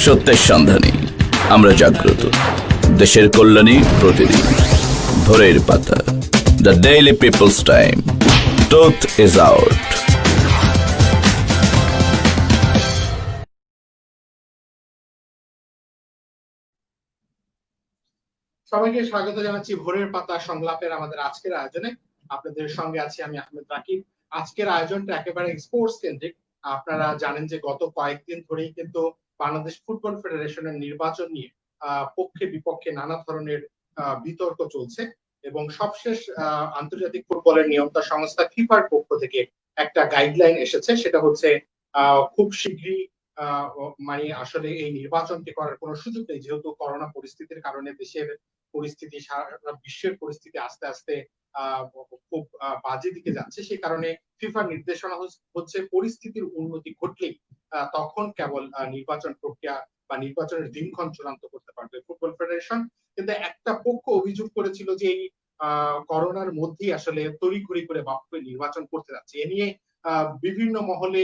সত্যের সন্ধানে আমরা জাগ্রত, দেশের কল্যাণে প্রতিদিন। Bhorer Pata, the daily people's time, truth is out. সবাইকে স্বাগত জানাচ্ছি ভোরের পাতা সংলাপের আমাদের আজকের আয়োজনে। আপনাদের সঙ্গে আছি আমি আহমেদ রাকিব। আজকের আয়োজনটা একেবারে স্পোর্টস কেন্দ্রিক। আপনারা জানেন যে গত কয়েকদিন ধরেই কিন্তু বাংলাদেশ ফুটবল ফেডারেশনের নির্বাচন নিয়ে পক্ষে বিপক্ষে নানা ধরনের বিতর্ক চলছে এবং সবশেষ আন্তর্জাতিক ফুটবলের নিয়ন্ত্রণ সংস্থা ফিফার পক্ষ থেকে একটা গাইডলাইন এসেছে। সেটা হচ্ছে খুব শীঘ্রই মানে আসলে এই নির্বাচনটি করার কোনো সুযোগ নেই, যেহেতু করোনা পরিস্থিতির কারণে দেশের পরিস্থিতি, সারা বিশ্বের পরিস্থিতি আস্তে আস্তে খুব বাজে দিকে যাচ্ছে। সেই কারণে ফিফার নির্দেশনা হচ্ছে পরিস্থিতির উন্নতি ঘটলেই তখন কেবল নির্বাচন প্রক্রিয়া বা নির্বাচনের দিনক্ষণ চূড়ান্ত করতে পারবে ফুটবল ফেডারেশন। কিন্তু একটা পক্ষ অভিযোগ করেছিল যে এই করোনার মধ্যেই আসলে তড়িঘড়ি করে বাফুফে নির্বাচন করতে যাচ্ছে। এ নিয়ে বিভিন্ন মহলে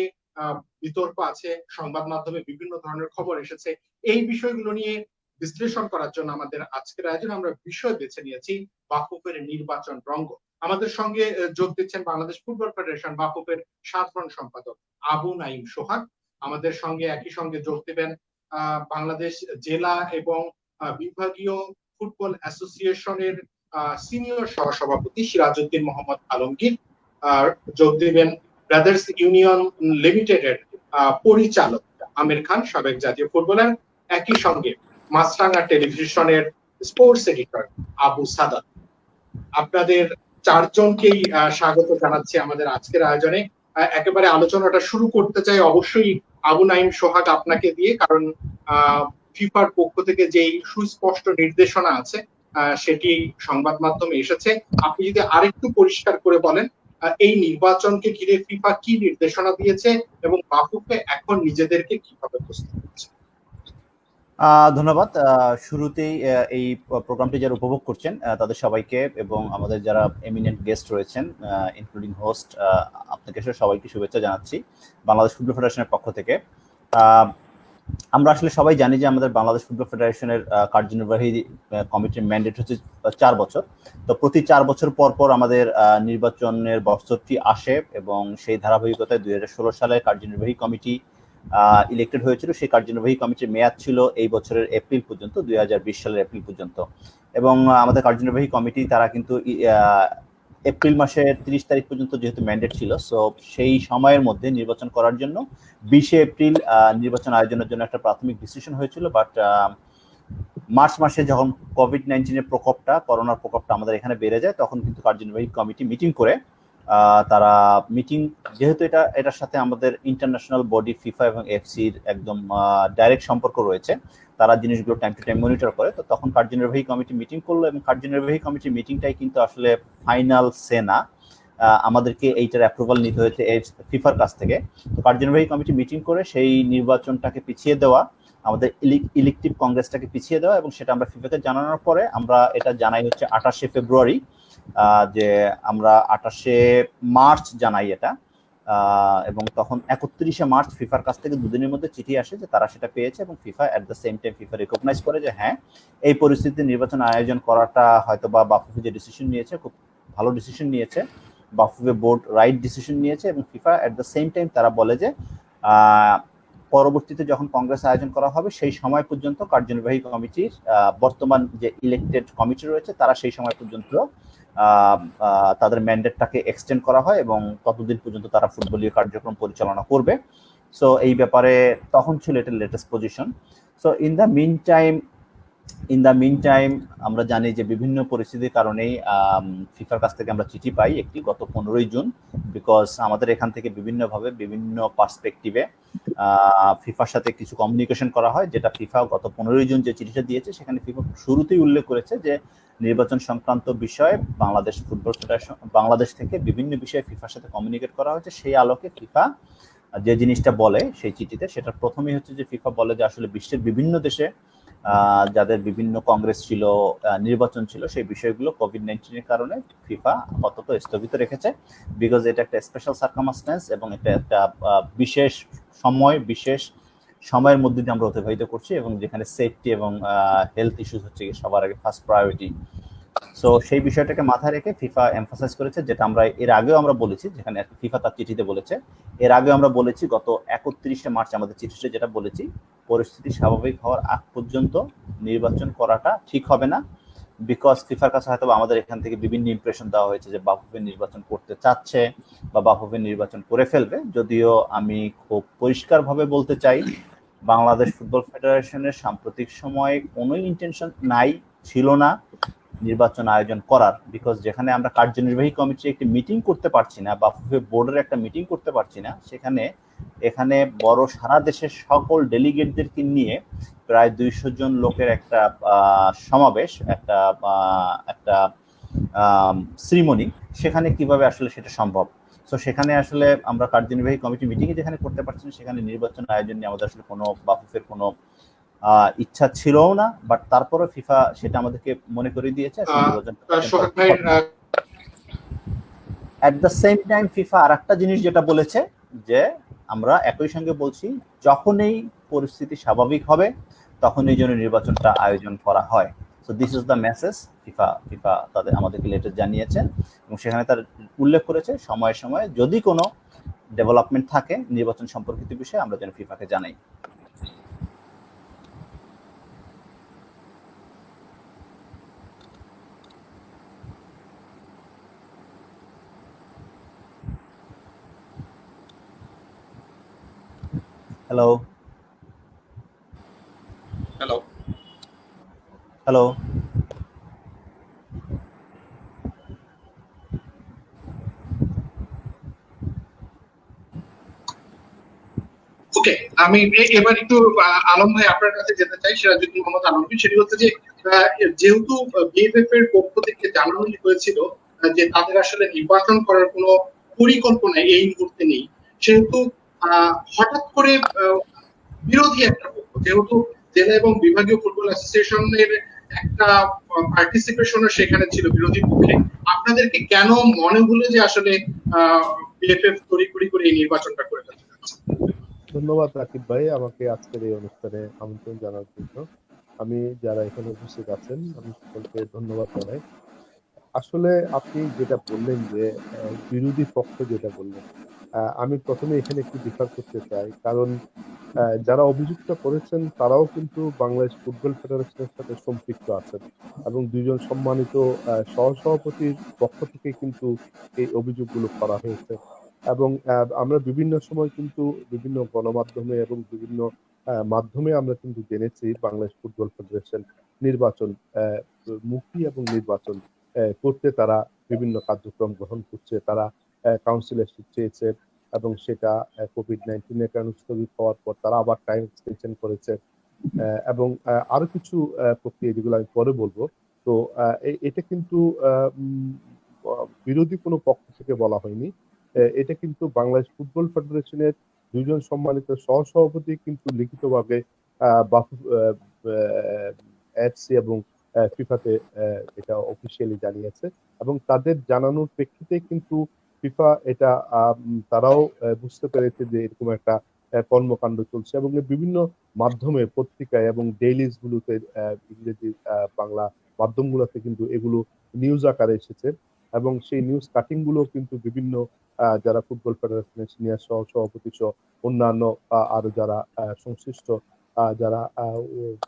বিতর্ক আছে, সংবাদ মাধ্যমে বিভিন্ন ধরনের খবর এসেছে। এই বিষয়গুলো নিয়ে বিশ্লেষণ করার জন্য আমাদের আজকের আয়োজনে আমরা বিষয় বেছে নিয়েছি বাফুফের নির্বাচন রঙ্গ। আমাদের সঙ্গে যোগ দিচ্ছেন বাংলাদেশ ফুটবল ফেডারেশন বাফুফের সাধারণ সম্পাদক আবু নাঈম সোহাগ। আমাদের সঙ্গে একই সঙ্গে যোগ দেবেন বাংলাদেশ জেলা এবং বিভাগীয় ফুটবল অ্যাসোসিয়েশনের সিনিয়র সহসভাপতি সিরাজউদ্দিন মোহাম্মদ আলমগীর। যোগ দিবেন ব্রাদার্স ইউনিয়ন লিমিটেডের পরিচালক আমির খান, সাবেক জাতীয় ফুটবলার। একই সঙ্গে মাছরাঙা টেলিভিশনের স্পোর্টস এডিটর আবু সাদাত। আপনাদের চারজনকেই স্বাগত জানাচ্ছি আমাদের আজকের আয়োজনে। একেবারে আলোচনাটা শুরু করতে চাই অবশ্যই আবু নাঈম সোহাগ আপনাকে দিয়ে, কারণ ফিফার পক্ষ থেকে যেই সুস্পষ্ট নির্দেশনা আছে সেটি সংবাদ মাধ্যমে এসেছে। আপনি যদি আরেকটু পরিষ্কার করে বলেন এই নির্বাচনকে ঘিরে ফিফা কি নির্দেশনা দিয়েছে এবং বাফুফে এখন নিজেদেরকে কিভাবে প্রস্তুত করছে। ধন্যবাদ। শুরুতেই এই প্রোগ্রামটি যারা উপভোগ করছেন তাদের সবাইকে এবং আমাদের যারা এমিনেন্ট গেস্ট রয়েছেন ইনক্লুডিং হোস্ট, আপনাকে সবাইকে শুভেচ্ছা জানাচ্ছি বাংলাদেশ ফুটবল ফেডারেশনের পক্ষ থেকে। আমরা আসলে সবাই জানি যে আমাদের বাংলাদেশ ফুটবল ফেডারেশনের কার্যনির্বাহী কমিটির ম্যান্ডেট হচ্ছে 4 বছর। তো প্রতি 4 বছর পর পর আমাদের নির্বাচনের বছরটি আসে এবং সেই ধারাবাহিকতায় 2016 সালে কার্যনির্বাহী কমিটি ইলেক্টেড হয়েছিল। সেই কার্যনির্বাহী কমিটির মেয়াদ ছিল এই বছরের এপ্রিল পর্যন্ত, 2020 সালের এপ্রিল পর্যন্ত। এবং আমাদের কার্যনির্বাহী কমিটি তারা কিন্তু এপ্রিল মাসের 30 তারিখ পর্যন্ত যেহেতু ম্যান্ডেট ছিল, সো সেই সময়ের মধ্যে নির্বাচন করার জন্য 20 এপ্রিল নির্বাচন আয়োজনের জন্য একটা প্রাথমিক ডিসিশন হয়েছিল। বাট মার্চ মাসে যখন কোভিড-19 করোনার প্রকোপটা আমাদের এখানে বেড়ে যায়, তখন কিন্তু কার্যনির্বাহী কমিটি মিটিং করে তারা যেহেতু এটার সাথে আমাদের ইন্টারন্যাশনাল বডি ফিফা এবং এফসির একদম ডাইরেক্ট সম্পর্ক রয়েছে, তারা জিনিসগুলো টাইম টু টাইম মনিটর করে। তো তখন কার্যনির্বাহী কমিটি মিটিং করলো এবং কার্যনির্বাহী কমিটির মিটিংটাই কিন্তু আসলে ফাইনাল সে না, আমাদেরকে এইটার অ্যাপ্রুভাল নিতে হয়েছে ফিফার কাছ থেকে। তো কার্যনির্বাহী কমিটি মিটিং করে সেই নির্বাচনটাকে পিছিয়ে দেওয়া, আমাদের ইলেকটিভ কংগ্রেসটাকে পিছিয়ে দেওয়া, এবং সেটা আমরা ফিফাকে জানানোর পরে আমরা এটা জানাই হচ্ছে 28শে ফেব্রুয়ারি, যে আমরা 28শে মার্চ জানাই এটা, এবং তখন 31শে মার্চ ফিফার কাছ থেকে 2 দিনের মধ্যে চিঠি আসে যে তারা সেটা পেয়েছে এবং FIFA at the same time FIFA recognise করে যে হ্যাঁ, এই পরিস্থিতিতে নির্বাচন আয়োজন করাটা হয়তো বা বাফুফে যে ডিসিশন নিয়েছে খুব ভালো ডিসিশন নিয়েছে, বাফুফে বোর্ড রাইট ডিসিশন নিয়েছে। এবং FIFA at the same time তারা বলে যে পরবর্তীতে যখন কংগ্রেস আয়োজন করা হবে সেই সময় পর্যন্ত কার্যনির্বাহী কমিটির বর্তমান যে ইলেক্টেড কমিটি রয়েছে তারা সেই সময় পর্যন্ত তাদের ম্যান্ডেটটাকে এক্সটেন্ড করা হয় এবং ততদিন পর্যন্ত তারা ফুটবলীয় কার্যক্রম পরিচালনা করবে। সো এই ব্যাপারে তখন ছিল এটা latest position. So in the mean time আমরা জানি যে বিভিন্ন পরিস্থিতির কারণেই ফিফার কাছ থেকে আমরা চিঠি পাই একটি গত 15ই জুন, বিকজ আমাদের এখান থেকে বিভিন্নভাবে বিভিন্ন পার্সপেক্টিভে ফিফার সাথে কিছু কমিউনিকেশন করা হয়, যেটা ফিফা গত 15ই জুন যে চিঠিটা দিয়েছে সেখানে ফিফা শুরুতেই উল্লেখ করেছে যে নির্বাচন সংক্রান্ত বিষয়ে বাংলাদেশ ফুটবল ফেডারেশন বাংলাদেশ থেকে বিভিন্ন বিষয়ে ফিফার সাথে কমিউনিকেট করা হয়েছে। সেই আলোকে ফিফা যে জিনিসটা বলে সেই চিঠিতে, সেটা প্রথমেই হচ্ছে যে ফিফা বলে যে আসলে বিশ্বের বিভিন্ন দেশে যাদের বিভিন্ন কংগ্রেস ছিল, নির্বাচন ছিল, সেই বিষয়গুলো কোভিড-19 কারণে ফিফা আপাতত স্থগিত রেখেছে, বিকজ এটা একটা স্পেশাল সার্কামস্ট্যান্স এবং এটা একটা বিশেষ সময়, বিশেষ সময়ের মধ্যে দিয়ে আমরা অতিবাহিত করছি এবং যেখানে সেফটি এবং হেলথ ইস্যুস হচ্ছে সবার আগে ফার্স্ট প্রায়োরিটি। সো সেই বিষয়টাকে মাথায় রেখে ফিফা এমফাসাইজ করেছে, যেটা আমরা এর আগেও আমরা বলেছি, যেখানে ফিফা তার চিঠিতে বলেছে, এর আগেও আমরা বলেছি গত 31শে মার্চ আমাদের চিঠিতে যেটা বলেছি, পরিস্থিতি স্বাভাবিক হওয়ার আগ পর্যন্ত নির্বাচন করাটা ঠিক হবে না, বিকজ ফিফার কাছে হয়তো আমাদের এখান থেকে বিভিন্ন ইমপ্রেশন দেওয়া হয়েছে যে বাফুফে নির্বাচন করতে চাচ্ছে বা বাফুফে নির্বাচন করে ফেলবে। যদিও আমি খুব পরিষ্কারভাবে বলতে চাই, বাংলাদেশ ফুটবল ফেডারেশনের সাম্প্রতিক সময়ে কোনো ইন্টেনশন নাই, ছিল না নির্বাচন আয়োজন করার, বিকজ যেখানে আমরা কার্যনির্বাহী কমিটির একটি মিটিং করতে পারছি না, বাফুফে বোর্ডের একটা মিটিং করতে পারছি না, সেখানে এখানে বড় সারা দেশের সকল ডেলিগেটদেরকে নিয়ে প্রায় 200 জন লোকের একটা সমাবেশ, একটা একটা সেরিমনি, সেখানে কিভাবে আসলে সেটা সম্ভব। তো সেখানে আসলে আমরা কার্যনির্বাহী কমিটি মিটিংয়ে যেখানে করতে পারছি না, সেখানে নির্বাচন আয়োজন নিয়ে আমাদের আসলে কোনো বাফুফের কোনো ইচ্ছা ছিলও না, বাট তারপরে ফিফা সেটা আমাদেরকে মনে করে দিয়েছে। At the same time FIFA আর একটা জিনিস যেটা বলেছে যে আমরা একই সঙ্গে বলছি, যখনই পরিস্থিতি স্বাভাবিক হবে তখনই যেন নির্বাচনটা আয়োজন করা হয়। So this is the message FIFA তাদের আমাদেরকে লেটার জানিয়েছেন এবং সেখানে তার উল্লেখ করেছে সময়ে সময়ে যদি কোনো ডেভেলপমেন্ট থাকে নির্বাচন সম্পর্কিত বিষয়ে আমরা যেন ফিফাকে জানাই। হ্যালো হ্যালো হ্যালো ওকে, আমি এবার একটু আলম ভাই আপনার কাছে যেতে চাই, সিরাজুদ্দিন মোহাম্মদ আলমগীর। সেটি হচ্ছে যে যেহেতু বিএফএফ এর পক্ষ থেকে জানানো হয়েছিল যে তাদের আসলে নির্বাচন করার কোনো পরিকল্পনা এই মুহূর্তে নেই, সেহেতু হঠাৎ করে বিরোধী একটা পক্ষ, যেহেতু জেলা এবং বিভাগীয় ফুটবল অ্যাসোসিয়েশনের একটা পার্টিসিপেশনও সেখানে ছিল বিরোধী পক্ষে, আপনাদেরকে কেন মনে হলো যে আসলে বিএফএফ তড়িঘড়ি করে এই নির্বাচনটা করে ফেলতে যাচ্ছে? ধন্যবাদ রাকিব ভাই আমাকে আজকের এই অনুষ্ঠানে আমন্ত্রণ জানার জন্য। আমি যারা এখানে উপস্থিত আছেন আমি সকলকে ধন্যবাদ জানাই। আসলে আপনি যেটা বললেন যে বিরোধী পক্ষ যেটা বললেন, আমি প্রথমে এখানে একটু ডিফার করতে চাই, কারণ যারা অভিযোগটা করেছেন তারাও কিন্তু বাংলাদেশ ফুটবল ফেডারেশনের সাথে সম্পৃক্ত আছেন এবং দুইজন সম্মানিত সহসভাপতির পক্ষ থেকে কিন্তু এই অভিযোগগুলো করা হয়েছে। এবং আমরা বিভিন্ন সময় কিন্তু বিভিন্ন গণমাধ্যমে এবং বিভিন্ন মাধ্যমে আমরা কিন্তু জেনেছি বাংলাদেশ ফুটবল ফেডারেশন নির্বাচন মুখী এবং নির্বাচন করতে তারা বিভিন্ন কার্যক্রম গ্রহণ করছে। তারা কাউন্সিলরশিপ চেয়েছে এবং সেটা কোভিড-19 এর কারণে স্থগিত হওয়ার পর তারা আবার টাইম এক্সটেনশন করেছে এবং আরো কিছু প্রক্রিয়া যেগুলো আমি পরে বলবো। তো এটা কিন্তু বিরোধী কোনো পক্ষ থেকে বলা হয়নি। এটা কিন্তু বাংলাদেশ ফুটবল ফেডারেশনের দুইজন সম্মানিত সহসভাপতি কিন্তু লিখিতভাবে এফসি এবং ফিফাতে এটা অফিসিয়ালি জানিয়েছে এবং তাদের জানানোর প্রেক্ষিতে কিন্তু ফিফা এটা তারাও বুঝতে পেরেছে যে এরকম একটা কর্মকাণ্ড চলছে এবং বিভিন্ন মাধ্যমে পত্রিকায় এবং ডেইলিজ গুলোতে ইংরেজি বাংলা মাধ্যমগুলোতে কিন্তু এগুলো নিউজ আকারে এসেছে এবং সেই নিউজ কাটিং গুলো কিন্তু বিভিন্ন যারা ফুটবল ফেডারেশনের সিনিয়র সভাপতি সহ অন্যান্য আরো যারা সংশ্লিষ্ট যারা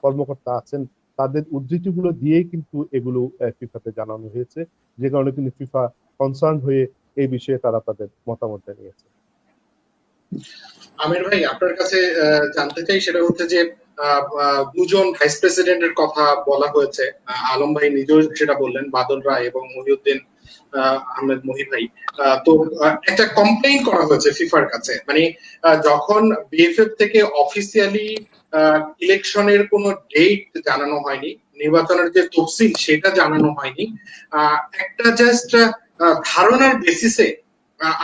কর্মকর্তা আছেন তাদের উদ্ধৃতিগুলো দিয়েই কিন্তু এগুলো ফিফাতে জানানো হয়েছে, যে কারণে কিন্তু ফিফা কনসার্ন হয়ে এই বিষয়ে তারা তাদের মতামত জানিয়েছে। আমির ভাই আপনার কাছে জানতে চাই, সেটা হচ্ছে যে দুজন ভাইস প্রেসিডেন্টের কথা বলা হয়েছে, আলম ভাই নিজেও সেটা বললেন, বাদল রায় এবং মহিউদ্দিন আহমেদ মহি ভাই। তো একটা কমপ্লেইন করা হয়েছে ফিফার কাছে, মানে যখন বিএফএফ থেকে অফিসিয়ালি ইলেকশনের কোনো ডেট জানানো হয়নি, নির্বাচনের যে তফসিল সেটা জানানো হয়নি, একটা জাস্ট ধারণার বেসিসে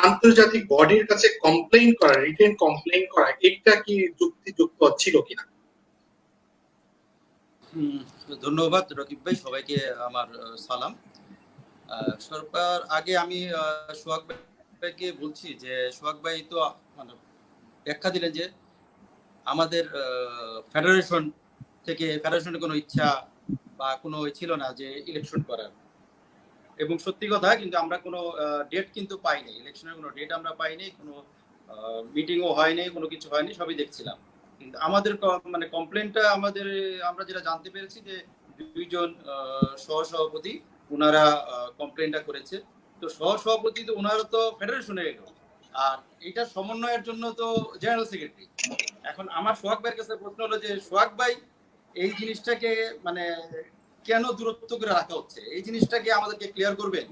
আন্তর্জাতিক বডির কাছে কমপ্লেইন করা, রিটেন কমপ্লেইন করা, এটা কি যুক্তিযুক্ত ছিল কিনা? ধন্যবাদ রকিব ভাই, সবাইকে আমার সালাম। সরকার আগে আমি সোহাগ ভাইকে বলছি যে সোহাগ ভাই তো মানে ব্যাখ্যা দিলেন যে আমাদের ফেডারেশন থেকে ফেডারেশনের কোনো ইচ্ছা বা কোনো ছিল না যে ইলেকশন করার। এবং সত্যি কথা, কিন্তু আমরা কোনো ডেট কিন্তু পাইনি, ইলেকশনের কোনো ডেট আমরা পাইনি, কোনো মিটিংও হয়নি, কোনো কিছু হয়নি, সবই দেখছিলাম। কিন্তু আমাদের মানে কমপ্লেনটা আমরা যেটা জানতে পেরেছি যে দুইজন সহসভাপতি ওনারা কমপ্লেনটা করেছে। তো সহসভাপতি তো ওনারা তো ফেডারেশনের এলো, আর এটা সমন্বয়ের জন্য তো জেনারেল সেক্রেটারি। এখন আমার সোহাগ ভাইয়ের কাছে প্রশ্ন হলো যে সোহাগ ভাই, এই জিনিসটাকে মানে কেন দূরত্ব করে রাখা হচ্ছে, এই জিনিসটাকে আমাদেরকে ক্লিয়ার করবেন।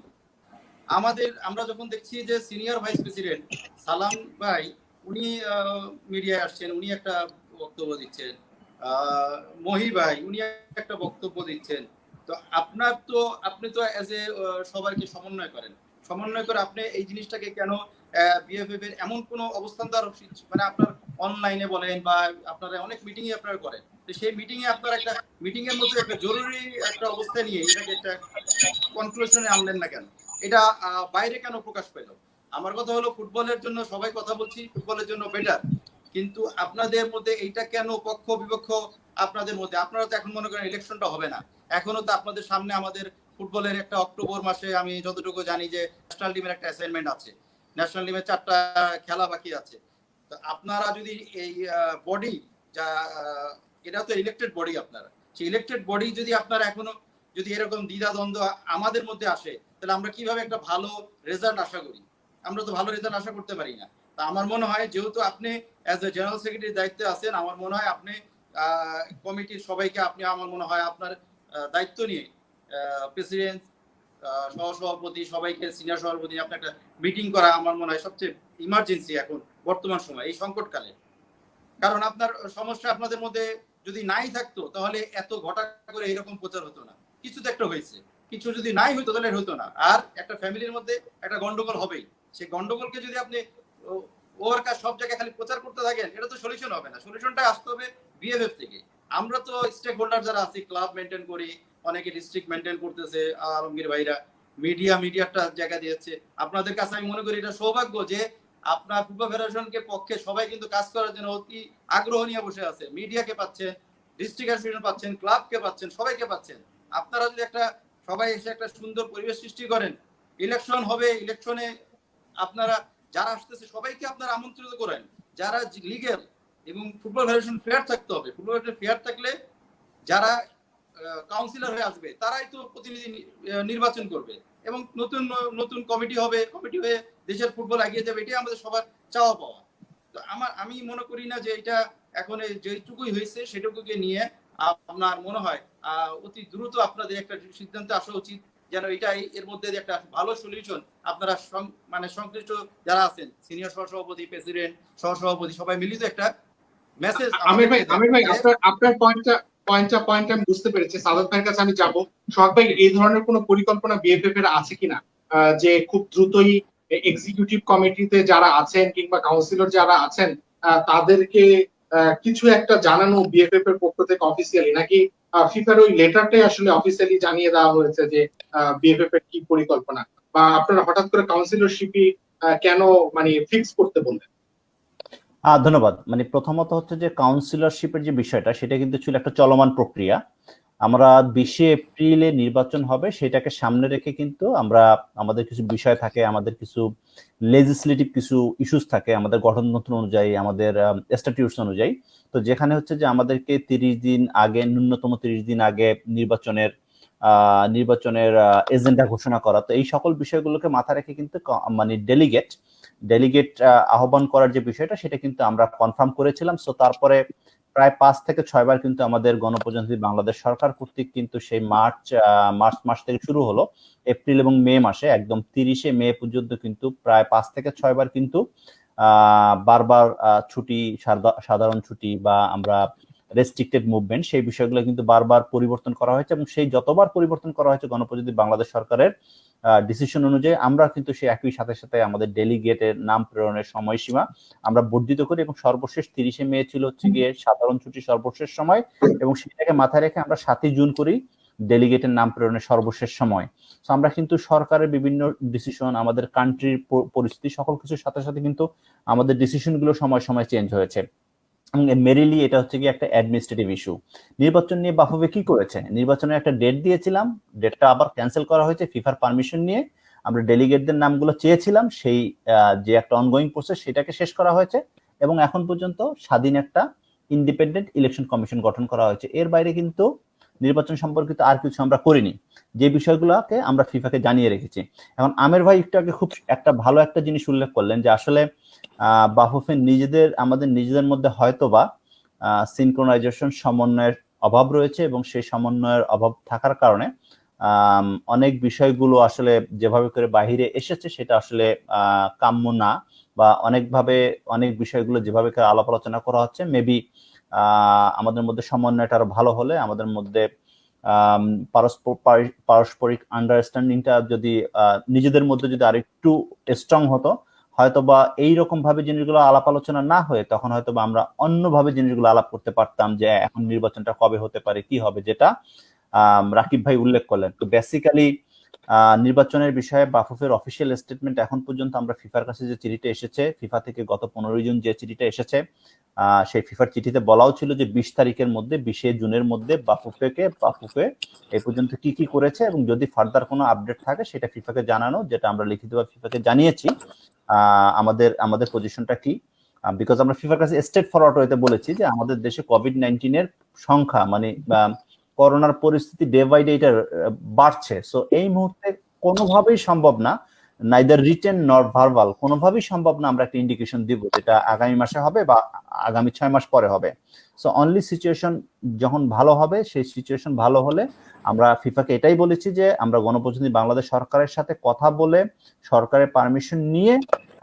আমরা যখন দেখছি যে সিনিয়র ভাইস প্রেসিডেন্ট সালাম ভাই উনি মিডিয়ায় আসছেন, উনি একটা বক্তব্য দিচ্ছেন, মহি ভাই উনি একটা বক্তব্য দিচ্ছেন, তো আপনি তো অ্যাজ এ সবাইকে সমন্বয় করে আপনি এই জিনিসটাকে কেন বিএফএফ এর এমন কোনো অবস্থান মানে আপনার অনলাইনে বলেন বা আপনারা অনেক মিটিং এ আপনারা করেন, তো সেই মিটিং এ আপনার একটা মিটিং এর মধ্যে একটা জরুরি একটা অবস্থা নিয়ে এটাকে একটা কনক্লুশনে আনলেন না কেন? এটা বাইরে কেন প্রকাশ পেল? আমার কথা হলো, ফুটবলের জন্য সবাই কথা বলছি, ফুটবলের জন্য বেটার, কিন্তু আপনাদের মধ্যে এইটা কেন পক্ষ বিপক্ষ আপনাদের মধ্যে? আপনারা তো এখন মনে করেন ইলেকশনটা হবে না, এখনো তো আপনাদের সামনে আমাদের ফুটবলের একটা অক্টোবর মাসে আমি যতটুকু জানি যে ন্যাশনাল টিমের একটা অ্যাসাইনমেন্ট আছে, ন্যাশনাল টিমের 4টা খেলা বাকি আছে। তো আপনারা যদি এই বডি যা এটা তো ইলেক্টেড বডি, আপনারা সেই ইলেক্টেড বডি যদি আপনারা এখনো যদি এরকম দ্বিধাদ্বন্দ্ব আমাদের মধ্যে আসে, তাহলে আমরা কিভাবে একটা ভালো রেজাল্ট আশা করি? আমরা তো ভালো রেজাল্ট আশা করতে পারি না। তা আমার মনে হয়, যেহেতু আপনি অ্যাজ এ জেনারেল সেক্রেটারির দায়িত্বে আছেন, আমার মনে হয় আপনি কমিটির সবাইকে আমার মনে হয় আপনার দায়িত্ব নিয়ে প্রেসিডেন্ট, সহসভাপতি, সবাইকে সিনিয়র সভাপতি আপনি একটা মিটিং করা আমার মনে হয় সবচেয়ে ইমার্জেন্সি এখন বর্তমান সময় এই সংকটকালে। কারণ আপনার সমস্যা আপনাদের মধ্যে যদি নাই থাকতো তাহলে এত ঘটা করে এরকম প্রচার হতো না। কিছু তো একটা হয়েছে, কিছু যদি নাই হইতো তাহলে হতো না। আর একটা ফ্যামিলির মধ্যে একটা গন্ডগোল হবেই, সেই গন্ডগোলকে যদি আপনি ওর কাজ সব জায়গায় খালি প্রচার করতে থাকেন, এটা তো সলিউশন হবে না। সলিউশনটা আসতে হবে বিএফএফ থেকে। আমরা তো স্টেক হোল্ডার যারা আছি, ক্লাব মেনটেন করি, অনেকে ডিস্ট্রিক্ট মেনটেন করতেছে, আলমগীর ভাইরা মিডিয়াটা জায়গা দিয়েছে। আপনাদের কাছে আমি মনে করি এটা সৌভাগ্য যে আপনার ফুটবল ফেডারেশনকে পক্ষে সবাই কিন্তু কাজ করার জন্য অতি আগ্রহ নিয়ে বসে আছে। মিডিয়াকে পাচ্ছেন, ডিস্ট্রিক্ট অ্যাসোসিয়েশন পাচ্ছেন, ক্লাবকে পাচ্ছেন, সবাইকে পাচ্ছেন। আপনারা যদি একটা সবাই এসে একটা সুন্দর পরিবেশ সৃষ্টি করেন, ইলেকশন হবে, ইলেকশনে আপনারা যারা আসতেছে সবাইকে আপনারা আমন্ত্রিত করেন, যারা লিগেল, এবং ফুটবল ফেডারেশন ফেয়ার থাকতে হবে। ফুটবল ফেডারেশন ফেয়ার থাকলে যারা কাউন্সিলর হয়ে আসবে তারাই তো প্রতিনিধি নির্বাচন করবে, এবং নতুন নতুন কমিটি হবে, কমিটি হয়ে দেশের ফুটবল এগিয়ে যাবে, এটাই আমাদের সবার চাওয়া পাওয়া। তো আমি মনে করি না যে এটা এখন যেটুকুই হয়েছে সেটুকুকে নিয়ে আপনার মনে হয় অতি দ্রুত আপনাদের একটা সিদ্ধান্তে আসা উচিত, যেন এটাই এর মধ্যে একটা ভালো সলিউশন আপনারা মানে সংশ্লিষ্ট যারা আছেন, সিনিয়র সহসভাপতি, প্রেসিডেন্ট, সহসভাপতি, সবাই মিলিত একটা মেসেজ। আমির ভাই আপনার পয়েন্ট আমি বুঝতে পেরেছি। সাদাত ভাইয়ের কাছে আমি যাব। সোহাগ ভাই, এই ধরনের কোনো পরিকল্পনা বিএফএফ এর আছে কিনা, যে খুব দ্রুতই এক্সিকিউটিভ কমিটিতে যারা আছেন কিংবা কাউন্সিলর যারা আছেন তাদেরকে কিছু একটা জানানো বিএফএফ এর পক্ষ থেকে অফিসিয়ালি, নাকি ফিফার ওই লেটারটাই আসলে অফিসিয়ালি জানিয়ে দেওয়া হয়েছে যে বিএফএফ এর কি পরিকল্পনা, বা আপনারা হঠাৎ করে কাউন্সিলরশিপই কেন মানে ফিক্স করতে বললেন? ধন্যবাদ। মানে প্রথমত হচ্ছে যে কাউন্সিলরশিপের যে বিষয়টা, সেটা কিন্তু ছিল একটা চলমান প্রক্রিয়া। আমরা 20 এপ্রিলে নির্বাচন হবে, সেটাকে সামনে রেখে কিন্তু আমাদের কিছু বিষয় থাকে, আমাদের কিছু লেজিসলেটিভ কিছু ইস্যুস থাকে আমাদের গঠনতন্ত্র অনুযায়ী, আমাদের স্ট্যাটিউটস অনুযায়ী। তো যেখানে হচ্ছে যে আমাদেরকে 30 দিন আগে, ন্যূনতম 30 দিন আগে নির্বাচনের এজেন্ডা ঘোষণা করা। তো এই সকল বিষয়গুলোকে মাথায় রেখে কিন্তু মানে ডেলিগেট আহ্বান করার যে বিষয়টা, সেটা কিন্তু আমরা কনফার্ম করেছিলাম। সো তারপরে প্রায় 5 থেকে 6 বার কিন্তু আমাদের গণপ্রজাতন্ত্রী বাংলাদেশ সরকার কর্তৃক কিন্তু সেই মার্চ মাস থেকে শুরু হলো, এপ্রিল এবং মে মাসে একদম 30 মে পর্যন্ত কিন্তু প্রায় 5 থেকে 6 বার কিন্তু বারবার ছুটি, সাধারণ ছুটি বা আমরা রেস্ট্রিক্টেড মুভমেন্ট, সেই বিষয়গুলো কিন্তু বারবার পরিবর্তন করা হয়েছে। এবং সেই যতবার পরিবর্তন করা হয়েছে গণপ্রজাতন্ত্রী বাংলাদেশ সরকারের ডিসিশন অনুযায়ী, আমরা কিন্তু সেই একই সাথে আমাদের ডেলিগেটের নাম প্রেরণের সময়সীমা আমরা বর্ধিত করি, এবং সর্বশেষ 30 মে ছিল হচ্ছে গিয়ে সাধারণ ছুটি সর্বশেষ সময়, এবং সেটাকে মাথায় রেখে আমরা 7 জুন করি ডেলিগেটের নাম প্রেরণের সর্বশেষ সময়। তো আমরা কিন্তু সরকারের বিভিন্ন ডিসিশন, আমাদের কান্ট্রির পরিস্থিতি, সকল কিছুর সাথে কিন্তু আমাদের ডিসিশনগুলো সময় চেঞ্জ হয়েছে। এবং মেরিলি এটা হচ্ছে কি একটা অ্যাডমিনিস্ট্রেটিভ ইস্যু। নির্বাচন নিয়ে বাফুফে কি করেছে, নির্বাচনের একটা ডেট দিয়েছিলাম, ডেটটা আবার ক্যান্সেল করা হয়েছে ফিফার পারমিশন নিয়ে। আমরা ডেলিগেটদের নামগুলো চেয়েছিলাম, সেই যে একটা অনগোয়িং প্রসেস সেটাকে শেষ করা হয়েছে এবং এখন পর্যন্ত স্বাধীন একটা ইন্ডিপেন্ডেন্ট ইলেকশন কমিশন গঠন করা হয়েছে। এর বাইরে কিন্তু নির্বাচন সম্পর্কিত আর কিছু আমরা করিনি, যে বিষয়গুলোকে আমরা ফিফাকে জানিয়ে রেখেছি। এখন আমের ভাই একটু আগে খুব একটা ভালো একটা জিনিস উল্লেখ করলেন যে আসলে বাফুফে আমাদের নিজেদের মধ্যে হয়তোবা সিনক্রোনাইজেশন, সমন্বয়ের অভাব রয়েছে এবং সেই সমন্বয়ের অভাব থাকার কারণে অনেক বিষয়গুলো আসলে যেভাবে করে বাহিরে এসেছে সেটা আসলে কাম্য না, বা অনেক বিষয়গুলো যেভাবে করে আলাপ আলোচনা করা হচ্ছে মেবি আমাদের মধ্যে সমন্বয়টা আরো ভালো হলে, আমাদের মধ্যে পারস্পরিক আন্ডারস্ট্যান্ডিংটা যদি নিজেদের মধ্যে যদি আরেকটু স্ট্রং হতো, হয়তোবা এইরকম ভাবে জিনিসগুলো আলাপ আলোচনা না হয়ে তখন হয়তোবা আমরা অন্যভাবে জিনিসগুলো আলাপ করতে পারতাম যে এখন নির্বাচনটা কবে হতে পারে, কি হবে, যেটা রাকিব ভাই উল্লেখ করলেন। তো বেসিক্যালি নির্বাচনের বিষয়ে বাফুফের অফিসিয়াল স্টেটমেন্ট এখন পর্যন্ত আমরা ফিফার কাছে যে চিঠিটা এসেছে, ফিফা থেকে গত 15 জুন যে চিঠিটা এসেছে, সেই ফিফার চিঠিতে বলাও ছিল যে 20 তারিখের মধ্যে, 20 জুনের মধ্যে বাফুফে এই পর্যন্ত কি কি করেছে এবং যদি ফার্দার কোনো আপডেট থাকে সেটা ফিফাকে জানানো, যেটা আমরা লিখিতভাবে ফিফাকে জানিয়েছি আমাদের পজিশনটা কি। বিকজ আমরা ফিফার কাছে স্টেট ফরওয়ার্ড হইতে বলেছি যে আমাদের দেশে কোভিড-19 এর সংখ্যা মানে করোনার পরিস্থিতি ডে বাই ডে এটা বাড়ছে। সো এই মুহূর্তে কোনোভাবেই সম্ভব না, নাইদার রিটেন নর ভার্বাল, কোনোভাবেই সম্ভব না আমরা একটা ইন্ডিকেশন দিব যেটা আগামী মাসে হবে বা আগামী 6 মাস পরে হবে। সো অনলি সিচুয়েশন যখন ভালো হবে, সেই সিচুয়েশন ভালো হলে আমরা ফিফাকে এটাই বলেছি যে আমরা গণপ্রজাতন্ত্রী বাংলাদেশ সরকারের সাথে কথা বলে সরকারের পারমিশন নিয়ে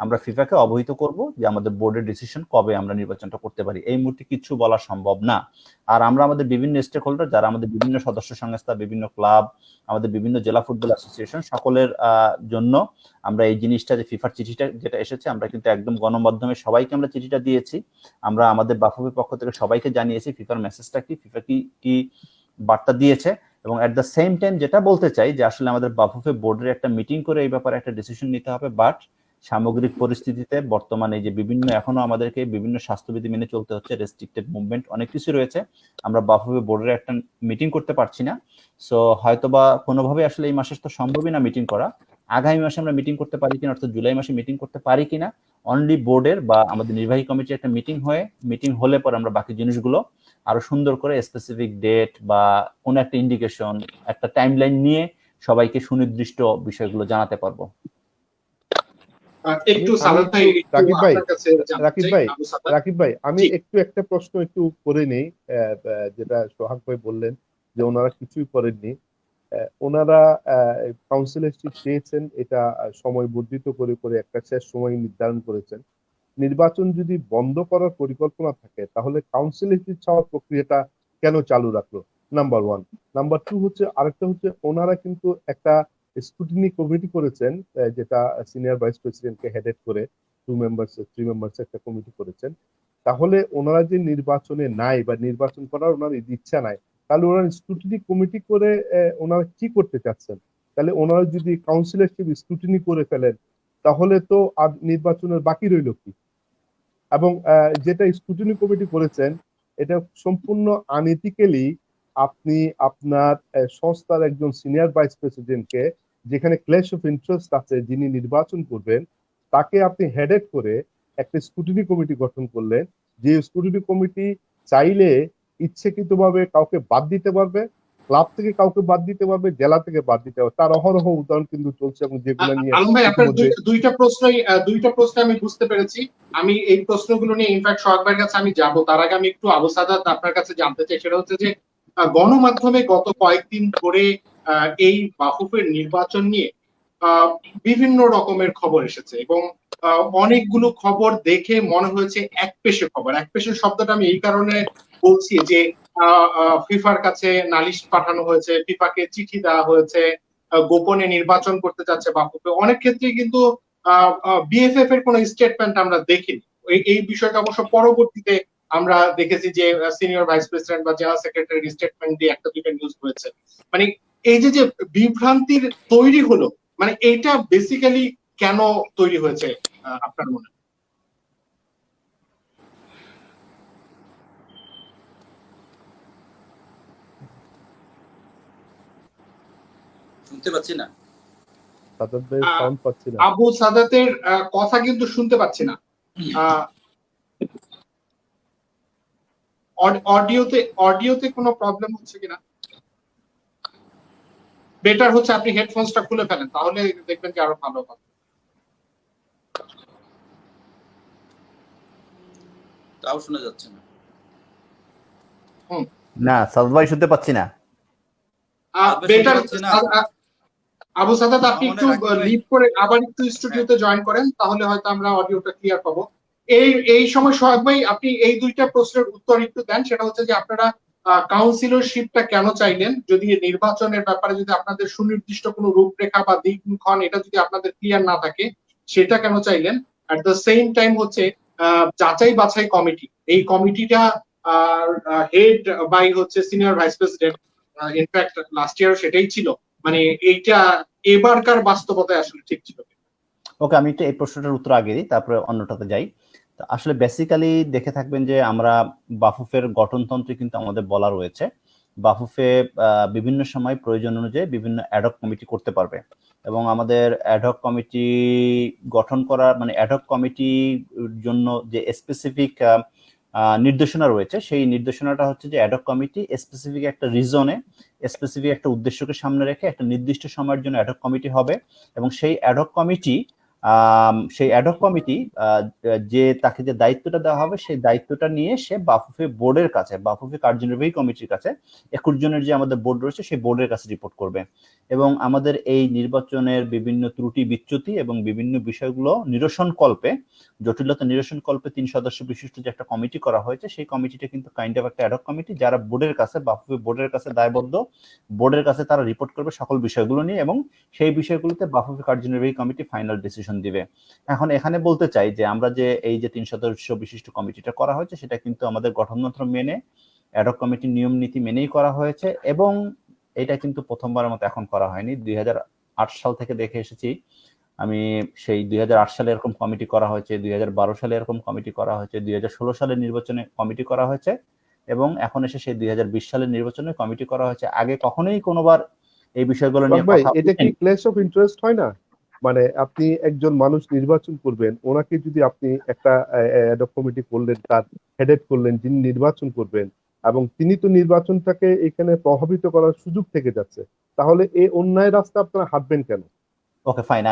আমরা ফিফাকে অবহিত করব যে আমাদের বোর্ডের ডিসিশন কবে আমরা নির্বাচনটা করতে পারি। এই মুহূর্তে কিছু বলা সম্ভব না। আর আমরা আমাদের বিভিন্ন স্টেক হোল্ডার, যারা আমাদের বিভিন্ন সদস্য সংস্থা, বিভিন্ন ক্লাব, আমাদের বিভিন্ন জেলা ফুটবল অ্যাসোসিয়েশন, সকলের জন্য আমরা এই জিনিসটা যে ফিফার চিঠিটা যেটা এসেছে, আমরা কিন্তু একদম গণমাধ্যমে সবাইকে আমরা চিঠিটা দিয়েছি, আমরা আমাদের বাফুফের পক্ষ থেকে সবাইকে জানিয়েছি ফিফার মেসেজটা কি, ফিফা কি বার্তা দিয়েছে। এবং এট দ্য সেম টাইম যেটা বলতে চাই যে আসলে আমাদের বাফুফে বোর্ডের একটা মিটিং করে এই ব্যাপারে একটা ডিসিশন নিতে হবে, বাট সামগ্রিক পরিস্থিতিতে বর্তমানে যে এখনো আমাদেরকে বিভিন্ন স্বাস্থ্যবিধি মেনে চলতে হচ্ছে, রেস্ট্রিক্টেড মুভমেন্ট অনেক কিছু রয়েছে, আমরা বাফুফে বোর্ডের একটা মিটিং করতে পারছি না। সো হয়তোবা কোনোভাবে আসলে এই মাসে তো সম্ভবই না মিটিং করা, আগামী মাসে আমরা মিটিং করতে পারি কিনা, অর্থাৎ জুলাই মাসে মিটিং করতে পারি কিনা, অনলি বোর্ডের বা আমাদের নির্বাহী কমিটির একটা মিটিং হলে পরে আমরা বাকি জিনিসগুলো আরো সুন্দর করে স্পেসিফিক ডেট বা কোনো একটা ইন্ডিকেশন, একটা টাইমলাইন নিয়ে সবাইকে সুনির্দিষ্ট বিষয়গুলো জানাতে পারবো। রাকিব ভাই আমি একটু একটা প্রশ্ন একটু করে নেই, যেটা সোহাগ ভাই বললেন যে ওনারা কিছুই করেননি, ওনারা কাউন্সিলের সিট চেয়েছেন, এটা সময় বর্ধিত করে একটা শেষ সময় নির্ধারণ করেছেন। নির্বাচন যদি বন্ধ করার পরিকল্পনা থাকে তাহলে কাউন্সিলের সিট চাওয়ার প্রক্রিয়াটা কেন চালু রাখলো, নাম্বার 1। নাম্বার 2 হচ্ছে, আরেকটা হচ্ছে ওনারা কিন্তু একটা স্ক্রুটিনি কমিটি করেছেন, যেটা সিনিয়র ভাইস প্রেসিডেন্টকে হেডেড করে 3 মেম্বার্স একটা কমিটি করেছেন। তাহলে ওনারা যে নির্বাচনে নাই বা নির্বাচন করার ওনার ইচ্ছা নাই, তাহলে ওনারা স্ক্রুটিনি কমিটি করে ওনারা কি করতে চাচ্ছেন? তাহলে ওনারা যদি কাউন্সিলের স্ক্রুটিনি করে ফেলেন তাহলে তো আর নির্বাচনের বাকি রইল কি? এবং যেটা স্ক্রুটিনি কমিটি করেছেন এটা সম্পূর্ণ আনএথিক্যালি, আপনি আপনার সংস্থার একজন সিনিয়র ভাইস প্রেসিডেন্টকে, যেখানে ক্ল্যাশ অফ ইন্টারেস্ট আছে, যিনি নির্বাচন করবেন তাকে আপনি হেডেড করে একটা স্ক্রুটিনি কমিটি গঠন করলেন, যে স্ক্রুটিনি কমিটি চাইলে ইচ্ছাকৃতভাবে কাউকে বাদ দিতে পারবে, ক্লাব থেকে কাউকে বাদ দিতে পারবে, জেলা থেকে বাদ দিতে পারবে। তার অহরহ উদাহরণ কিন্তু চলছে এবং যেগুলো নিয়ে দুইটা প্রশ্ন আমি বুঝতে পেরেছি। আমি এই প্রশ্নগুলো নিয়ে ইনফ্যাক্ট সোহাগ ভাইয়ের কাছে আমি যাব, তার আগে আমি একটু আবু সাদাত আপনার কাছে জানতে চাই, সেটা হচ্ছে যে গণমাধ্যমে গত কয়েকদিন ধরে এই বাফুফের নির্বাচন নিয়ে বিভিন্ন রকমের খবর এসেছে এবং অনেকগুলো খবর দেখে মনে হয়েছে একপেশে খবর। একপেশে শব্দটা আমি এই কারণে বলছি যে ফিফার কাছে নালিশ পাঠানো হয়েছে, ফিফাকে চিঠি দেওয়া হয়েছে, গোপনে নির্বাচন করতে যাচ্ছে বাফুফে। অনেক ক্ষেত্রে কিন্তু বিএফএফ এর কোনো স্টেটমেন্ট আমরা দেখিনি। এই বিষয়টা অবশ্য পরবর্তীতে আমরা দেখেছি যে সিনিয়র ভাইস প্রেসিডেন্ট বা জেনারেল সেক্রেটারির স্টেটমেন্ট দিয়ে একটা দুইটা নিউজ হয়েছে। মানে এই যে বিভ্রান্তির তৈরি হলো, মানে এইটা বেসিক্যালি কেন তৈরি হয়েছে আপনার মনে? শুনতে পাচ্ছি না। সাদাত ভাইয়ের সাউন্ড পাচ্ছি না। আবু সাদাতের কথা কিন্তু শুনতে পাচ্ছি না। অডিওতে কোনো প্রবলেম হচ্ছে কিনা? বেটার হচ্ছে আপনি হেডফোনসটা খুলে ফেলেন, তাহলে দেখবেন কি আরো ভালো হবে। তাও শোনা যাচ্ছে না। না সাদ ভাই শুনতে পাচ্ছি না। বেটার না। আবু সাদাত আপনি আমার একটু মনে হয় লিভ করে আবার একটু স্টুডিওতে জয়েন করেন, তাহলে হয়তো আমরা অডিওটা ক্লিয়ার পাবো। এই সময় সোহাগ ভাই আপনি এই দুইটা প্রশ্নের উত্তর একটু দেন। সেটা হচ্ছে যে আপনারা কাউন্সিলরশিপটা কেন চাইলেন, যদি নির্বাচনের ব্যাপারে যদি আপনাদের সুনির্দিষ্ট কোনো রূপরেখা বা দিকক্ষণ এটা যদি আপনাদের ক্লিয়ার না থাকে, সেটা কেন চাইলেন। অ্যাট দ্য সেম টাইম হচ্ছে যাচাই বাছাই কমিটি, এই কমিটিটা হেড বাই হচ্ছে senior vice president, in fact last year সেটাই ছিল, মানে এইটা এবারকার বাস্তবতায় আসলে ঠিক ছিল। ওকে, আমি একটু এই প্রশ্নটার উত্তর আগে দিই, তারপরে অন্যটাতে যাই। আসলে বেসিক্যালি দেখে থাকবেন যে আমরা বাফুফের গঠনতন্ত্রে কিন্তু আমাদের বলা রয়েছে বাফুফে বিভিন্ন সময় প্রয়োজন অনুযায়ী বিভিন্ন অ্যাডহক কমিটি করতে পারবে, এবং আমাদের অ্যাডহক কমিটি গঠন করা মানে অ্যাডহক কমিটির জন্য যে স্পেসিফিক নির্দেশনা রয়েছে, সেই নির্দেশনাটা হচ্ছে যে অ্যাডহক কমিটি স্পেসিফিক একটা রিজনে স্পেসিফিক একটা উদ্দেশ্যকে সামনে রেখে একটা নির্দিষ্ট সময়ের জন্য অ্যাডহক কমিটি হবে, এবং সেই অ্যাডহক কমিটি যে তাকে যে দায়িত্বটা দেওয়া হবে সেই দায়িত্বটা নিয়ে সে বাফুফে বোর্ডের কাছে, বাফুফে কার্যনির্বাহী কমিটির কাছে 21 জনের যে আমাদের বোর্ড রয়েছে সেই বোর্ডের কাছে রিপোর্ট করবে, এবং আমাদের এই নির্বাচনের বিভিন্ন ত্রুটি বিচ্যুতি এবং বিভিন্ন বিষয়গুলো নিরসন কল্পে, জটিলতা নিরসন কল্পে 3 সদস্য বিশিষ্ট যে একটা কমিটি করা হয়েছে, সেই কমিটিটা কিন্তু কাইন্ড অফ একটা অ্যাডহক কমিটি, যারা বোর্ডের কাছে বাফুফে বোর্ডের কাছে দায়বদ্ধ, বোর্ডের কাছে তারা রিপোর্ট করবে সকল বিষয়গুলো নিয়ে, এবং সেই বিষয়গুলোতে বাফুফে কার্যনির্বাহী কমিটি ফাইনাল ডিসিশন দিবে। এখন এখানে বলতে চাই যে আমরা যে এই যে 3 সদস্য বিশিষ্ট কমিটিটা করা হয়েছে সেটা কিন্তু আমাদের গঠনতন্ত্র মেনে অ্যাডহক কমিটির নিয়ম নীতি মেনেই করা হয়েছে, এবং এটা কিন্তু প্রথমবারের মতো এখন করা হয়নি। 2008 সাল থেকে দেখে এসেছি আমি, সেই 2008 সালে এরকম কমিটি করা হয়েছে, 2012 সালে এরকম কমিটি করা হয়েছে, 2016 সালের নির্বাচনে কমিটি করা হয়েছে, এবং এখন এসে সেই 2020 সালের নির্বাচনে কমিটি করা হয়েছে। আগে কখনোই কোনোবার এই বিষয়গুলো নিয়ে কথা এটা কি ক্ল্যাশ অফ ইন্টারেস্ট হয় না? মানে আপনি একজন মানুষ নির্বাচন করবেন, ওনাকে যদি আপনি একটা অ্যাডহক কমিটি করলেন, তার হেডেড করলেন, যিনি নির্বাচন করবেন, এবং তিনি তো নির্বাচনটাকে এখানে প্রভাবিত করার সুযোগ থেকে যাচ্ছে, তাহলে এই অন্যায় রাস্তা আপনারা হাঁটবেন কেন? ওকে ফাইন,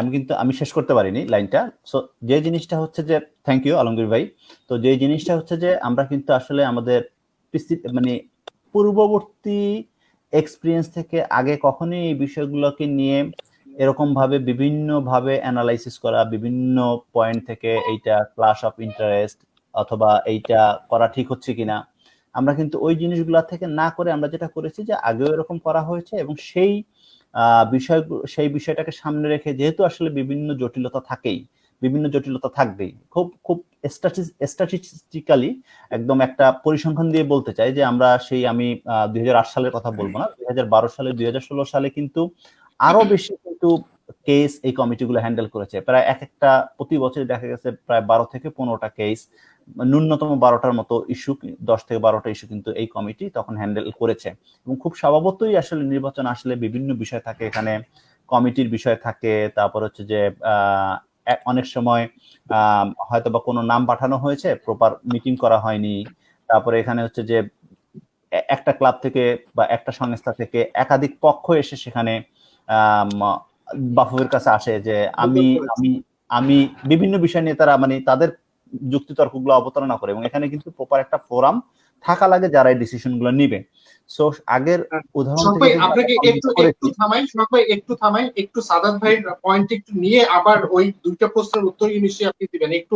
আমি শেষ করতে পারিনি লাইনটা। সো যে জিনিসটা হচ্ছে যে, থ্যাংক ইউ আলমগীর ভাই। তো যে জিনিসটা হচ্ছে যে আমরা কিন্তু আসলে আমাদের মানে পূর্ববর্তী এক্সপিরিয়েন্স থেকে আগে কখনোই এই বিষয়গুলোকে নিয়ে এরকম ভাবে বিভিন্ন ভাবে অ্যানালাইসিস করা, বিভিন্ন পয়েন্ট থেকে এইটা ক্লাশ অফ ইন্টারেস্ট অথবা এইটা করা ঠিক হচ্ছে কিনা, আমরা কিন্তু ওই জিনিসগুলো থেকে না করে আমরা যেটা করেছি যে আগেও এরকম করা হয়েছে, এবং সেই বিষয়টাকে সামনে রেখে, যেহেতু আসলে বিভিন্ন জটিলতা থাকবেই, খুব স্ট্যাটিস্টিক্যালি একদম একটা পরিসংখ্যান দিয়ে বলতে চাই যে আমরা আমি 2008 সালের কথা বলবো না, 2012 সালে 2016 সালে কিন্তু আরো বেশি কিন্তু কেস এই কমিটিগুলো হ্যান্ডেল করেছে। প্রায় একটা প্রতি বছর দেখা গেছে প্রায় 12 থেকে 15টা কেস, ন্যূনতম 12টার মতো ইস্যু, 10 থেকে 12টা ইস্যু কিন্তু এই কমিটি তখন হ্যান্ডেল করেছে। এবং খুব স্বভাবতই আসলে নির্বাচন আসলে বিভিন্ন বিষয় থাকে, এখানে কমিটির বিষয় থাকে, তারপর হচ্ছে যে অনেক সময় হয়তো বা কোনো নাম পাঠানো হয়েছে, প্রপার মিটিং করা হয়নি, তারপরে এখানে হচ্ছে যে একটা ক্লাব থেকে বা একটা সংস্থা থেকে একাধিক পক্ষ এসে সেখানে বাফুফের কাছে আসে যে আমি বিভিন্ন বিষয় নিয়ে তারা মানে তাদের যুক্তিতর্কগুলো অবতারণা করে, এবং এখানে কিন্তু প্রপার একটা ফোরাম থাকা লাগে যারা এই ডিসিশন গুলো নিবে। সো আগের উদাহরণ থেকে আপনাকে একটু থামাই, একটু সাদাত ভাইয়ের পয়েন্ট একটু নিয়ে আবার ওই দুইটা প্রশ্নের উত্তর নিশ্চয়ই আপনি দিবেন। একটু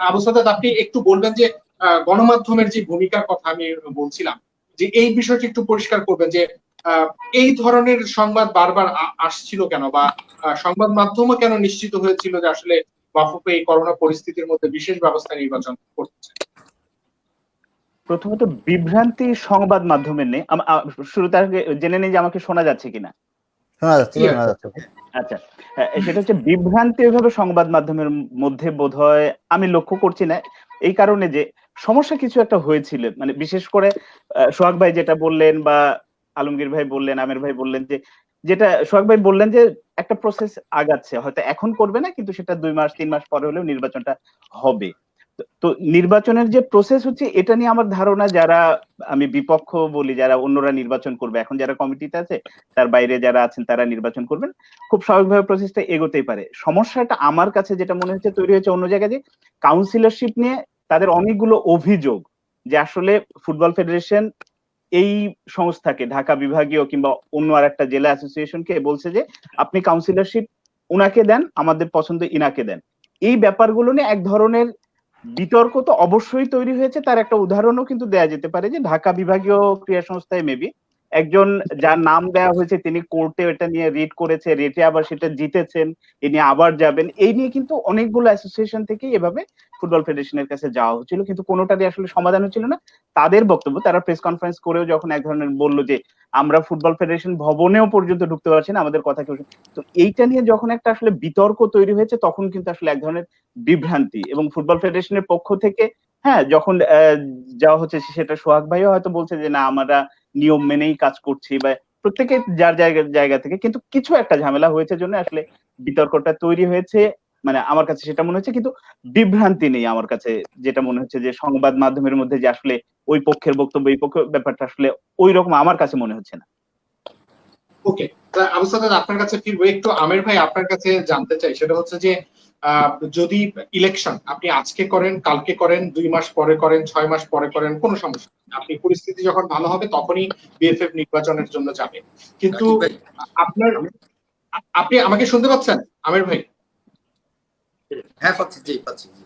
আবু সাদাত আপনি একটু বলবেন যে গণমাধ্যমের যে ভূমিকার কথা আমি বলছিলাম, যে এই বিষয়টি একটু পরিষ্কার করবেন যে এই ধরনের সংবাদ বারবার আসছিল কেন, বা সংবাদ মাধ্যমও কেন নিশ্চিত হয়েছিল যে আসলে বাফুফে এই করোনা পরিস্থিতির মধ্যে বিশেষ ব্যবস্থা নির্বাচন করছে। প্রথমত বিভ্রান্তি সংবাদ মাধ্যমের নেই। শুরুতে জেনে নেই যে আমাকে শোনা যাচ্ছে কিনা। শোনা যাচ্ছে। আচ্ছা, সেটা হচ্ছে বিভ্রান্তি ওইভাবে সংবাদ মাধ্যমের মধ্যে বোধহয় আমি লক্ষ্য করছি না, এই কারণে যে সমস্যা কিছু একটা হয়েছিল, মানে বিশেষ করে সোহাগ ভাই যেটা বললেন বা আলমগীর ভাই বললেন, আমের ভাই বললেন যে যেটা সোহাগ ভাই বললেন যে একটা প্রসেস আগাচ্ছে, হয়তো এখন করবে না, কিন্তু সেটা 2 মাস 3 মাস পরে হলেও নির্বাচনটা হবে। তো নির্বাচনের যে প্রসেস হচ্ছে এটা নিয়ে আমার ধারণা, যারা আমি বিপক্ষ বলি, যারা অন্যরা নির্বাচন করবে, এখন যারা কমিটিতে আছে তার বাইরে যারা আছেন তারা নির্বাচন করবেন, খুব স্বাভাবিকভাবে প্রসেসটা এগোতেই পারে। সমস্যাটা আমার কাছে যেটা মনে হচ্ছে তৈরি হয়েছে অন্য জায়গায়, যে কাউন্সিলরশিপ নিয়ে তাদের অনেকগুলো অভিযোগ, যে আসলে ফুটবল ফেডারেশন এই সংস্থাকে, ঢাকা বিভাগীয় কিংবা অন্য আর একটা জেলা অ্যাসোসিয়েশনকে বলছে যে আপনি কাউন্সিলরশিপ উনাকে দেন, আমাদের পছন্দ ইনাকে দেন। এই ব্যাপারগুলো নিয়ে এক ধরনের বিতর্ক তো অবশ্যই তৈরি হয়েছে। তার একটা উদাহরণও কিন্তু দেয়া যেতে পারে, যে ঢাকা বিভাগীয় ক্রীড়া সংস্থায় মেবি একজন যার নাম দেওয়া হয়েছে তিনি কোর্টে এটা নিয়ে রিট করেছে, রেটে আবার সেটা জিতেছেন, ইনি আবার যাবেন, এই নিয়ে কিন্তু অনেকগুলো অ্যাসোসিয়েশন থেকে এভাবে ফুটবল ফেডারেশনের কাছে যাওয়া হচ্ছিল, কিন্তু কোনোটারই আসলে সমাধান হচ্ছিল না। তাদের বক্তব্য, তারা প্রেস কনফারেন্স করেও যখন এক ধরনের বললো যে আমরা ফুটবল ফেডারেশন ভবনেও পর্যন্ত ঢুকতে পারছি না, আমাদের কথা কেউ, তো এইটা নিয়ে যখন একটা আসলে বিতর্ক তৈরি হয়েছে তখন কিন্তু আসলে এক ধরনের বিভ্রান্তি, এবং ফুটবল ফেডারেশনের পক্ষ থেকে হ্যাঁ যখন যাওয়া হচ্ছে, সেটা সোহাগ ভাইও হয়তো বলছে যে না আমরা নিয়ম মেনেই কাজ করছি, বা প্রত্যেকে যার জায়গা থেকে, কিন্তু কিছু একটা ঝামেলা হয়েছে জন্য আসলে বিতর্কটা তৈরি হয়েছে। মানে আমার কাছে সেটা মনে হচ্ছে, কিন্তু বিভ্রান্তি নেই আমার কাছে। যেটা মনে হচ্ছে যে সংবাদ মাধ্যমের মধ্যে যে আসলে ওই পক্ষের বক্তব্য এই পক্ষের ব্যাপারটা আসলে ওই রকম আমার কাছে মনে হচ্ছে না। ওকে, আবু সাদাত আপনার কাছে ফিরবো। একটু আমির ভাই আপনার কাছে জানতে চাই, সেটা হচ্ছে যে যদি ইলেকশন আপনি আজকে করেন, কালকে করেন, 2 মাস পরে করেন, 6 মাস পরে করেন, কোনো সমস্যা নেই। আপনি পরিস্থিতি যখন ভালো হবে তখনই বিএফএফ নির্বাচনের জন্য যাবে। কিন্তু রাকিব ভাই, আপনার, আপনি আমাকে শুনতে পাচ্ছেন আমির ভাই? হ্যাঁ পাচ্ছি, জি পাচ্ছি, জি।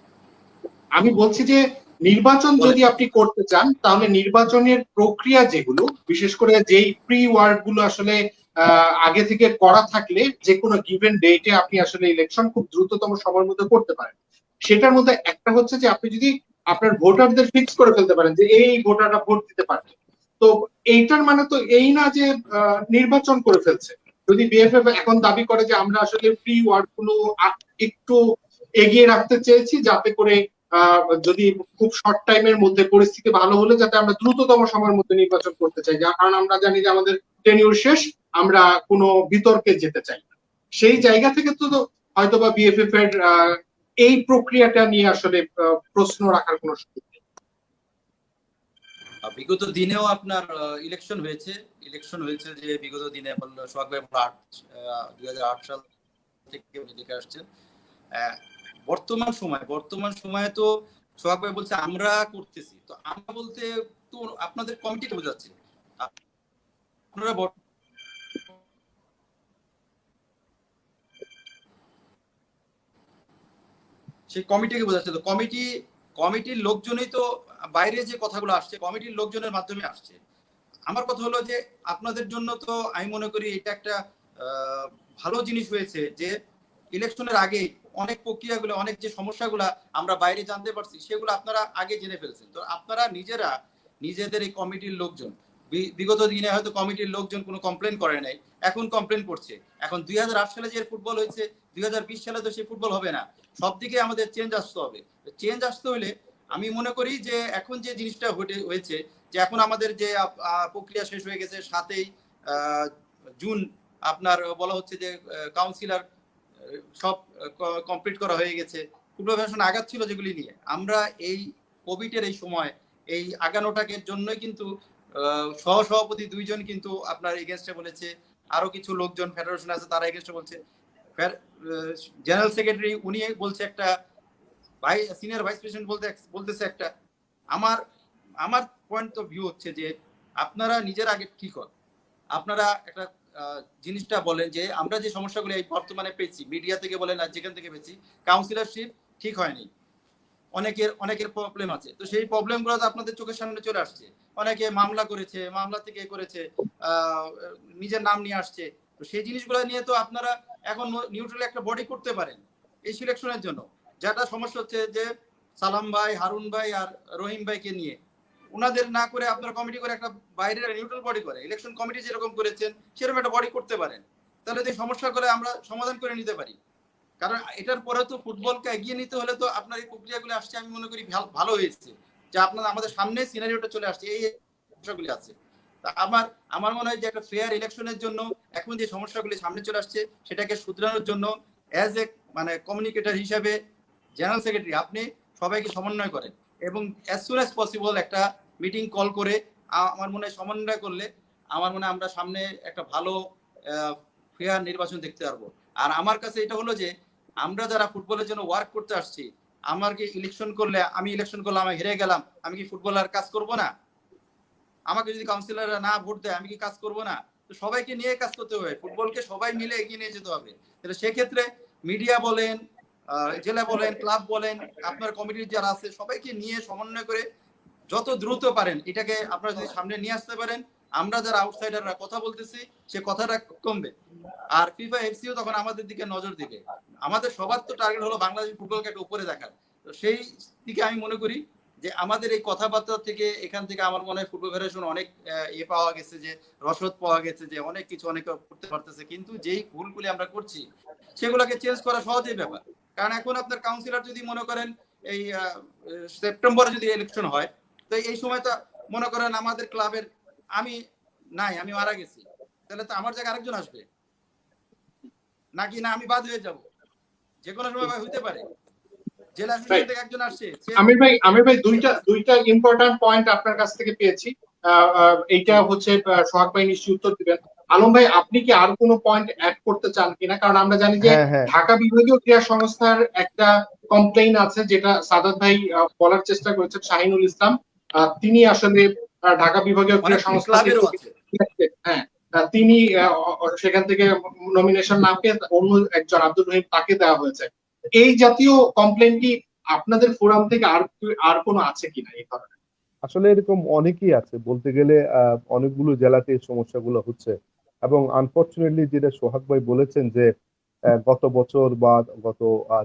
আমি বলছি যে নির্বাচন যদি আপনি করতে চান তাহলে নির্বাচনের প্রক্রিয়া যেগুলো, বিশেষ করে যেই প্রি ওয়ার্ক গুলো আসলে আগে থেকে করা থাকলে যে কোনো গিভেন ডেটে আপনি আসলে ইলেকশন খুব দ্রুততম সময়ের মধ্যে করতে পারেন। সেটার মধ্যে একটা হচ্ছে যে আপনি যদি আপনার ভোটারদের ফিক্স করে ফেলতে পারেন যে এই ভোটাররা ভোট দিতে পারবে, তো এইটার মানে তো এই না যে নির্বাচন করে ফেলছে। যদি বিএফএফ এখন দাবি করে যে আমরা আসলে প্রি ওয়ার্ক গুলো একটু এগিয়ে রাখতে চেয়েছি, যাতে করে যদি খুব শর্ট টাইমের মধ্যে পরিস্থিতি ভালো হলে যাতে আমরা দ্রুততম সময়ের মধ্যে নির্বাচন করতে চাই, যার কারণ আমরা জানি যে আমাদের টেনিউর শেষ, আমরা কোনো বিতর্কে যেতে চাই না। সেই জায়গা থেকে তো হয়তোবা বিএফএফ এর এই প্রক্রিয়াটা নিয়ে আসলে প্রশ্ন রাখার কোনো সুযোগ নেই। বিগত দিনেও আপনার ইলেকশন হয়েছে যে বিগত দিনে সোহাগ ভাই 2008 সাল থেকে দেখে আসছেন। বর্তমান সময়ে তো সোহাগ ভাই বলছে আমরা করতেছি, তো আমরা বলতে তো আপনাদের কমিটিকে বোঝাচ্ছে, আপনারা সেই কমিটিকে বোঝাচ্ছে। তো কমিটির লোকজনই তো বাইরে যে কথাগুলো আসছে কমিটির লোকজনের মাধ্যমে আসছে। আমার কথা হলো যে আপনাদের জন্য তো আমি মনে করি এটা একটা ভালো জিনিস হয়েছে যে ইলেকশনের আগে অনেক প্রক্রিয়াগুলো, অনেক যে সমস্যাগুলো আমরা বাইরে জানতে পারছি সেগুলো আপনারা আগে জেনে ফেলছেন। তো আপনারা নিজেদের এই কমিটির লোকজন, বিগত দিনে হয়তো কমিটির লোকজন কোনো কমপ্লেন করে নাই, এখন কমপ্লেন করছে। এখন 2008 সালে যে ফুটবল হয়েছে 2020 সালে তো সেই ফুটবল হবে না। সব দিকে আমাদের চেঞ্জ আসতে হবে। চেঞ্জ আসতে হলে আমি মনে করি যে এখন যে জিনিসটা হয়েছে যে এখন আমাদের যে প্রক্রিয়া শেষ হয়ে গেছে, 7ই জুন আপনার বলা হচ্ছে যে কাউন্সিলর সব কমপ্লিট করা হয়ে গেছে। ফুটবল ফেডারেশন আগাচ্ছিল যেগুলি নিয়ে, আমরা এই কোভিডের এই সময় এই আগানোটাকে জন্যই কিন্তু সহসভাপতি 2 জন কিন্তু আপনার এগেনস্টে বলেছে, আরো কিছু লোকজন ফেডারেশন আছে তারা এগেনস্টে বলছে। জেনারেল সেক্রেটারি উনি বলছে একটা, সিনিয়র ভাইস প্রেসিডেন্ট বলতেছে একটা। আমার পয়েন্ট অফ ভিউ হচ্ছে যে আপনারা নিজের আগে ঠিক হন, আপনারা একটা জিনিসটা বলেন যে আমরা যে সমস্যাগুলো এই বর্তমানে পেয়েছি, মিডিয়া থেকে বলেন আর যেখান থেকে পেয়েছি, কাউন্সিলরশিপ ঠিক হয়নি, অনেকের প্রবলেম আছে। তো সেই প্রবলেমগুলো তো আপনাদের চোখের সামনে চলে আসছে। অনেকে মামলা করেছে, মামলা থেকে করেছে, নিজের নাম নিয়ে আসছে। তো সেই জিনিসগুলো নিয়ে তো আপনারা এখন নিউট্রাল একটা বডি করতে পারেন এই সিলেকশনের জন্য। যেটা সমস্যা হচ্ছে যে সালাম ভাই, হারুন ভাই আর রহিম ভাইকে নিয়ে ওনাদের না করে আপনারা কমিটি করে একটা বাইরের নিউট্রাল বডি করে, ইলেকশন কমিটি যেরকম করেছেন সেরকম একটা বডি করতে পারেন। তাহলে এই সমস্যাগুলো আমরা সমাধান করে নিতে পারি। কারণ এটার পরে তো ফুটবলকে এগিয়ে নিতে হলে তো আপনার এই প্রক্রিয়াগুলো আসছে, আমি মনে করি ভালো হয়েছে যে আপনার আমাদের সামনে সিনারিওটা চলে আসছে, এই সমস্যাগুলি আছে। তা আমার মনে হয় যে একটা ফেয়ার ইলেকশনের জন্য এখন যে সমস্যাগুলি সামনে চলে আসছে সেটাকে শুধরানোর জন্য অ্যাজ এ মানে কমিউনিকেটর হিসাবে জেনারেল সেক্রেটারি আপনি সবাইকে সমন্বয় করেন এবং অ্যাজ সুন অ্যাজ পসিবল একটা মিটিং কল করে আমার মনে হয় সমন্বয় করলে আমার মনে হয় আমরা সামনে একটা ভালো ফেয়ার নির্বাচন দেখতে পারবো। আর আমার কাছে এটা হলো যে আমরা যারা ফুটবলের জন্য ওয়ার্ক করতে আসছি, আমার কি ইলেকশন করলে আমি হেরে গেলাম, আমি কি ফুটবলার কাজ করব না? আমাকে যদি কাউন্সিলররা না ভোট দেয় আমি কি কাজ করব না? তো সবাইকে নিয়ে কাজ করতে হবে, ফুটবলকে সবাই মিলে এগিয়ে নিয়ে যেতে হবে। তাহলে সেক্ষেত্রে মিডিয়া বলেন, জেলা বলেন, ক্লাব বলেন, আপনার কমিটির যারা আছে সবাইকে নিয়ে সমন্বয় করে যত দ্রুত পারেন এটাকে আপনারা যদি সামনে নিয়ে আসতে পারেন, আমরা যারা আউটসাইডাররা কথা বলতেছি সে কথাটা কমবে। আর ফিফা এফসিও তখন আমাদের দিকে নজর দিবে। আমাদের সবার তো টার্গেট হলো বাংলাদেশ ফুটবলকে একটা উপরে দেখার। তো সেই দিকে আমি মনে করি যে আমাদের এই কথাবার্তা থেকে এখান থেকে আমার মনে হয় ফুটবল ফেডারেশন অনেক পাওয়া গেছে, যে রসদ পাওয়া গেছে, যে অনেক কিছু অনেকে করতে পারতেছে। কিন্তু যেই ভুলগুলি আমরা করছি সেগুলোকে চেঞ্জ করা সহজই ব্যাপার। কারণ এখন আপনার কাউন্সিলর যদি মনে করেন এই সেপ্টেম্বরে যদি ইলেকশন হয়, তো এই সময় তো মনে করেন আমাদের ক্লাবের আমি মারা গেছি, তাহলে তো আমার জায়গায় আরেকজন আসবে নাকি না আমি বাদ হয়ে যাব, যে কোনো সময় হইতে পারে। জেলা থেকে একজন আসছে। আমির ভাই দুইটা ইম্পর্টেন্ট পয়েন্ট আপনার কাছ থেকে পেয়েছি। এইটা হচ্ছে সোহাগ ভাই নিশ্চয়ই উত্তর দিবেন। আলম ভাই, আপনি কি আর কোনো পয়েন্ট অ্যাড করতে চান কিনা? কারণ আমরা জানি যে ঢাকা বিভাগীয় ক্রীড়া সংস্থার একটা কমপ্লেইন আছে, যেটা সাদাত ভাই বলার চেষ্টা করেছেন, শাহিনুল ইসলাম। তিনি আসলে ঢাকা বিভাগীয় ক্রীড়া সংস্থা তিনি সেখান থেকে নমিনেশন না পেয়ে অন্য একজন আব্দুর রহিম তাকে দেওয়া হয়েছে। এই জাতীয় কমপ্লেইন কি আপনাদের ফোরাম থেকে আর কোনো আছে কিনা এই ধরনের? আসলে এরকম অনেকেই আছে, বলতে গেলে অনেকগুলো জেলাতে এই সমস্যাগুলো হচ্ছে। এবং আনফরচুনেটলি যেটা সোহাগ ভাই বলেছেন যে গত বছর বা গত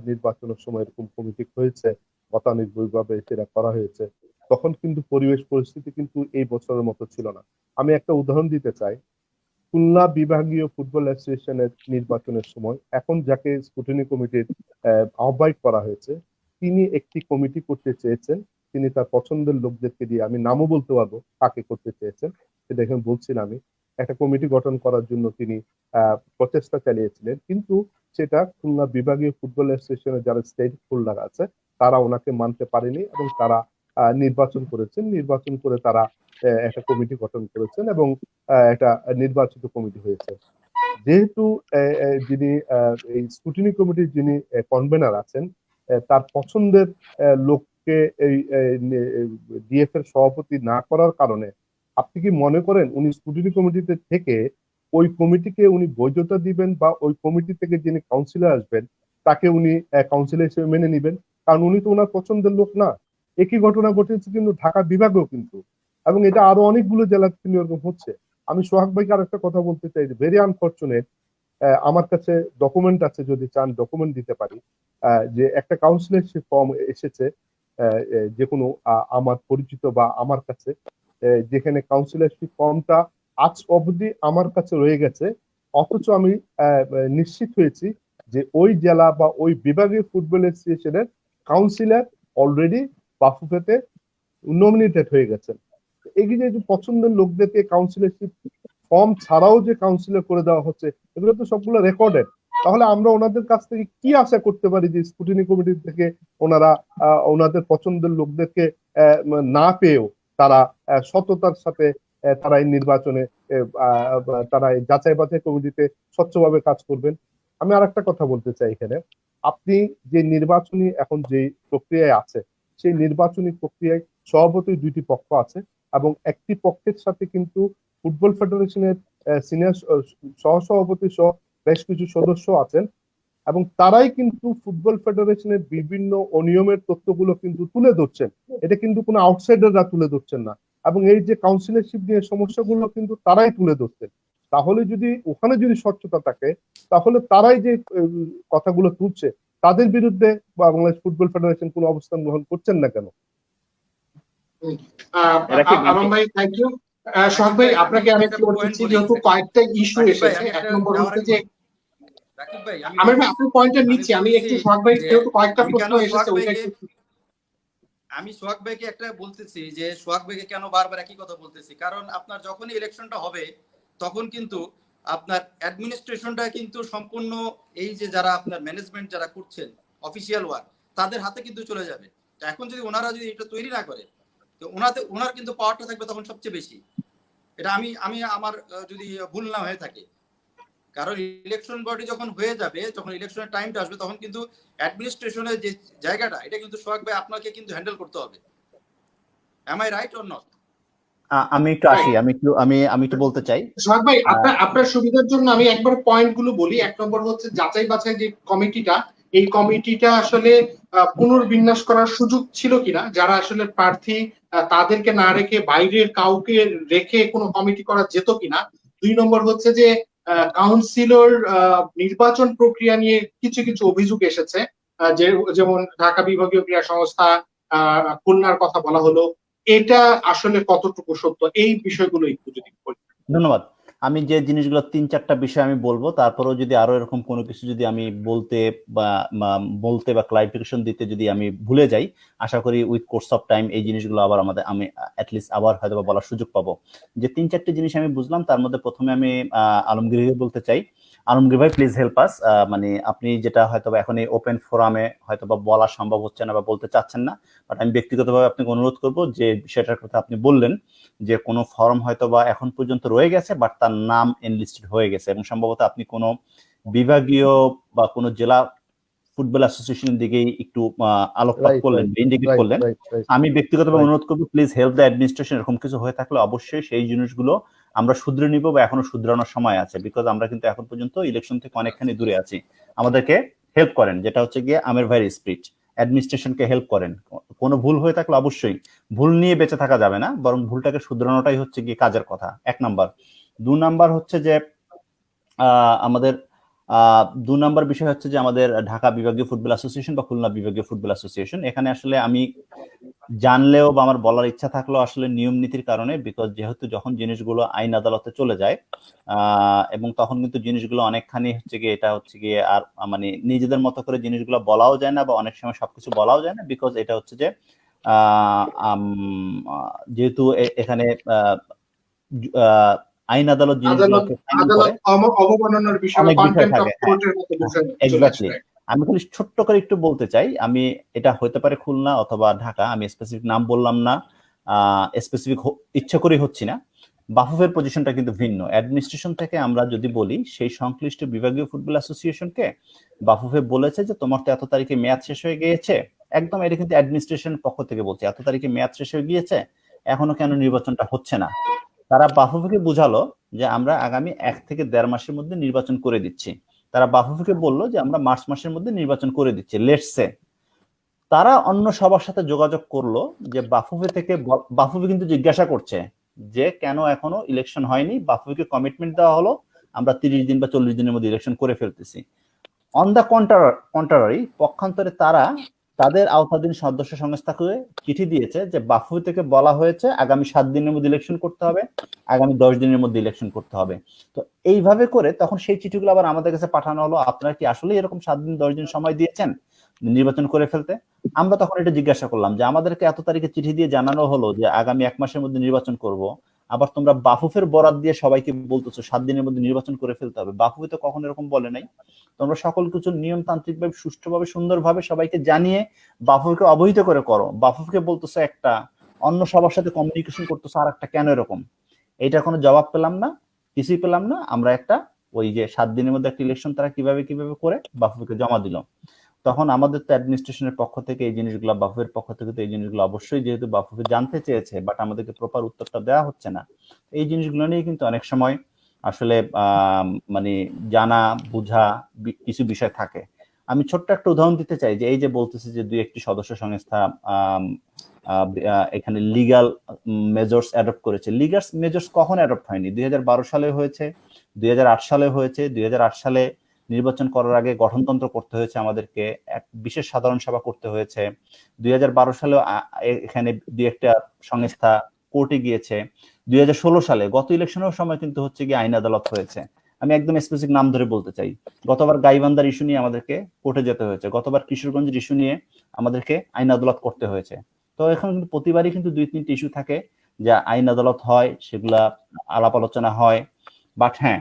নির্বাচনের সময় এরকম কমিটি হয়েছে, গতানুগতিকভাবে সেটা করা হয়েছে, তখন কিন্তু পরিবেশ পরিস্থিতি কিন্তু এই বছরের মতো ছিল না। আমি একটা উদাহরণ দিতে চাই। খুলনা বিভাগীয় ফুটবল অ্যাসোসিয়েশনের নির্বাচনের সময় এখন যাকে স্ক্রুটিনি কমিটির আহ্বায়ক করা হয়েছে, তিনি একটি কমিটি করতে চেয়েছেন। তিনি তার পছন্দের লোকদেরকে দিয়ে, আমি নামও বলতে পারবো কাকে করতে চেয়েছেন সেটা এখানে বলছি না, আমি একটা কমিটি গঠন করার জন্য তিনি প্রচেষ্টা চালিয়েছিলেন। কিন্তু সেটা খুলনা বিভাগীয় ফুটবল অ্যাসোসিয়েশনের যারা স্টেট হোল্ডার আছে তারা ওনাকে মানতে পারেনি এবং তারা নির্বাচন করেছেন। নির্বাচন করে তারা একটা কমিটি গঠন করেছেন এবং একটা নির্বাচিত কমিটি হয়েছে। যেহেতু যিনি এই স্ক্রুটিনি কমিটির যিনি কনভেনার আছেন, তার পছন্দের লোককে এই ডিএফ এর সভাপতি না করার কারণে আপনি কি মনে করেন উনি স্ক্রুটিনি কমিটিতে থেকে ওই কমিটিকে উনি বৈধতা দিবেন বা ওই কমিটি থেকে যিনি কাউন্সিলর আসবেন তাকে উনি কাউন্সিলর হিসেবে মেনে নিবেন? কারণ উনি তো ওনার পছন্দের লোক না। একই ঘটনা ঘটেছে কিন্তু ঢাকা বিভাগেও কিন্তু, এবং এটা আরো অনেকগুলো জেলাতে কিন্তু এরকম হচ্ছে। আমি সোহাগ ভাইকে আর একটা কথা বলতে চাই, ভেরি আনফরচুনেট, আমার কাছে ডকুমেন্ট আছে, যদি চান ডকুমেন্ট দিতে পারি, যে একটা কাউন্সিলরশিপ ফর্ম এসেছে যে কোনো আমার পরিচিত বা আমার কাছে, যেখানে কাউন্সিলরশিপ ফর্মটা আজ অবধি আমার কাছে রয়ে গেছে, অথচ আমি নিশ্চিত হয়েছি যে ওই জেলা বা ওই বিভাগীয় ফুটবল অ্যাসোসিয়েশনের কাউন্সিলর অলরেডি বাফুফেতে নমিনেটেড হয়ে গেছেন। এই যে পছন্দের লোকদেরকে কাউন্সিলরশিপ ফর্ম ছাড়াও যে কাউন্সিলর করে দেওয়া হচ্ছে, এগুলো তো সবগুলো রেকর্ডেড। তাহলে আমরা ওনাদের কাছ থেকে কি আশা করতে পারি যে স্ক্রুটিনি কমিটি থেকে ওনারা ওনাদের পছন্দের লোকদেরকে না পেয়েও তারা সততার সাথে তারা এই নির্বাচনে তারা এই যাচাই বাছাই কমিটিতে স্বচ্ছভাবে কাজ করবেন? আমি আর একটা কথা বলতে চাই এখানে, আপনি যে নির্বাচনী এখন যে প্রক্রিয়ায় আছে, সেই নির্বাচনী প্রক্রিয়ায় স্বভাবতই দুইটি পক্ষ আছে এবং একটি পক্ষের সাথে কিন্তু ফুটবল ফেডারেশনের সিনিয়র সহসভাপতি সহ বেশ কিছু সদস্য আছেন এবং তারাই কিন্তু ফুটবল ফেডারেশনের বিভিন্ন অনিয়মের তথ্যগুলো কিন্তু তুলে ধরছেন। এটা কিন্তু কোনো আউটসাইডাররা তুলে ধরছেন না, এবং এই যে কাউন্সিলরশিপ নিয়ে সমস্যাগুলো কিন্তু তারাই তুলে ধরছেন। তাহলে যদি ওখানে যদি স্বচ্ছতা থাকে, তাহলে তারাই যে কথাগুলো তুলছে তাদের বিরুদ্ধে বাংলাদেশ ফুটবল ফেডারেশন কোনো অবস্থান গ্রহণ করছেন না কেন? আলম ভাই, থ্যাংক ইউ। সোহাগ ভাই, আপনাকে আমি একটু বলছি, যেহেতু কয়েকটা ইস্যু এসেছে, এক নম্বর হচ্ছে যে আমির ভাই আপনার পয়েন্টটা নিচ্ছি আমি একটু, সোহাগ ভাই যেহেতু কয়েকটা প্রশ্ন এসেছে ওইটা একটু। আমি সোহাগ ভাইকে একটা বলতেছি যে সোহাগ ভাইকে কেন বারবার একই কথা বলতেছি, কারণ আপনার যখনই ইলেকশনটা হবে তখন কিন্তু আপনার অ্যাডমিনিস্ট্রেশনটা কিন্তু সম্পূর্ণ এই যে যারা আপনার ম্যানেজমেন্ট যারা করছেন অফিসিয়াল ওয়ার্ক তাদের হাতে কিন্তু চলে যাবে। তো এখন যদি ওনারা যদি এটা তৈরি না করে তো ওনার কিন্তু পাওয়ারটা থাকবে তখন সবচেয়ে বেশি। এটা আমি আমি আমার যদি ভুল না হয়ে থাকে, কারণ ইলেকশন বডি যখন হয়ে যাবে, যখন ইলেকশনের টাইমটা আসবে তখন কিন্তু অ্যাডমিনিস্ট্রেশনের যে জায়গাটা এটা কিন্তু সোহাগ ভাই আপনাকে কিন্তু হ্যান্ডেল করতে হবে। Am I right or not? আমি একটু আসি, আমি একটু বলতে চাই। সোহাগ ভাই, আপনার সুবিধার জন্য আমি একবার পয়েন্ট গুলো বলি। 1 নম্বর হচ্ছে যাচাই বাছাই যে কমিটিটা, এই কমিটিটা আসলে পুনর্বিন্যাস করার সুযোগ ছিল কিনা, যারা আসলে প্রার্থী তাদেরকে না রেখে বাইরের কাউকে রেখে কোনো কমিটি করা যেত কিনা। 2 নম্বর হচ্ছে যে কাউন্সিলর নির্বাচন প্রক্রিয়া নিয়ে কিছু কিছু অভিযোগ এসেছে, যেমন ঢাকা বিভাগীয় ক্রীড়া সংস্থা, খুলনার কথা বলা হলো, এটা আসলে কতটুকু সত্য, এই বিষয়গুলো একটু যদি বলি। ধন্যবাদ। আমি যে জিনিসগুলো 3-4টা বিষয় আমি বলবো, তারপরেও যদি আরো এরকম কোনো কিছু যদি আমি বলতে বা ক্লারিফিকেশন দিতে যদি আমি ভুলে যাই, আশা করি উইথ কোর্স অফ টাইম এই জিনিসগুলো আবার আমি অ্যাটলিস্ট আবার হয়তো বলার সুযোগ পাবো। যে 3-4টে জিনিস আমি বুঝলাম, তার মধ্যে প্রথমে আমি আলমগীরকে বলতে চাই, আলমগীর ভাই প্লিজ হেল্প আস। মানে আপনি যেটা হয়তো এখন এই ওপেন ফোরামে হয়তো বা বলা সম্ভব হচ্ছে না বা বলতে চাচ্ছেন না, বাট আমি ব্যক্তিগতভাবে আপনাকে অনুরোধ করব যে বিষয়টার কথা আপনি বললেন যে কোনো ফর্ম হয়তো বা এখন পর্যন্ত রয়ে গেছে বাট তার নাম এনলিস্টেড হয়ে গেছে, এবং সম্ভবত আপনি কোনো বিভাগীয় বা কোনো জেলা ফুটবল অ্যাসোসিয়েশনের দিকেই একটু আলোকপাত করলেন, ইন্ডিকেট করলেন। আমি ব্যক্তিগতভাবে অনুরোধ করবো প্লিজ হেল্প দ্য অ্যাডমিনিস্ট্রেশন। এরকম কিছু হয়ে থাকলে অবশ্যই সেই জিনিসগুলো আমরা শুধরে নিব, বা এখনো শুধরানোর সময় আছে, বিকজ আমরা কিন্তু এখন পর্যন্ত ইলেকশন থেকে অনেকখানি দূরে আছি। আমাদেরকে হেল্প করেন, যেটা হচ্ছে গিয়ে আমের ভাইয়ের স্পিচ, অ্যাডমিনিস্ট্রেশনকে হেল্প করেন। কোনো ভুল হয়ে থাকলে অবশ্যই, ভুল নিয়ে বেঁচে থাকা যাবে না, বরং ভুলটাকে শুধরানোটাই হচ্ছে গিয়ে কাজের কথা, 1 নাম্বার। 2 নাম্বার হচ্ছে যে আমাদের 2 নাম্বার বিষয় হচ্ছে যে আমাদের ঢাকা বিভাগীয় ফুটবল অ্যাসোসিয়েশন বা খুলনা বিভাগীয় ফুটবল অ্যাসোসিয়েশন, এখানে আসলে আমি জানলেও বা আমার বলার ইচ্ছা থাকলেও আসলে নিয়ম নীতির কারণে, বিকজ যেহেতু যখন জিনিসগুলো আইন আদালতে চলে যায় এবং তখন কিন্তু জিনিসগুলো অনেকখানি হচ্ছে গিয়ে এটা হচ্ছে গিয়ে আর মানে নিজেদের মতো করে জিনিসগুলো বলাও যায় না, বা অনেক সময় সবকিছু বলাও যায় না, বিকজ এটা হচ্ছে যে যেহেতু এখানে আইন আদালত জিনিসগুলোকে অবমাননার বিষয়, অনেক বিষয় কন্টেম্প্ট অফ থাকে। কোর্টের মতো বিষয় চলে এক্স্যাক্টলি। আসে। আমি খালি ছোট্ট করে একটু বলতে চাই, আমি এটা হতে পারে খুলনা অথবা ঢাকা, আমি স্পেসিফিক নাম বললাম না, স্পেসিফিক ইচ্ছা করেই হচ্ছি না। বাফুফের পজিশনটা কিন্তু ভিন্ন। অ্যাডমিনিস্ট্রেশন থেকে আমরা যদি বলি, সেই সংশ্লিষ্ট বিভাগীয় ফুটবল অ্যাসোসিয়েশনকে বাফুফে বলেছে যে তোমার তো এত তারিখে মেয়াদ শেষ হয়ে গিয়েছে, একদম এটা কিন্তু অ্যাডমিনিস্ট্রেশন পক্ষ থেকে বলছে, এত তারিখে মেয়াদ শেষ হয়ে গিয়েছে, এখনো কেন নির্বাচনটা হচ্ছে না। তারা বাফুফেকে বুঝালো যে আমরা আগামী 1 থেকে 1.5 মাসের মধ্যে নির্বাচন করে দিচ্ছি। তারা বাফুফেকে বললো যে আমরা মার্চ মাসের মধ্যে নির্বাচন করে দিচ্ছি, লেটস সে। তারা অন্য সবার সাথে যোগাযোগ করলো যে বাফুফে কিন্তু জিজ্ঞাসা করছে যে কেন এখনো ইলেকশন হয়নি। বাফুফেকে কমিটমেন্ট দেওয়া হলো আমরা 30 দিন বা 40 দিনের মধ্যে ইলেকশন করে ফেলতেছি। অন দ্য কন্ট্রারি, পক্ষান্তরে তারা তাদের আওতাধীন সদস্য সংস্থাকে চিঠি দিয়েছে যে বাফুফে থেকে বলা হয়েছে আগামী 7 দিনের মধ্যে ইলেকশন করতে হবে, আগামী 10 দিনের মধ্যে ইলেকশন করতে হবে। তো এইভাবে করে তখন সেই চিঠিগুলো আবার আমাদের কাছে পাঠানো হলো, আপনারা কি আসলে এরকম 7 দিন 10 দিন সময় দিয়েছেন নির্বাচন করে ফেলতে? আমরা তখন এটা জিজ্ঞাসা করলাম যে আমাদেরকে এত তারিখে চিঠি দিয়ে জানানো হলো যে আগামী 1 মাসের মধ্যে নির্বাচন করব, আবার তোমরা বাফুফের বরাত দিয়ে সবাইকে বলতেছো 7 দিনের মধ্যে নির্বাচন করে ফেলতে হবে। বাফুফে তো কখনো এরকম বলে নাই। তোমরা সকল কিছু নিয়মতান্ত্রিকভাবে সুষ্ঠুভাবে সুন্দরভাবে সবাইকে জানিয়ে বাফুফেকে অবহিত করে করো। বাফুফেকে বলতেছো একটা, অন্য সবার সাথে কমিউনিকেশন করতেছো আর একটা, কেন এরকম? এইটার কোনো জবাব পেলাম না, কিছুই পেলাম না। আমরা একটা ওই যে 7 দিনের মধ্যে একটা ইলেকশন তারা কিভাবে করে বাফুফেকে জমা দিল। তখন আমাদের তো অ্যাডমিনিস্ট্রেশনের পক্ষ থেকে এই জিনিসগুলো, বাফুফের পক্ষ থেকে তো এই জিনিসগুলো অবশ্যই, যেহেতু বাফুফে জানতে চেয়েছে বাট আমাদেরকে প্রপার উত্তরটা দেওয়া হচ্ছে না, এই জিনিসগুলো নিয়ে কিন্তু অনেক সময় আসলে মানে জানা বুঝা কিছু বিষয় থাকে। আমি ছোট্ট একটা উদাহরণ দিতে চাই যে এই যে বলতেছে যে 2-1টি সদস্য সংস্থা এখানে লিগাল মেজর্স অ্যাডপ্ট করেছে। লিগাল মেজর্স কখন অ্যাডপ্ট হয়নি? 2012 সালে হয়েছে, 2008 সালে হয়েছে। 2008 সালে নির্বাচন করার আগে গঠনতন্ত্র করতে হয়েছে আমাদেরকে, এক বিশেষ সাধারণ সভা করতে হয়েছে। 2012 সালে এখানে 2-1টা সংস্থা কোর্টে গিয়েছে। 2016 সালে গত ইলেকশনের সময় কিন্তু হচ্ছে গিয়ে আইন আদালত হয়েছে। আমি একদম স্পেসিফিক নাম ধরে বলতে চাই, গতবার গাইবান্ধার ইস্যু নিয়ে আমাদেরকে কোর্টে যেতে হয়েছে, গতবার কিশোরগঞ্জের ইস্যু নিয়ে আমাদেরকে আইন আদালত করতে হয়েছে। তো এখন কিন্তু প্রতিবারই কিন্তু 2-3টি ইস্যু থাকে, যা আইন আদালত হয়, সেগুলা আলাপ আলোচনা হয়। বাট হ্যাঁ,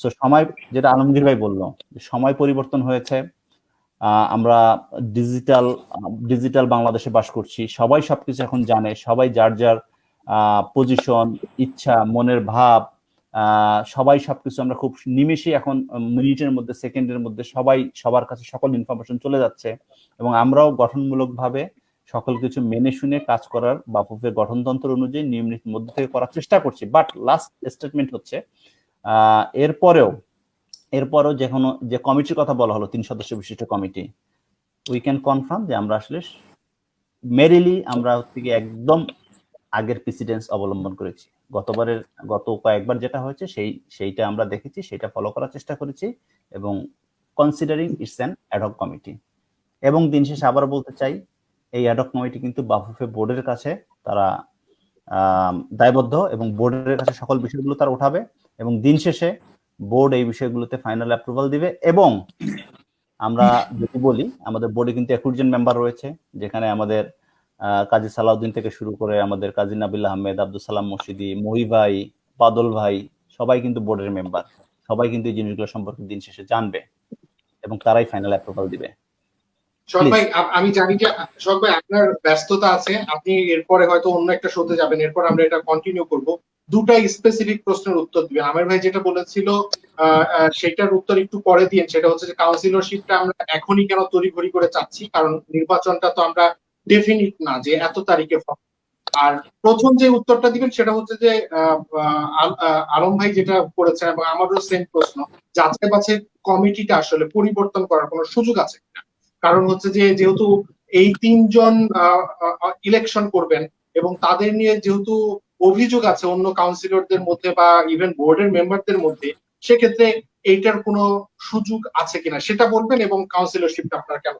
সো সময়, যেটা আলমগীর ভাই বললো, সময় পরিবর্তন হয়েছে। আমরা ডিজিটাল বাংলাদেশে বাস করছি, সবাই সবকিছু এখন জানে, সবাই যার যার পজিশন, ইচ্ছা, মনের ভাব, সবাই সবকিছু আমরা খুব নিমেষে এখন মিনিটের মধ্যে, সেকেন্ডের মধ্যে সবাই সবার কাছে সকল ইনফরমেশন চলে যাচ্ছে, এবং আমরাও গঠনমূলকভাবে সকল কিছু মেনে শুনে কাজ করার বাফুফের গঠনতন্ত্র অনুযায়ী নিয়ম নীতির মধ্যে থেকে করার চেষ্টা করছি। বাট লাস্ট স্টেটমেন্ট হচ্ছে এরপরেও যে কমিটির কথা বলা হলো, 3 সদস্য বিশিষ্ট কমিটি, উই ক্যান কনফার্ম যে আমরা আসলে মেরিলি আমরা হচ্ছে কি একদম আগের প্রেসিডেন্স অবলম্বন করেছি। গত কয়েকবার যেটা হয়েছে সেইটা আমরা দেখেছি, সেটা ফলো করার চেষ্টা করেছি, এবং considering it's an ad hoc committee. এবং দিন শেষে আবার বলতে চাই, এই অ্যাডহক কমিটি কিন্তু বাফুফে বোর্ডের কাছে তারা দায়বদ্ধ, এবং বোর্ডের কাছে সকল বিষয়গুলো তারা উঠাবে, এবং দিন শেষে বোর্ড এই বিষয়গুলোতে ফাইনাল অ্যাপ্রুভাল দিবে। এবং আমরা যদি বলি, আমাদের বোর্ডে কিন্তু 21 জন মেম্বার রয়েছে, যেখানে আমাদের কাজী সালাউদ্দিন থেকে শুরু করে আমাদের কাজী নাবিল আহমেদ, আব্দুল সালাম মসজিদি, মহি ভাই, বাদল ভাই, সবাই কিন্তু বোর্ডের মেম্বার। সবাই কিন্তু এই জিনিসগুলো সম্পর্কে দিন শেষে জানবে, এবং তারাই ফাইনাল অ্যাপ্রুভাল দিবে। শখ ভাই, আমি জানি যে শখ ভাই আপনার ব্যস্ততা আছে, আপনি এরপরে হয়তো অন্য একটা শোতে যাবেন, এরপর আমরা এটা কন্টিনিউ করব। দুটা স্পেসিফিক প্রশ্নের উত্তর দিবেন। আমের ভাই যেটা বলেছিল সেটার উত্তর একটু পরে দিন, সেটা হচ্ছে যে কাউন্সিলরশিপটা আমরা এখনই কেন তড়িঘড়ি করে চাচ্ছি, কারণ নির্বাচনটা তো আমরা ডেফিনিট না যে এত তারিখে হবে। আর প্রথম যে উত্তরটা দিবেন সেটা হচ্ছে যে আলম ভাই যেটা করেছেন, এবং আমারও সেম প্রশ্ন, যাচাই বাছাই কমিটিটা আসলে পরিবর্তন করার কোনো সুযোগ আছে কিনা। কারণ হচ্ছে যে যেহেতু এই 3 জন ইলেকশন করবেন, এবং তাদের নিয়ে যেহেতু অভিযোগ আছে অন্য কাউন্সিলরদের মধ্যে বা ইভেন বোর্ডের মেম্বারদের মধ্যে, সেক্ষেত্রে এইটার কোনো সুযোগ আছে কিনা সেটা বলবেন, এবং কাউন্সিলরশিপটা আপনারা কেন?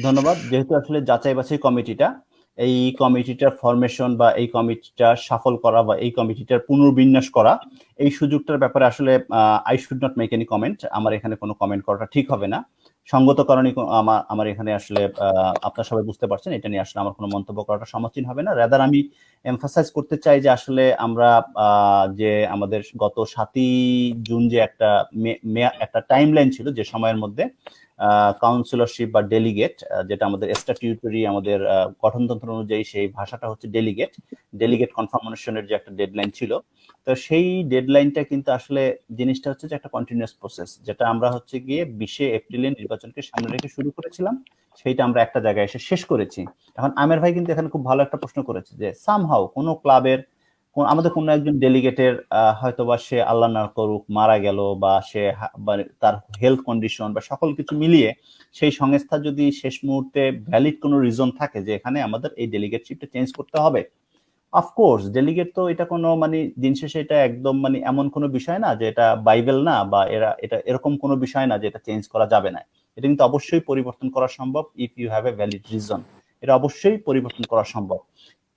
ধন্যবাদ। যেহেতু আসলে যাচাই বাছাই কমিটিটা, এই কমিটিটার ফরমেশন বা এই কমিটিটা সফল করা বা এই কমিটিটার পুনর্বিন্যাস করা, এই সুযোগটার ব্যাপারে আসলে I should not make any comment. আমার এখানে কোনো কমেন্ট করাটা ঠিক হবে না, সঙ্গত কারণে আমার এখানে আসলে আপনারা সবাই বুঝতে পারছেন, এটা নিয়ে আসলে আমার কোনো মন্তব্য করাটা সমীচীন হবে না। রাদার আমি এমফাসাইজ করতে চাই যে আসলে আমরা যে আমাদের গত 7ই জুন যে একটা টাইমলাইন ছিল, যে সময়ের মধ্যে কাউন্সিলরশিপ বা ডেলিগেট, যেটা আমাদের স্ট্যাটিউটরি আমাদের গঠনতন্ত্র অনুযায়ী সেই ভাষাটা হচ্ছে ডেলিগেট কনফার্মেশনের যে একটা ডেডলাইন ছিল, তো সেই ডেডলাইনটা কিন্তু আসলে জিনিসটা হচ্ছে যে একটা কন্টিনিউয়াস প্রসেস, যেটা আমরা হচ্ছে গিয়ে 20 এপ্রিলে নির্বাচনকে সামনে রেখে শুরু করেছিলাম, সেইটা আমরা একটা জায়গায় এসে শেষ করেছি। এখন আমের ভাই কিন্তু এখানে খুব ভালো একটা প্রশ্ন করেছে যে সামহাউ কোনো ক্লাবের আমাদের কোনো একজন ডেলিগেটের হয়তোবা সে আল্লাহ না করুক মারা গেল, বা সে তার হেলথ কন্ডিশন বা সকল কিছু মিলিয়ে সেই সংস্থা যদি শেষ মুহূর্তে ভ্যালিড কোনো রিজন থাকে যে এখানে আমাদের এই ডেলিগেটশিপটা চেঞ্জ করতে হবে, অফকোর্স ডেলিগেট তো এটা কোনো দিন শেষে এটা একদম এমন কোনো বিষয় না যে এটা বাইবেল না, বা এটা এরকম কোনো বিষয় না যে এটা চেঞ্জ করা যাবে না। এটা কিন্তু অবশ্যই পরিবর্তন করা সম্ভব, if you have a valid reason, এটা অবশ্যই পরিবর্তন করা সম্ভব।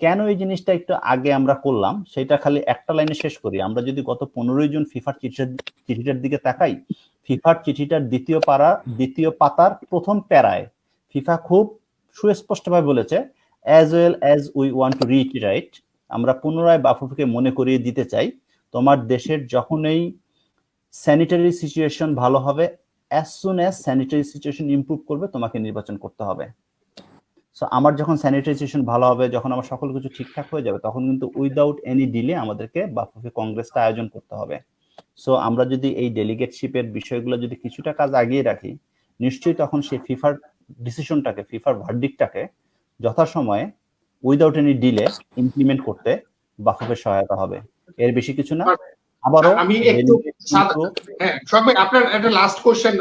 কেন এই জিনিসটা একটু আগে আমরা করলাম সেটা খালি একটা লাইনে শেষ করি। আমরা যদি গত 15 জুন ফিফার চিঠিটার দিকে তাকাই, ফিফার চিঠিটার দ্বিতীয় পাতার প্রথম প্যারায় ফিফা খুব সুস্পষ্টভাবে বলেছে, as well as we want to reiterate, আমরা পুনরায় বাফুফেকে মনে করিয়ে দিতে চাই, তোমার দেশের যখনই স্যানিটারি সিচুয়েশন ভালো হবে, as soon as sanitary situation improve করবে, তোমাকে নির্বাচন করতে হবে। সো আমার যখন স্যানিটারি সিচুয়েশন ভালো হবে, যখন আমার সকল কিছু ঠিকঠাক হয়ে যাবে, তখন কিন্তু উইদাউট এনি ডিলে আমাদেরকে বাফুফে কংগ্রেসটা আয়োজন করতে হবে। সো আমরা যদি এই ডেলিগেটশিপের বিষয়গুলো যদি কিছুটা কাজ আগিয়ে রাখি, নিশ্চয়ই তখন সেই ফিফার ডিসিশনটাকে, ফিফার ভার্ডিকটাকে যথাসময়ে উইদাউট এনি ডিলে ইমপ্লিমেন্ট করতে বাফুফের সহায়তা হবে, এর বেশি কিছু না। আবারও আমি একটু আপনার একটা লাস্ট কোশ্চেন,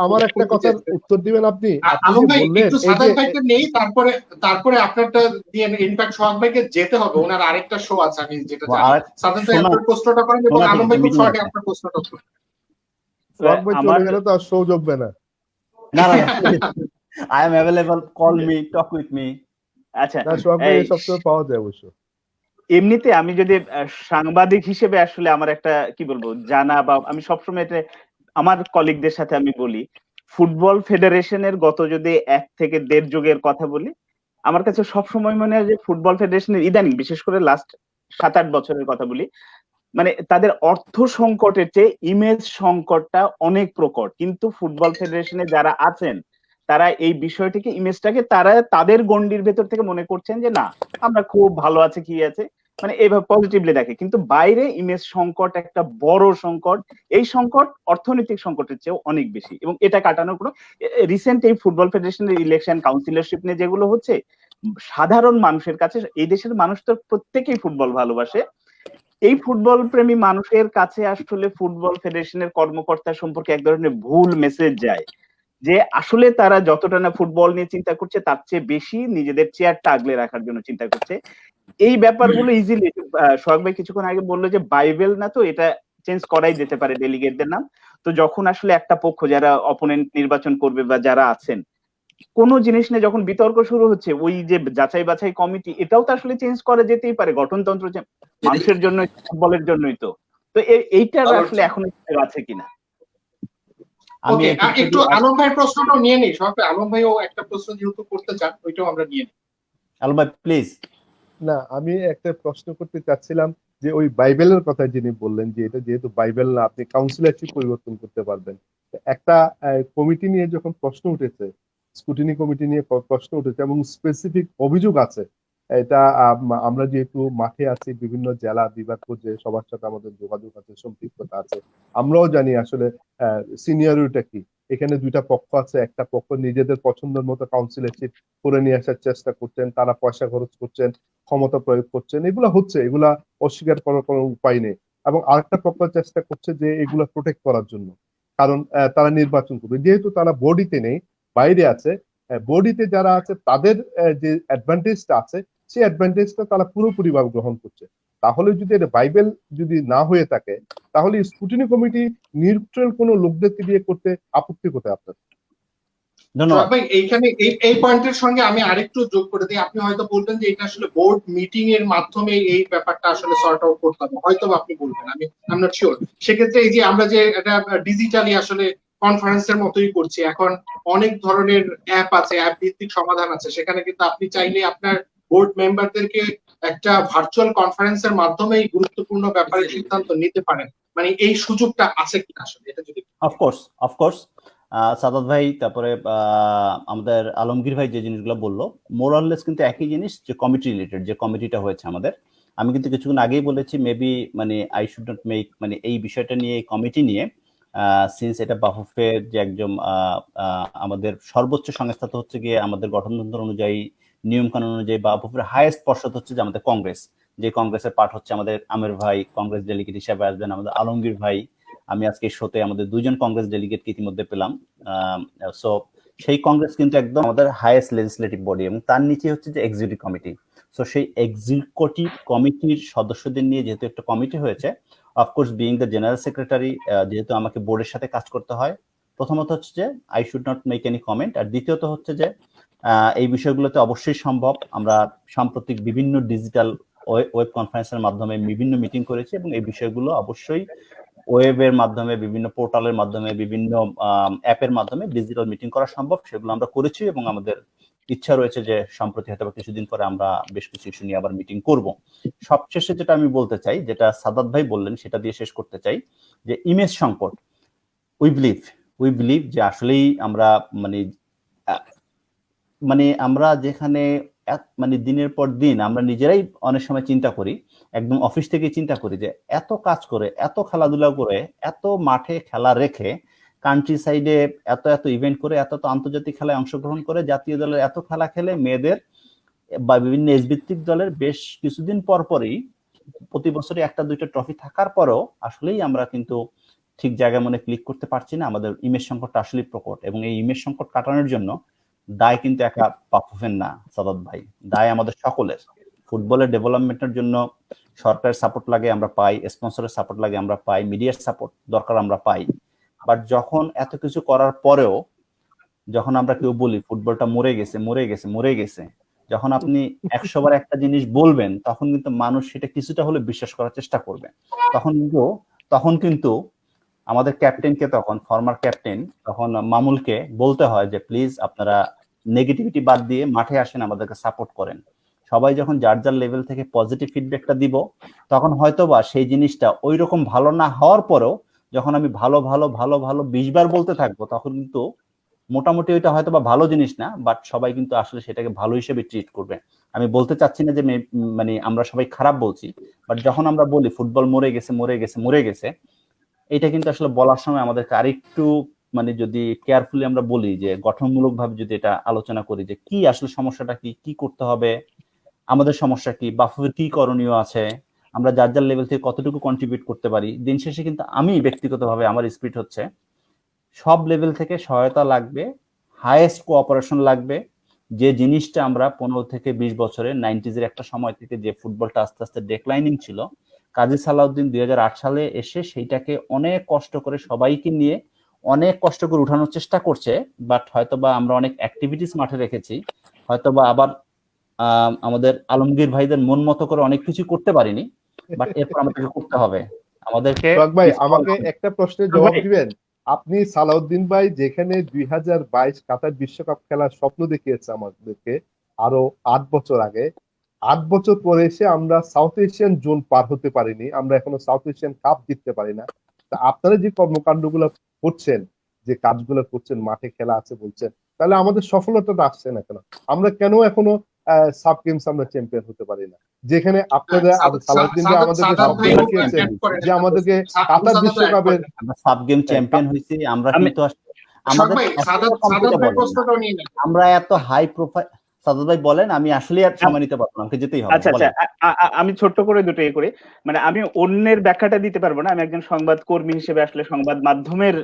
আমার একটা কথার উত্তর দিবেন আপনি। আলম ভাই একটু সাদাত ভাইকে নেই, তারপরে আপনারটা দিয়ে, ইনফ্যাক্ট সোহাগ ভাইকে যেতে হবে, ওনার আরেকটা শো আছে, আমি যেটা জানি। সাদাত ভাই আপনার প্রশ্নটা করেন, এবং আলম ভাই খুব শর্টে আপনার প্রশ্নটা করুন। সোহাগ ভাই চলে গেলে তো আর শো জমবে না। না, I am available, call me, talk with me. আচ্ছা, সোহাগ ভাই সবসময় পাওয়া যায় অবশ্য। এমনিতে আমি যদি সাংবাদিক হিসেবে আসলে আমার একটা কি বলবো জানা, বা আমি সবসময় এটা আমার কলিগদের সাথে আমি বলি, ফুটবল ফেডারেশনের গত যদি 1 থেকে 1.5 যুগের কথা বলি, আমার কাছে সবসময় মনে হয় যে ফুটবল ফেডারেশনের ইদানিং, বিশেষ করে লাস্ট 7-8 বছরের কথা বলি, মানে তাদের অর্থ সংকটের চেয়ে ইমেজ সংকটটা অনেক প্রকট। কিন্তু ফুটবল ফেডারেশনে যারা আছেন তারা এই বিষয়টিকে, ইমেজটাকে তারা তাদের গণ্ডির ভেতর থেকে মনে করছেন যে না, আমরা খুব ভালো আছে, কি আছে, মানে এইভাবে পজিটিভলি দেখে। কিন্তু বাইরে ইমেজ সংকট একটা বড় সংকট। এই সংকট অর্থনৈতিক সংকটের চেয়েও অনেক বেশি, এবং এটা কাটানোর কোনো রিসেন্ট এই ফুটবল ফেডারেশনের ইলেকশন, কাউন্সিলরশিপ নিয়ে যেগুলো হচ্ছে, সাধারণ মানুষের কাছে, এই দেশের মানুষ তো প্রত্যেকেই ফুটবল ভালোবাসে, এই ফুটবল প্রেমী মানুষের কাছে আসলে ফুটবল ফেডারেশনের কর্মকর্তা সম্পর্কে এক ধরনের ভুল মেসেজ যায়, যে আসলে তারা যতটা না ফুটবল নিয়ে চিন্তা করছে তার চেয়ে বেশি নিজেদের চেয়ারটা আগলে রাখার জন্য চিন্তা করছে। এই ব্যাপারগুলো ইজিলি, সোহাগ ভাই কিছুক্ষণ আগে বললো যে বাইবেল না, তো এটা চেঞ্জ করাই যেতে পারে ডেলিগেটদের নাম। তো যখন আসলে একটা পক্ষ যারা অপোনেন্ট নির্বাচন করবে বা যারা আছেন, কোন জিনিস নিয়ে যখন বিতর্ক শুরু হচ্ছে, ওই যে যাচাই বাছাই কমিটি, এটাও তো আসলে চেঞ্জ করা যেতেই পারে। গঠনতন্ত্র যে মানুষের জন্য, ফুটবলের জন্যই তো। তো এইটার আসলে এখন আছে কিনা। আমি ওকে, একটু আলম ভাই প্রশ্নটাও নিয়ে নিই। সবাই, আলম ভাইও একটা প্রশ্ন যেহেতু করতে চান, ওইটাও আমরা নিয়ে নিই। আলম ভাই প্লিজ। না, আমি একটা প্রশ্ন করতে চাচ্ছিলাম যে ওই বাইবেলের কথা যিনি বললেন যে এটা যেহেতু বাইবেল না, আপনি কাউন্সিলরশিপ পরিবর্তন করতে পারবেন। একটা কমিটি নিয়ে যখন প্রশ্ন উঠেছে, স্কুটিনি কমিটি নিয়ে প্রশ্ন উঠেছে এবং স্পেসিফিক অভিযোগ আছে, এটা আমরা যেহেতু মাঠে আছি, বিভিন্ন জেলা বিভাগ পর্যায়ে সবার সাথে আমাদের যোগাযোগ আছে, সম্পৃক্ততা আছে, আমরাও জানি আসলে সিনিয়রিটা কি। এখানে দুইটা পক্ষ আছে, একটা পক্ষ নিজেদের পছন্দের মতো কাউন্সিলরশিপ করে নিয়ে আসার চেষ্টা করছেন, তারা পয়সা খরচ করছেন, ক্ষমতা প্রয়োগ করছেন, এগুলা হচ্ছে, এগুলা অস্বীকার করার কোনো উপায় নেই। এবং আরেকটা পক্ষ চেষ্টা করছে যে এগুলা প্রোটেক্ট করার জন্য, কারণ তারা নির্বাচন করবে, যেহেতু তারা বডিতে নেই, বাইরে আছে। বডিতে যারা আছে তাদের যে অ্যাডভান্টেজটা আছে, সেই অ্যাডভান্টেজটা তারা পুরোপুরি ভাবে গ্রহণ করছে। তাহলে যদি এটা বাইবেল যদি না হয়ে থাকে, তাহলে স্কুটিনি কমিটি নিউট্রাল কোনো লোকদেরকে দিয়ে করতে আপত্তি কোথায় আপনার? ধন্যবাদ। ভাই, এইখানে এই পয়েন্টের সঙ্গে আমি আরেকটু যোগ করে দিই। আপনি হয়তো বলবেন যে এটা আসলে বোর্ড মিটিং এর মাধ্যমে এই ব্যাপারটা আসলে সর্ট আউট করতে হবে, হয়তো আপনি বলবেন, আমি নট শিওর। সেক্ষেত্রে এই যে আমরা যে এটা ডিজিটালি আসলে কনফারেন্সের মতোই করছি, এখন অনেক ধরনের অ্যাপ আছে, অ্যাপ ভিত্তিক সমাধান আছে, সেখানে কিন্তু আপনি চাইলে আপনার বোর্ড মেম্বারদেরকে একটা ভার্চুয়াল কনফারেন্সের মাধ্যমে এই গুরুত্বপূর্ণ ব্যাপারে সিদ্ধান্ত নিতে পারেন। মানে এই সুযোগটা আছে কিনা আসলে, এটা যদি। অফকোর্স সাদাত ভাই, তারপরে আমাদের আলমগীর ভাই যে জিনিসগুলো বললো, মোরাললেস কিন্তু একই জিনিস, যে কমিটি রিলেটেড যে কমিটিটা হয়েছে আমাদের। আমি কিন্তু কিছুক্ষণ আগেই বলেছি, মেবি মানে আই শুড নট মেক, মানে এই বিষয়টা নিয়ে, এই কমিটি নিয়ে, সিন্স এটা বাফুফের যে একজন আমাদের সর্বোচ্চ সংস্থা তো হচ্ছে গিয়ে আমাদের গঠনতন্ত্র অনুযায়ী, নিয়ম কানুন অনুযায়ী বাফুফের হাইয়েস্ট পর্ষদ হচ্ছে যে আমাদের কংগ্রেস। যে কংগ্রেসের পার্ট হচ্ছে আমাদের আমের ভাই, কংগ্রেস ডেলিগেট হিসাবে আসবেন, আমাদের আলমগীর ভাই। আমি আজকে শোতে আমাদের দুজন কংগ্রেস ডেলিগেটকে ইতিমধ্যে পেলাম। সো সেই কংগ্রেস কিন্তু একদম আমাদের হাইয়েস্ট লেজিসলেটিভ বডি, এবং তার নিচে হচ্ছে যে এক্সিকিউটিভ কমিটি। সো সেই এক্সিকিউটিভ কমিটির সদস্যদের নিয়ে যেহেতু একটা কমিটি হয়েছে, of course being the general secretary, যেহেতু আমাকে বোর্ডের সাথে কাজ করতে হয়, প্রথমত হচ্ছে যে I should not make any comment. আর দ্বিতীয়ত হচ্ছে যে এই বিষয়গুলোতে অবশ্যই সম্ভব, আমরা সাম্প্রতিক বিভিন্ন ডিজিটাল ওয়েব কনফারেন্সের মাধ্যমে বিভিন্ন মিটিং করেছি, এবং এই বিষয়গুলো অবশ্যই ওয়েবের মাধ্যমে, বিভিন্ন পোর্টালের মাধ্যমে, বিভিন্ন অ্যাপের মাধ্যমে ডিজিটাল মিটিং করা সম্ভব, সেগুলো আমরা করেছি। এবং আমাদের ইচ্ছা রয়েছে যে সম্প্রতি হয়তো কিছুদিন পরে আমরা বেশ কিছু ইস্যু নিয়ে আবার মিটিং করব। সবশেষে যেটা আমি বলতে চাই, যেটা সাদাত ভাই বললেন, সেটা দিয়ে শেষ করতে চাই, যে ইমেজ সংকট, উই বিলিভ যে আসলেই আমরা মানে আমরা যেখানে মানে দিনের পর দিন আমরা নিজেরাই অনেক সময় চিন্তা করি, একদম অফিস থেকে চিন্তা করি, যে এত কাজ করে, এত খেলাধুলা করে, এত মাঠে খেলা রেখে, কান্ট্রি সাইডে এত ইভেন্ট করে, এত আন্তর্জাতিক খেলায় অংশগ্রহণ করে, জাতীয় দলের এত খেলা খেলে, মেয়েদের বা বিভিন্ন এজ ভিত্তিক দলের বেশ কিছুদিন পরই প্রতি বছরই একটা দুইটা ট্রফি থাকার পরেও আসলেই আমরা কিন্তু ঠিক জায়গায় মনে ক্লিক করতে পারছি না। আমাদের ইমেজ সংকটটা আসলেই প্রকট, এবং এই ইমেজ সংকট কাটানোর জন্য দায় কিন্তু একা বাফুফের না সাদাত ভাই, দায় আমাদের সকলের। ফুটবলের ডেভেলপমেন্টের জন্য সরকারের সাপোর্ট লাগে, আমরা পাই, স্পন্সরের সাপোর্ট লাগে, আমরা পাই, মিডিয়ার সাপোর্ট দরকার, আমরা পাই। বাট যখন এত কিছু করার পরেও যখন আমরা কেউ বলি ফুটবলটা মরে গেছে, যখন আপনি 100 বার একটা জিনিস বলবেন, তখন কিন্তু মানুষ সেটা কিছুটা হলে বিশ্বাস করার চেষ্টা করবে। তখন কিন্তু আমাদের ক্যাপ্টেনকে, তখন ফর্মার ক্যাপ্টেন, তখন মামুলকে বলতে হয় যে প্লিজ আপনারা নেগেটিভিটি বাদ দিয়ে মাঠে আসেন, আমাদেরকে সাপোর্ট করেন। সবাই যখন যার যার লেভেল থেকে পজিটিভ ফিডব্যাকটা দিব, তখন হয়তোবা সেই জিনিসটা ওই রকম ভালো না হওয়ার পরেও যখন আমি ভালো ভালো ভালো ভালো 20 বার বলতে থাকবো, তখন কিন্তু মোটামুটি ওইটা হয়তোবা ভালো জিনিস না, বাট সবাই কিন্তু আসলে সেটাকে ভালো হিসেবে ট্রিট করবে। আমি বলতে চাচ্ছি না যে মানে আমরা সবাই খারাপ বলছি, বাট যখন আমরা বলি ফুটবল মরে গেছে মরে গেছে মরে গেছে, এটা কিন্তু আসলে বলার সময় আমাদেরকে আরেকটু মানে যদি কেয়ারফুলি আমরা বলি, যে গঠনমূলক ভাবে যদি এটা আলোচনা করি যে কি আসলে সমস্যাটা কি, কি করতে হবে, আমাদের সমস্যা কি, বাফুফের কি করণীয় আছে, আমরা যার যার লেভেল থেকে কতটুকু কন্ট্রিবিউট করতে পারি। দিন শেষে কিন্তু আমি ব্যক্তিগতভাবে আমার স্পিরিট হচ্ছে সব লেভেল থেকে সহায়তা লাগবে, হাইয়েস্ট কোঅপারেশন লাগবে। যে জিনিসটা আমরা 15 থেকে 20 বছরে 90s একটা সময় থেকে যে ফুটবলটা আস্তে আস্তে ডেক্লাইনিং ছিল, কাজী সালাউদ্দিন 2008 সালে এসে সেইটাকে অনেক কষ্ট করে সবাইকে নিয়ে অনেক কষ্ট করে উঠানোর চেষ্টা করছে। বাট হয়তোবা আমরা অনেক অ্যাক্টিভিটিস মাঠে রেখেছি, হয়তোবা আবার আমাদের আলমগীর ভাইদের মন মতো করে অনেক কিছু করতে পারিনি, বাট এরপর আমাদেরকে করতে হবে। আমাদেরকে ভাই আমাকে একটা প্রশ্নের জবাব দিবেন। আপনি সালাউদ্দিন ভাই যেখানে 2022 কাতার বিশ্বকাপ খেলার স্বপ্ন দেখিয়েছে আমাদেরকে আরো 8 বছর আগে, 8 বছর পরে এসে আমরা সাউথ এশিয়ান জোন পার হতে পারিনি, আমরা এখনো সাউথ এশিয়ান কাপ জিততে পারি না। তা আপনারা যে কর্মকাণ্ডগুলো করছেন, যে কাজগুলো করছেন, মাঠে খেলা আছে বলছেন, তাহলে আমাদের সফলতাটা আসছে না কেন? আমরা কেন এখনো সাব গেমস আমরা চ্যাম্পিয়ন হতে পারি না, যেখানে আপনারা সালাউদ্দিন ভাই আমাদেরকে স্বপ্ন দেখিয়েছেন যে আমাদেরকে কাতার বিশ্বকাপের সাব গেম চ্যাম্পিয়ন হইছি আমরা, কিন্তু আমাদের আমরা এত হাই প্রোফাইল। সাদাত ভাই বলেন, আমি আসলে আর সময় নিতে পারবো না, আমাকে যেতেই হবে। আচ্ছা আচ্ছা, আমি ছোট্ট করে দুটো ইয়ে করি, মানে আমি অন্যের ব্যাখ্যাটা দিতে পারবো না, আমি একজন সংবাদ কর্মী হিসেবে আসলে সংবাদ মাধ্যমের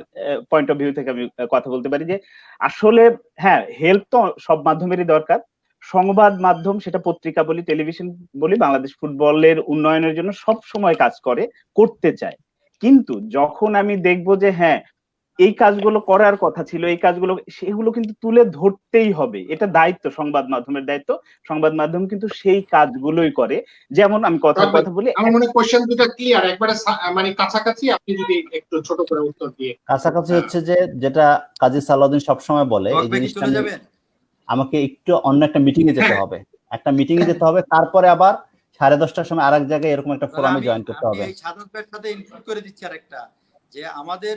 পয়েন্ট অফ ভিউ থেকে আমি কথা বলতে পারি যে আসলে হ্যাঁ, হেল্প তো সব মাধ্যমেরই দরকার। সংবাদ মাধ্যম, সেটা পত্রিকা বলি, টেলিভিশন বলি, বাংলাদেশ ফুটবলের উন্নয়নের জন্য সব সময় কাজ করতে চায়। কিন্তু যখন আমি দেখবো যে হ্যাঁ এই কাজগুলো করার কথা ছিল, এই কাজগুলো, সেগুলো কিন্তু তুলে ধরতেই হবে, এটা দায়িত্ব, সংবাদ মাধ্যমের দায়িত্ব। সংবাদ মাধ্যম কিন্তু সেই কাজগুলোই করে। যেমন আমি কথা বলি, আমার মনে কোশ্চেন দুটো ক্লিয়ার, একবারে মানে কাছাকাছি, আপনি যদি একটু ছোট করে উত্তর দিয়ে। কাছাকাছি হচ্ছে যে যেটা কাজী সালাউদ্দিন সবসময় বলে, এই জিনিসটা আমাকে একটু অন্য একটা মিটিং এ যেতে হবে, একটা মিটিং এ যেতে হবে, তারপরে আবার 10:30টার সময় আরেক জায়গায় এরকম একটা ফোরামে জয়েন করতে হবে। এই সাদত ভাইয়ের সাথে ইনক্লুড করে দিচ্ছি আরেকটা, যে আমাদের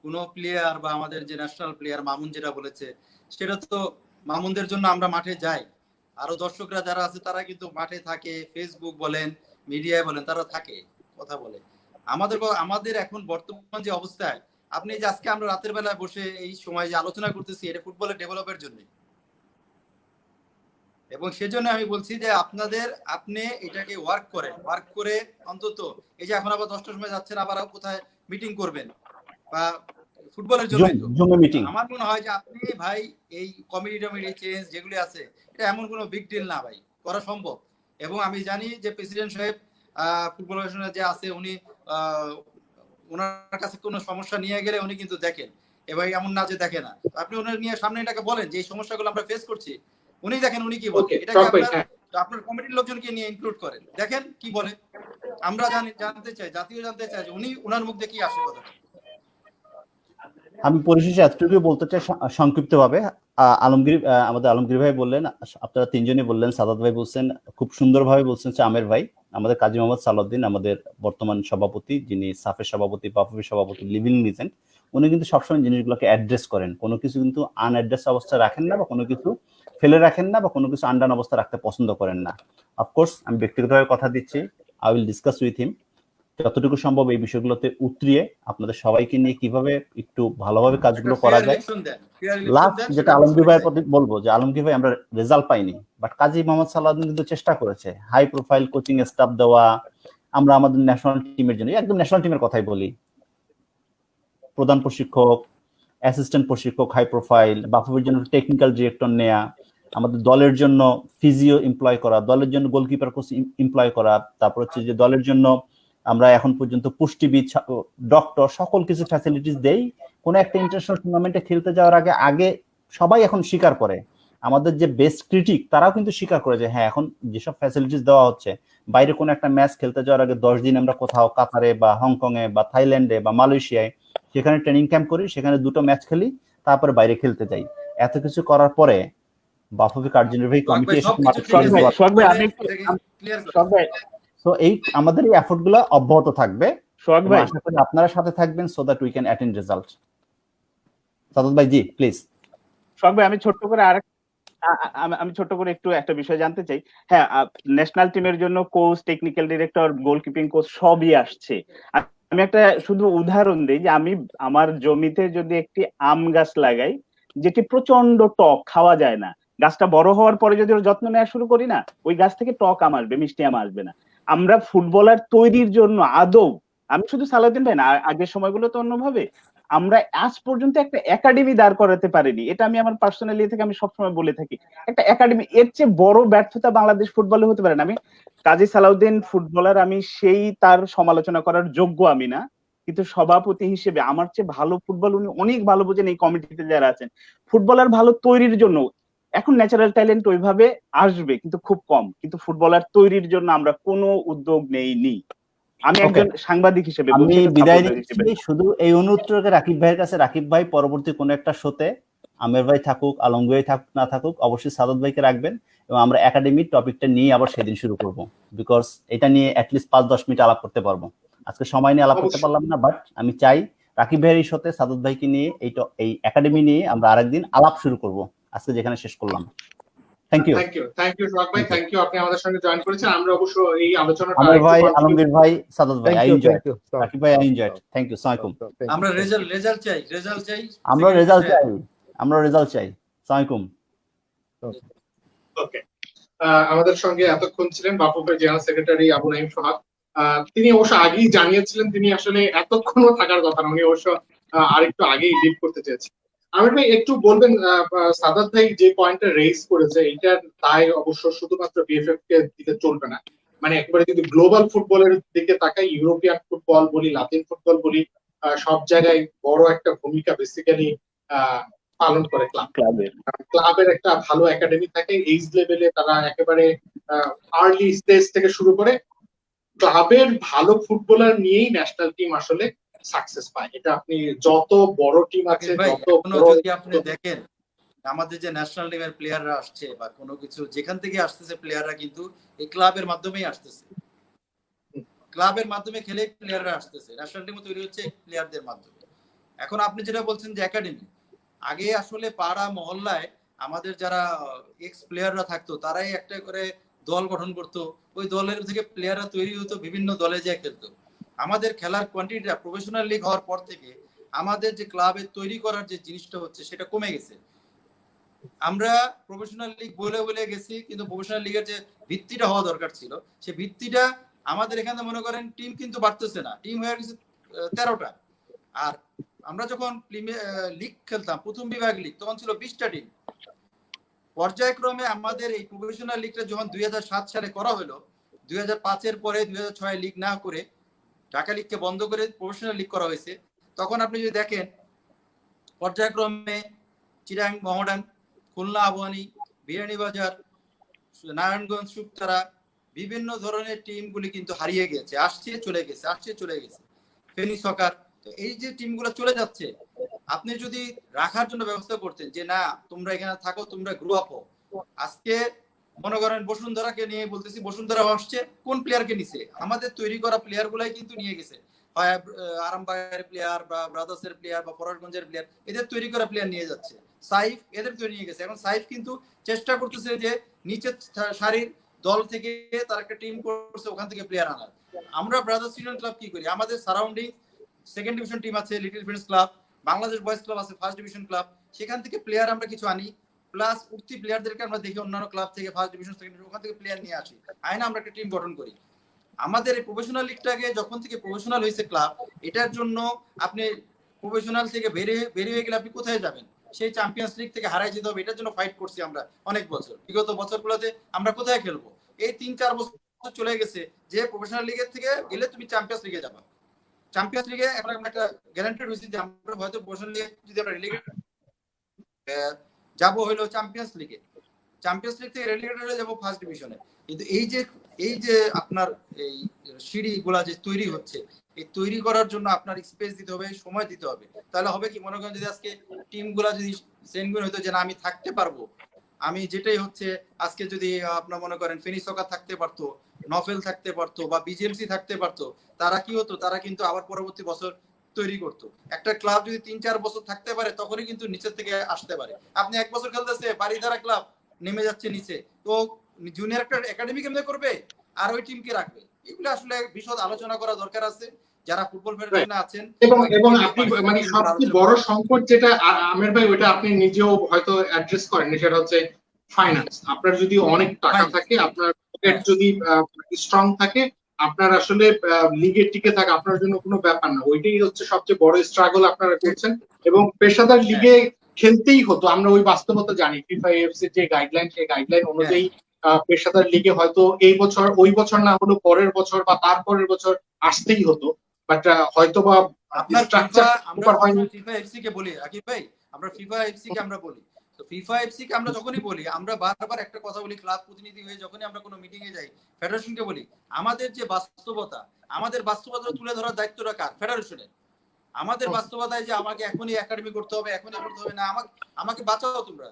কোন প্লেয়ার বা আমাদের যে ন্যাশনাল প্লেয়ার মামুন যেটা বলেছে, সেটা তো মামুনদের জন্য আমরা মাঠে যাই, আরো দর্শকরা যারা আছে তারা কিন্তু মাঠে থাকে, ফেসবুক বলেন, মিডিয়ায় বলেন, তারা থাকে, কথা বলে। আমাদের এখন বর্তমান যে অবস্থায়, আপনি যে আজকে আমরা রাতের বেলায় বসে এই সময় যে আলোচনা করতেছি, এটা ফুটবলের ডেভেলপের জন্য, এবং সেজন্য আমি বলছি যে আপনি এটাকে ওয়ার্ক করে অন্তত এই যে এখন আবার 10টার সময় যাচ্ছেন, আবার কোথায় মিটিং করবেন বা ফুটবলের জন্য, আমার মনে হয় যে আপনি ভাই এই কমিটি চেঞ্জ যেগুলি আছে, এটা এমন কোনো বিগ ডিল না ভাই, করা সম্ভব। এবং আমি জানি যে প্রেসিডেন্ট সাহেব ফুটবল যে আছে, উনি ওনার কাছে কোনো সমস্যা নিয়ে গেলে উনি কিন্তু দেখেন, এবার এমন না যে দেখে না। আপনি ওনার নিয়ে সামনে এটাকে বলেন যে এই সমস্যাগুলো আমরা ফেস করছি, উনি দেখেন উনি কি বলেন, এটাকে আপনার কমিটির লোকজনকে নিয়ে ইনক্লুড করেন, দেখেন কি বলে। আমরা জানতে চাই, জাতীয় জানতে চাই যে উনি ওনার মুখ দিয়ে কি আসে কথা। আমি পরিশেষে এতটুকু বলতে চাই সংক্ষিপ্তভাবে। আমাদের আলমগীর ভাই বললেন, আপনারা তিনজনই বললেন, সাদাত ভাই বলছেন, খুব সুন্দরভাবে বলছেন হচ্ছে আমের ভাই, আমাদের কাজী মোহাম্মদ সালাউদ্দিন, আমাদের বর্তমান সভাপতি, যিনি সাফের সভাপতি, বাফুফের সভাপতি, লিভিং লিজেন্ড, উনি কিন্তু সবসময় জিনিসগুলোকে অ্যাড্রেস করেন, কোনো কিছু কিন্তু আনঅ্যাড্রেস অবস্থায় রাখেন না, বা কোনো কিছু ফেলে রাখেন না, বা কোনো কিছু আনডান অবস্থা রাখতে পছন্দ করেন না। অফকোর্স আমি ব্যক্তিগতভাবে কথা দিচ্ছি, I will discuss with him, যতটুকু সম্ভব এই বিষয়গুলোতে উতরিয়ে আপনাদের সবাইকে নিয়ে কিভাবে একটু ভালোভাবে কাজগুলো করা যায়। লাস্ট যেটা আলমগীর ভাইয়ের প্রতি বলবো, যে আলমগীর ভাই আমরা রেজাল্ট পাইনি, বাট কাজী মোহাম্মদ সালাউদ্দিন কিন্তু চেষ্টা করেছে হাই প্রোফাইল কোচিং স্টাফ দেওয়া। আমরা আমাদের ন্যাশনাল টিমের জন্য, একদম ন্যাশনাল টিমের কথাই বলি, প্রধান প্রশিক্ষক, অ্যাসিস্ট্যান্ট প্রশিক্ষক হাই প্রোফাইল, বাফুফের জন্য টেকনিক্যাল ডিরেক্টর নেয়া, আমাদের দলের জন্য ফিজিও এমপ্লয় করা, দলের জন্য গোলকিপার কোচ এমপ্লয় করা, তারপর হচ্ছে যে দলের জন্য আমরা এখন পর্যন্ত পুষ্টিবিদ, ডক্টর, সকল কিছু ফ্যাসিলিটিস দেই। কোনো একটা ইন্টারন্যাশনাল টুর্নামেন্টে খেলতে যাওয়ার আগে সবাই এখন স্বীকার করে, আমাদের যে বেস্ট ক্রিটিক তারাও কিন্তু স্বীকার করে যে হ্যাঁ, এখন যেসব ফ্যাসিলিটিস দেওয়া হচ্ছে, বাইরে কোনো একটা ম্যাচ খেলতে যাওয়ার আগে 10 দিন আমরা কোথাও কাতারে বা হংকং এ বা থাইল্যান্ডে বা মালয়েশিয়ায় সেখানে ট্রেনিং ক্যাম্প করি, সেখানে 2টো ম্যাচ খেলি, তারপরে বাইরে খেলতে যাই। এত কিছু করার পরে বাফুফে কার্যনির্বাহী কমিটি এসে তো এই আমাদের এই এফোর্ট গুলো অব্যাহত থাকবে। আশা করি আপনারা সাথে থাকবেন so that we can attend result. Sadat ভাই জি প্লিজ। সোহাগ ভাই, আমি ছোট্ট করে একটু একটা বিষয় জানতে চাই। হ্যাঁ, ন্যাশনাল টিমের জন্য কোচ, টেকনিক্যাল ডিরেক্টর, গোলকিপিং কোচ সবই আসছে। আমি একটা শুধু উদাহরণ দিই যে আমি আমার জমিতে যদি একটি আম গাছ লাগাই যেটি প্রচন্ড টক, খাওয়া যায় না, গাছটা বড় হওয়ার পরে যদি ওর যত্ন নেওয়া শুরু করি না, ওই গাছ থেকে টক আম আসবে, মিষ্টি আম আসবে না। আমরা ফুটবলার তৈরির জন্য আদৌ, আমি শুধু সালাউদ্দিন ভাই না, আগের সময়গুলো তো অন্যভাবে, আমরা আজ পর্যন্ত একটা একাডেমি দাঁড় করাতে পারিনি। এটা আমি আমার পার্সোনালি থেকে আমি সবসময় বলে থাকি, একটা একাডেমি, এর চেয়ে বড় ব্যর্থতা বাংলাদেশ ফুটবলে হতে পারে না। আমি কাজী সালাউদ্দিন ফুটবলার, আমি সেই তার সমালোচনা করার যোগ্য আমি না, কিন্তু সভাপতি হিসেবে আমার চেয়ে ভালো ফুটবল উনি অনেক ভালো বোঝেন। এই কমিটিতে যারা আছেন, ফুটবলার ভালো তৈরির জন্য এখন ন্যাচারাল ট্যালেন্ট ওইভাবে আসবে কিন্তু খুব কম, কিন্তু ফুটবলার তৈরির জন্য আমরা কোনো উদ্যোগ নেইনি। আমি একজন সাংবাদিক হিসেবে আমি বিদায় নিচ্ছি, শুধু এই অনুরোধটাকে রাকিব ভাইয়ের কাছে। রাকিব ভাই পরবর্তী কোনো একটা শোতে আমের ভাই থাকুক, আলমগীর ভাই থাকুক না থাকুক, অবশ্যই সাদত ভাইকে রাখবেন এবং আমরা একাডেমির টপিকটা নিয়ে আবার সেদিন শুরু করব, বিকজ এটা নিয়ে অ্যাটলিস্ট 5-10 মিনিট আলাপ করতে পারবো। আজকে সময় নিয়ে আলাপ করতে পারলাম না, বাট আমি চাই রাকিব ভাইয়ের এই শোতে সাদত ভাইকে নিয়ে এই একাডেমি নিয়ে আমরা আরেকদিন আলাপ শুরু করব, আজকে যেখানে শেষ করলাম। থ্যাংক ইউ সোহাগ ভাই, থ্যাংক ইউ, আপনি আমাদের সঙ্গে জয়েন করেছেন। আমরা অবশ্য এই আলোচনাটা আমের ভাই, আলমগীর ভাই, সাদত ভাই, আই এনজয়, রাকিব ভাই আই এনজয়। থ্যাংক ইউ, আসসালামু আলাইকুম। আমরা রেজাল্ট চাই, আমরা রেজাল্ট চাই, আসসালামু আলাইকুম। ওকে, আমাদের সঙ্গে এতক্ষণ ছিলেন বাফুফের জেনারেল সেক্রেটারি আবু নাঈম সোহাগ। তিনি অবশ্য আগেই জানিয়েছিলেন তিনি আসলে এতক্ষণও থাকার কথা না, উনি অবশ্য আরেকটু আগেই লিভ করতে চেয়েছেন। আমির ভাই একটু বলবেন, সাদাত ভাই যে পয়েন্টটা রেইজ করেছে এটার দায় অবশ্য শুধুমাত্র বিএফএফ কে দিতে চলবে না, মানে একেবারে যদি গ্লোবাল ফুটবলের দিকে তাকাই, ইউরোপিয়ান ফুটবল বলি, লাতিন ফুটবল বলি, সব জায়গায় বড় একটা ভূমিকা বেসিক্যালি পালন করে ক্লাবের একটা ভালো একাডেমি থাকে, এইজ লেভেলে তারা একেবারে আর্লি স্টেজ থেকে শুরু করে ক্লাবের ভালো ফুটবলার নিয়েই ন্যাশনাল টিম আসলে সাকসেস পায়। এটা আপনি যত বড় টিম আছে, যদি আপনি দেখেন আমাদের যে ন্যাশনাল টিমের প্লেয়াররা আসছে বা কোনো কিছু যেখান থেকে আসতেছে, প্লেয়াররা কিন্তু এই ক্লাবের মাধ্যমেই আসতেছে, ক্লাবের মাধ্যমে খেলে প্লেয়াররা আসতেছে, ন্যাশনাল টিমও তৈরি হচ্ছে প্লেয়ারদের মাধ্যমে। এখন আপনি যেটা বলছেন যে একাডেমি, আগে আসলে পাড়া মহল্লায় আমাদের যারা এক্স প্লেয়াররা থাকতো তারাই একটা করে দল গঠন করতো, ওই দলের থেকে প্লেয়াররা তৈরি হতো, বিভিন্ন দলে যায় খেলতো। আমাদের খেলার কোয়ান্টিটিটা প্রফেশনাল লিগ হওয়ার পর থেকে আমাদের যে ক্লাবে তৈরি করার যে জিনিসটা হচ্ছে সেটা কমে গেছে। আমরা প্রফেশনাল লিগ বলে গেছি, কিন্তু প্রফেশনাল লিগের যে ভিত্তিটা হওয়া দরকার ছিল সে ভিত্তিটা আমাদের এখানে মনে করেন টিম কিন্তু বাড়তেছে না, টিম হয়ে গেছে 13টা। আর আমরা যখন লিগ খেলতাম, প্রথম বিভাগ লিগ, তখন ছিল 20টা টিম। পর্যায়ক্রমে আমাদের এই প্রফেশনাল লিগটা যখন 2007 সালে করা হলো, 2005-এর পরে 2006 লিগ না করে ঢাকা লিগকে বন্ধ করে প্রফেশনাল লিগ করা হয়েছে। তখন আপনি যদি দেখেন পর্যায়ক্রমে চিরাং মহডান, খুলনা আবহানী, বিয়ানীবাজার, নারায়ণগঞ্জ, শুকতারা, বিভিন্ন ধরনের টিমগুলি কিন্তু হারিয়ে গেছে, আসছে চলে গেছে, ফেনী সকার। তো এই যে টিমগুলো চলে যাচ্ছে, আপনি যদি রাখার জন্য ব্যবস্থা করতেন যে না তোমরা এখানে থাকো, তোমরা গ্রো আপ হও। আজকে মনে করেন বসুন্ধরাকে নিয়ে বলতেছি, বসুন্ধরা আসছে কোন প্লেয়ারকে নিছে? আমাদের তৈরি করা প্লেয়ার গুলাই কিন্তু নিয়ে গেছে, হয় আরামবাগের প্লেয়ার বা ব্রাদার্সের প্লেয়ার বা ফরওয়ার্ডগঞ্জের প্লেয়ার, এদের তৈরি করা প্লেয়ার নিয়ে যাচ্ছে। সাইফ এদের তৈরি নিয়ে গেছে। এখন সাইফ কিন্তু চেষ্টা করতেছে যে নিচের সারির দল থেকে তার একটা টিম করছে, ওখান থেকে প্লেয়ার আনার। আমরা ব্রাদার্স ইউনিয়ন ক্লাব কি করি, আমাদের সারাউন্ডিং সেকেন্ড ডিভিশন টিম আছে, little friends club, Bangladesh boys club আছে, ফার্স্ট ডিভিশন ক্লাব, সেখান থেকে প্লেয়ার আমরা কিছু আনি, প্লাস উঠতি প্লেয়ারদেরকে আমরা দেখি অন্যান্য ক্লাব থেকে, ফার্স্ট ডিভিশন, সেকেন্ড ডিভিশন, ওখান থেকে প্লেয়ার নিয়ে আসি, আইনা আমরা একটা টিম গঠন করি। আমাদের এই প্রফেশনাল লিগটাকে যখন থেকে প্রফেশনাল হয়েছে ক্লাব, এটার জন্য আপনি প্রফেশনাল থেকে বেরিয়ে গেলে আপনি কোথায় যাবেন? সেই চ্যাম্পিয়ন্স লিগ থেকে হারাই যেতে হবে, এটার জন্য ফাইট করছি আমরা অনেক বছর। বিগত বছরগুলোতে আমরা কোথায় খেলবো? এই 3-4 বছর চলে গেছে যে প্রফেশনাল লিগের থেকে গেলে তুমি চ্যাম্পিয়ন্স লিগে যাবা। চ্যাম্পিয়ন্স লিগে এখন আমরা একটা গ্যারান্টেড হয়েছি যে আমরা হয়তো প্রফেশনাল লিগে যদি আমরা রিলিগেট যাবো হলো চ্যাম্পিয়ন্স লিগে, চ্যাম্পিয়ন্স লিগ থেকে রেলিগেটেড হয়ে যাবো ফার্স্ট ডিভিশনে। কিন্তু এই যে এই যে আপনার এই সিঁড়িগুলা যে তৈরি হচ্ছে, এই তৈরি করার জন্য আপনার স্পেস দিতে হবে, সময় দিতে হবে। তাহলে হবে কি, মনে করেন যদি আজকে টিমগুলা যদি সেনগুন হইতো যে না আমি থাকতে পারবো, আমি যেটাই হচ্ছে আজকে যদি আপনার মনে করেন ফেনী সকার থাকতে পারতো, নফেল থাকতে পারতো বা বিজেএমসি থাকতে পারতো, তারা কি হতো, তারা কিন্তু আবার পরবর্তী বছর তৈরি করতো। একটা ক্লাব যদি 3-4 বছর থাকতে পারে তখনই কিন্তু নিচের থেকে আসতে পারে। আপনি 1 বছর খেলতেছে, বাড়িধারা ক্লাব নেমে যাচ্ছে নিচে, তো জুনিয়র একটা একাডেমি কেমনে করবে আর ওই টিমকে রাখবে? এগুলো আসলে বিশদ আলোচনা করা দরকার আছে। যারা ফুটবল ফেডারেশনে আছেন এবং আপনি মানে সবচেয়ে বড় সংকট যেটা আমির ভাই, ওটা আপনি নিজেও হয়তো অ্যাড্রেস করেন, সেটা হচ্ছে ফাইন্যান্স। আপনার যদি অনেক টাকা থাকে, আপনার পকেট যদি স্ট্রং থাকে, আপনার আসলে লিগে টিকে থাকা আপনার জন্য কোনো ব্যাপার না। ওইটাই হচ্ছে সবচেয়ে বড় স্ট্রাগল আপনারা করছেন। এবং পেশাদার লিগে খেলতেই হতো, আমরা ওই বাস্তবতা জানি। ফিফা এফসি যে গাইডলাইন, সেই গাইডলাইন অনুযায়ী পেশাদার লিগে হয়তো এই বছর, ওই বছর না হলো পরের বছর বা তারপরের বছর আসতেই হতো, বাট হয়তো বা আপনার স্ট্রাকচার আমরা হয়নি। ফিফা এফসি কে বলি আকিব ভাই, আমরা ফিফা এফসি কে আমরা বলি, তো ফিফা এফসি কে আমরা যখনই বলি, আমরা বারবার একটা কথা বলি, ক্লাব প্রতিনিধি হয়ে যখনই আমরা কোনো মিটিং এ যাই, ফেডারেশনকে বলি আমাদের যে বাস্তবতা, আমাদের বাস্তবতা তুলে ধরার দায়িত্বটা কার? ফেডারেশনের। আমাদের বাস্তবতায় যে আমাকে এখনই একাডেমি করতে হবে, এখনই করতে হবে না, আমাকে বাঁচাও তোমরা,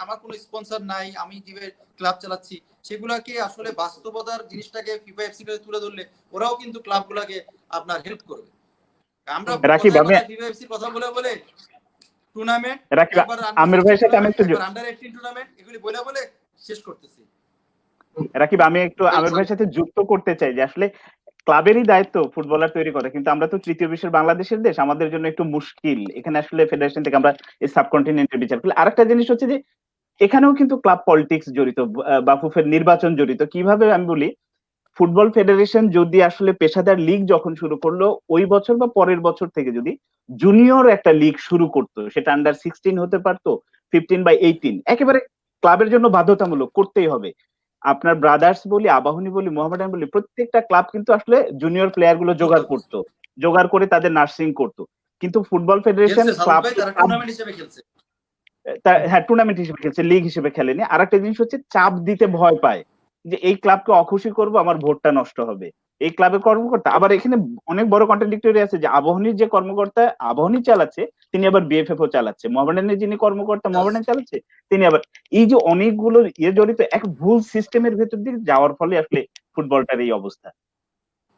আমার কোনো স্পন্সর নাই, আমি যেভাবে ক্লাব চালাচ্ছি সেগুলাকে আসলে বাস্তবতার জিনিসটাকে ফিফা এফসি কে তুলে ধরলে ওরাও কিন্তু ক্লাবগুলোকে আপনার হেল্প করবে। আমরা রাকিব, আমি ফিফা এফসি কথা বলে বলে টুর্নামেন্ট, রাকিব, একবার আমির ভাইয়ের সাথে আমি একটু আন্ডার 18 টুর্নামেন্ট, এগুলি বলে বলে শেষ করতেছি। রাকিব, আমি একটু আমির ভাইয়ের সাথে যুক্ত করতে চাই যে আসলে ক্লাবেরই দায়িত্ব ফুটবলার তৈরি করা, কিন্তু আমরা তো তৃতীয় বিশ্বের বাংলাদেশের দেশ, আমাদের জন্য একটু মুশকিল এখানে আসলে ফেডারেশন থেকে আমরা এই সাবকন্টিনেন্টের বিচার করি। আরেকটা জিনিস হচ্ছে যে এখানেও কিন্তু ক্লাব পলিটিক্স জড়িত, বাফুফের নির্বাচন জড়িত। কিভাবে আমি বলি, ফুটবল ফেডারেশন যদি আসলে পেশাদার লিগ যখন শুরু করলো, ওই বছর বা পরের বছর থেকে যদি জুনিয়র একটা লিগ শুরু করতো, সেটা আন্ডার 16 হতে পারতো, 15 বা 18, একেবারে ক্লাবের জন্য বাধ্যতামূলক করতেই হবে। আপনার ব্রাদার্স বলি, আবাহনী বলি, মোহামেডান বলি, প্রত্যেকটা ক্লাব কিন্তু আসলে জুনিয়র প্লেয়ার গুলো জোগাড় করতো, জোগাড় করে তাদের নার্সিং করতো। কিন্তু ফুটবল ফেডারেশন ক্লাব, টুর্নামেন্ট হিসেবে খেলছে, হ্যাঁ টুর্নামেন্ট হিসেবে খেলছে, লিগ হিসেবে খেলেনি। আর একটা জিনিস হচ্ছে চাপ দিতে ভয় পায় যে এই ক্লাবকে অখুশি করব, আমার ভোটটা নষ্ট হবে। এই ক্লাবের কর্মকর্তা আবার এখানে অনেক বড় কন্ট্রাডিক্টরি আছে যে আবাহনীর যে কর্মকর্তা আবাহনী চালাচ্ছে, তিনি আবার বিএফএফ ও চালাচ্ছে। মোহামেডানের যিনি কর্মকর্তা মোহামেডান চালাচ্ছে, তিনি আবার, এই যে অনেকগুলো জড়িত, এক ভুল সিস্টেমের ভেতর দিয়ে যাওয়ার ফলে আসলে ফুটবলটার এই অবস্থা।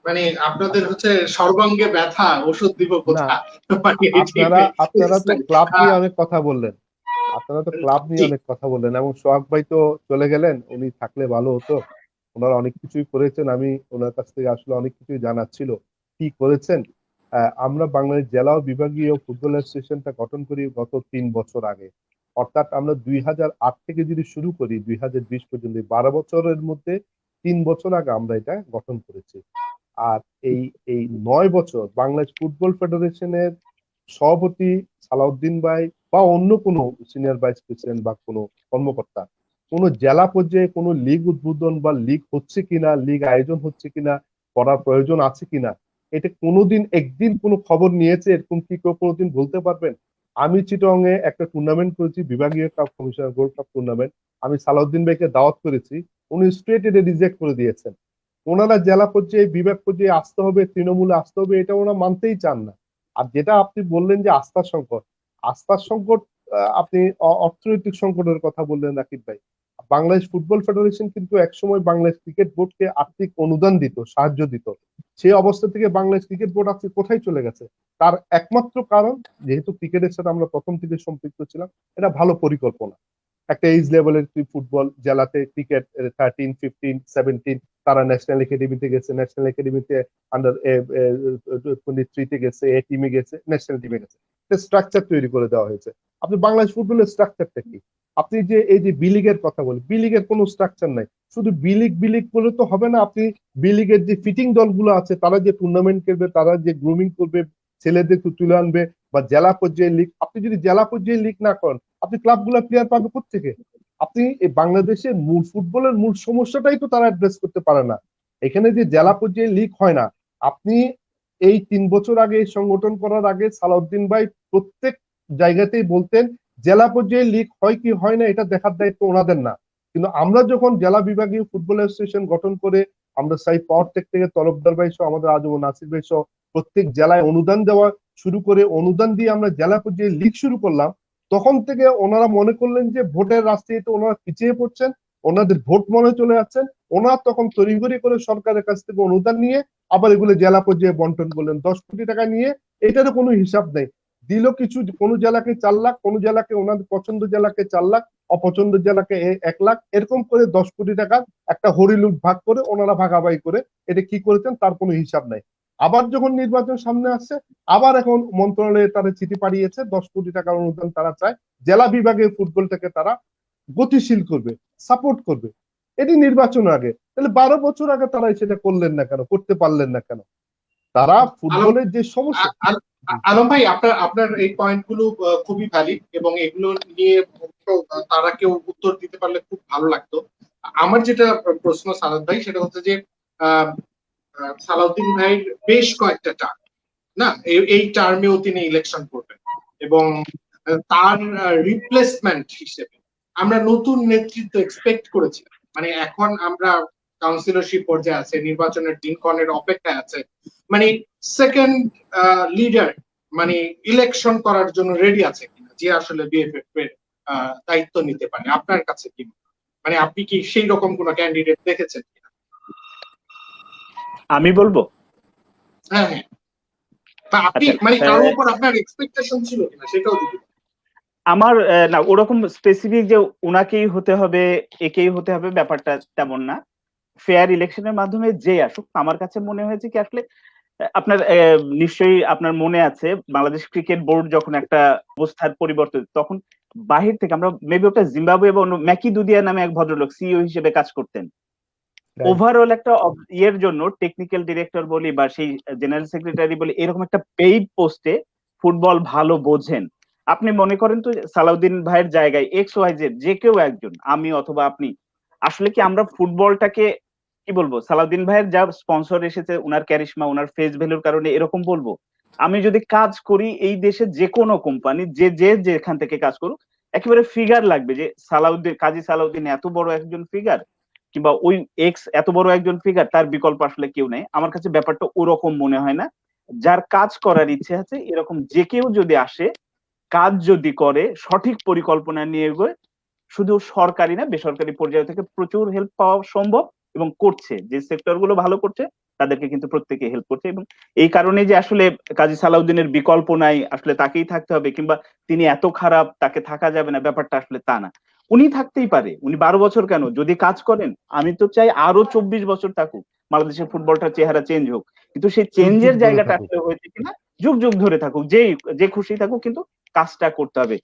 মানে আপনাদের হচ্ছে সর্বাঙ্গে ব্যথা, ওষুধ দিব কোথা? মানে আপনারা তো ক্লাব নিয়ে অনেক কথা বললেন, এবং সোহাগ ভাই তো চলে গেলেন, উনি থাকলে ভালো হতো। ওনারা অনেক কিছুই করেছেন, আমি ওনার কাছ থেকে আসলে অনেক কিছুই জানার ছিল কি করেছেন। আমরা বাংলাদেশ জেলা ও বিভাগীয় ফুটবল অ্যাসোসিয়েশনটা গঠন করি গত 3 বছর আগে। অর্থাৎ আমরা 2008 থেকে যদি শুরু করি 2020 পর্যন্ত 12 বছরের মধ্যে 3 বছর আগে আমরা এটা গঠন করেছি। আর এই এই 9 বছর বাংলাদেশ ফুটবল ফেডারেশনের সভাপতি সালাউদ্দিন ভাই বা অন্য কোনো সিনিয়র ভাইস প্রেসিডেন্ট বা কোনো কর্মকর্তা কোনো জেলা পর্যায়ে কোনো লিগ উদ্বোধন বা লিগ হচ্ছে কিনা, লিগ আয়োজন হচ্ছে কিনা, করার প্রয়োজন আছে কিনা, এটা কোনোদিন একদিন কোনো খবর নিয়েছে? এরকম কি কেউ কোনোদিন বলতে পারবেন? আমি চিটং এ একটা টুর্নামেন্ট করেছি, বিভাগীয় cup commissioner gold cup tournament. আমি সালাউদ্দিন ভাইকে দাওয়াত করেছি, উনি স্ট্রেট এটা রিজেক্ট করে দিয়েছেন। ওনারা জেলা পর্যায়ে বিভাগ পর্যায়ে আসতে হবে, তৃণমূলে আসতে হবে, এটা ওনারা মানতেই চান না। আর যেটা আপনি বললেন যে আস্থার সংকট, আস্থার সংকট, আপনি অর্থনৈতিক সংকটের কথা বললেন রাকিব ভাই। বাংলাদেশ ফুটবল ফেডারেশন কিন্তু একসময় বাংলাদেশ ক্রিকেট বোর্ডকে আর্থিক অনুদান দিত, সাহায্য দিত। সেই অবস্থা থেকে বাংলাদেশ ক্রিকেট বোর্ড আজকে কোথায় চলে গেছে? তার একমাত্র কারণ, যেহেতু ক্রিকেটের সাথে আমরা প্রথম থেকে সম্পৃক্ত ছিলাম, এটা ভালো পরিকল্পনা। একটা এজ লেভেলের ফুটবল জেলাতে ক্রিকেট 13, 15, 17 তারা ন্যাশনাল একাডেমিতে গেছে, ন্যাশনাল একাডেমিতে আন্ডার 23 গেছে, এ টিমে গেছে, ন্যাশনাল টিমে গেছে। স্ট্রাকচার তৈরি করে দেওয়া হয়েছে। আপনি বাংলাদেশ ফুটবলের স্ট্রাকচারটা কি? আপনি যে এই যে বি লিগের কথা বলেন, বি লিগের কোনো স্ট্রাকচার নাই। শুধু বি লিগ বলে তো হবে না। আপনি বি লিগের যে ফিটিং দলগুলো আছে, তারা যে টুর্নামেন্ট খেলবে, তারা যে গ্রুমিং করবে, ছেলেদের তুলে আনবে, বা জেলা পর্যায়ে লিগ, আপনি যদি জেলা পর্যায়ে লিগ না করেন, আপনি ক্লাবগুলো প্লেয়ার পাবে কোত্থেকে? আপনি বাংলাদেশের মূল ফুটবলের মূল সমস্যাটাই তো তারা অ্যাড্রেস করতে পারে না। এখানে যে জেলা পর্যায়ে লিগ হয় না, আপনি এই 3 বছর আগে সংগঠন করার আগে সালাউদ্দিন ভাই প্রত্যেক জায়গাতেই বলতেন জেলা পর্যায়ে লিগ হয় কি হয় না এটা দেখার দায়িত্ব ওনাদের না। কিন্তু আমরা যখন জেলা বিভাগীয় ফুটবল অ্যাসোসিয়েশন গঠন করে আমরা চাই পাওয়ারটেক থেকে তরফদার ভাই সহ আমাদের আজম নাসির ভাই সহ প্রত্যেক জেলায় অনুদান দেওয়া শুরু করে, অনুদান দিয়ে আমরা জেলা পর্যায়ে লিগ শুরু করলাম। তখন থেকে ওনারা মনে করলেন যে ভোটের রাজনীতিতে ওনারা পিছিয়ে পড়ছেন, ওনাদের ভোট মনে চলে যাচ্ছেন। ওনারা তখন তড়িঘড়ি করে সরকারের কাছ থেকে অনুদান নিয়ে আবার এগুলো জেলা পর্যায়ে বন্টন করলেন 10 কোটি টাকা নিয়ে। এটারও কোনো হিসাব নেই। দিল কিছু, কোনো জেলাকে 4 লাখ, কোনো জেলাকে ওনাদের পছন্দ জেলাকে 4 লাখ, অপছন্দ জেলাকে 1 লাখ, এরকম করে 10 কোটি টাকার একটা হরিলুট ভাগ করে ওনারা ভাগাভাগি করে এটা কি করেছেন তার কোনো হিসাব নাই। আবার যখন নির্বাচন সামনে আসছে, আবার এখন মন্ত্রণালয়ে তারা চিঠি পাঠিয়েছে 10 কোটি টাকার অনুদান তারা চায়, জেলা বিভাগে ফুটবলটাকে তারা গতিশীল করবে, সাপোর্ট করবে। এটি নির্বাচন আগে। তাহলে 12 বছর আগে তারা সেটা করলেন না কেন, করতে পারলেন না কেন? তারা ফুটবলের যে সমস্যা। আলম ভাই, আপনার এই পয়েন্টগুলো খুবই ভ্যালিড এবং এগুলো নিয়ে তারা কেউ উত্তর দিতে পারলে খুব ভালো লাগতো। আমার যেটা প্রশ্ন সালাদ ভাই, সেটা হচ্ছে যে সালাউদ্দিন ভাইয়ের বেশ কয়েকটা টার্ম না, এই টার্মেও তিনি ইলেকশন করবেন এবং তার রিপ্লেসমেন্ট হিসেবে আমরা নতুন নেতৃত্ব এক্সপেক্ট করেছি। মানে এখন আমরা কাউন্সিলরশিপ পর্যায়ে আছে, নির্বাচনের দিনক্ষণের অপেক্ষায় আছে, মানে সেকেন্ড লিডার মানে ইলেকশন করার জন্য রেডি আছে কিনা, যে আসলে বিএফএফ এর দায়িত্ব নিতে পারে। আপনার কাছে কি মানে আপনি কি সেই রকম কোন ক্যান্ডিডেট দেখেছেন কিনা? আমি বলবো হ্যাঁ হ্যাঁ, আপনি মানে কারোর উপর আপনার এক্সপেকটেশন ছিল কিনা সেটাও দিবেন। আমার না ওরকম স্পেসিফিক যে ওনাকেই হতে হবে, একেই হতে হবে, ব্যাপারটা তেমন না। ফেয়ার ইলেকশনের মাধ্যমে যে আসুক, আমার কাছে মনে হয়েছে কি আসলে আপনার নিশ্চয়ই আপনার মনে আছে বাংলাদেশ ক্রিকেট বোর্ড যখন একটা অবস্থার পরিবর্তন, তখন বাহির থেকে আমরা মেবি ওটা জিম্বাবুয়ে এবং ম্যাকি দুদিয়া নামে এক ভদ্রলোক সিইও হিসেবে কাজ করতেন। ওভারঅল একটা ইয়ের জন্য টেকনিক্যাল ডিরেক্টর বলি বা সেই জেনারেল সেক্রেটারি বলি, এরকম একটা পেইড পোস্টে ফুটবল ভালো বোঝেন। আপনি মনে করেন তো সালাউদ্দিন ভাইয়ের জায়গায় এক্স ওয়াই জেড যে কেউ একজন, আমি অথবা আপনি, আসলে কি আমরা ফুটবলটাকে কি বলবো, সালাউদ্দিন ভাইয়ের যা স্পন্সর এসেছে, উনার ক্যারিশমা, উনার ফেস ভ্যালুর কারণে এরকম বলবো? আমি যদি কাজ করি এই দেশে যে কোনো কোম্পানি, যে যেখান থেকে কাজ করুক, একেবারে ফিগার লাগবে যে সালাউদ্দিন, কাজী সালাউদ্দিন এত বড় একজন ফিগার, কিংবা ওই এক্স এত বড় একজন ফিগার, তার বিকল্প আসলে কেউ নেই। আমার কাছে ব্যাপারটা ওরকম মনে হয় না। যার কাজ করার ইচ্ছে আছে এরকম যে কেউ যদি আসে, কাজ যদি করে, সঠিক পরিকল্পনা নিয়ে এগোয়, শুধু সরকারি না বেসরকারি পর্যায় থেকে প্রচুর হেল্প পাওয়া সম্ভব এবং করছে। যে সেক্টর গুলো ভালো করছে তাদেরকে কিন্তু প্রত্যেকে হেল্প করছে। এবং এই কারণে যে আসলে কাজী সালাউদ্দিনের বিকল্প নাই, আসলে তাকেই থাকতে হবে, কিংবা তিনি এত খারাপ তাকে থাকা যাবে না, ব্যাপারটা আসলে তা না। উনি থাকতেই পারে, উনি 12 বছর কেন, যদি কাজ করেন আমি তো চাই আরো 24 বছর থাকুক, বাংলাদেশের ফুটবলটার চেহারা চেঞ্জ হোক। কিন্তু সেই চেঞ্জের জায়গাটা আসলে হয়েছে কিনা, যুগ যুগ ধরে থাকুক, যে খুশি থাকুক, কিন্তু কাজটা করতে হবে।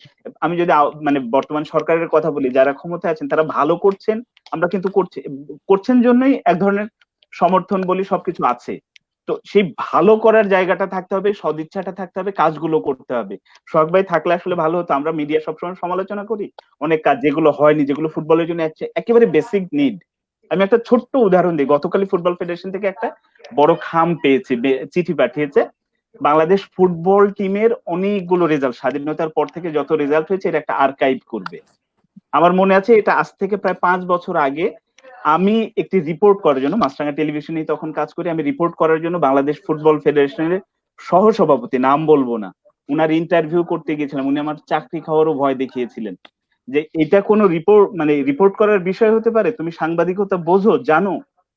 আমি যদি মানে বর্তমান সরকারের কথা বলি, যারা ক্ষমতায় আছেন তারা ভালো করছেন, আমরা কিন্তু করছেন জন্যই এক ধরনের সমর্থন বলি, সবকিছু আছে। তো সেই ভালো করার জায়গাটা থাকতে হবে, সদিচ্ছাটা থাকতে হবে, কাজগুলো করতে হবে। সোহাগ ভাই থাকলে আসলে ভালো হতো। আমরা মিডিয়া সবসময় সমালোচনা করি অনেক কাজ যেগুলো হয়নি, যেগুলো ফুটবলের জন্য একেবারে বেসিক নিড। আমি একটা ছোট্ট উদাহরণ দিই। গতকালই ফুটবল ফেডারেশন থেকে একটা বড় খাম পেয়েছে, চিঠি পাঠিয়েছে। বাংলাদেশ ফুটবল টিমের অনেকগুলো রেজাল্ট, স্বাধীনতার পর থেকে যত রেজাল্ট হয়েছে এটা একটা আর্কাইভ করবে। আমার মনে আছে এটা আজ থেকে প্রায় 5 বছর আগে আমি একটি রিপোর্ট করার জন্য, মাছরাঙা টেলিভিশনে তখন কাজ করি, আমি রিপোর্ট করার জন্য বাংলাদেশ ফুটবল ফেডারেশনের সহসভাপতি, নাম বলবো না, উনার ইন্টারভিউ করতে গিয়েছিলাম। উনি আমার চাকরি খাওয়ারও ভয় দেখিয়েছিলেন যে এটা কোনো রিপোর্ট করার বিষয় হতে পারে, তুমি সাংবাদিকতা বোঝো, জানো,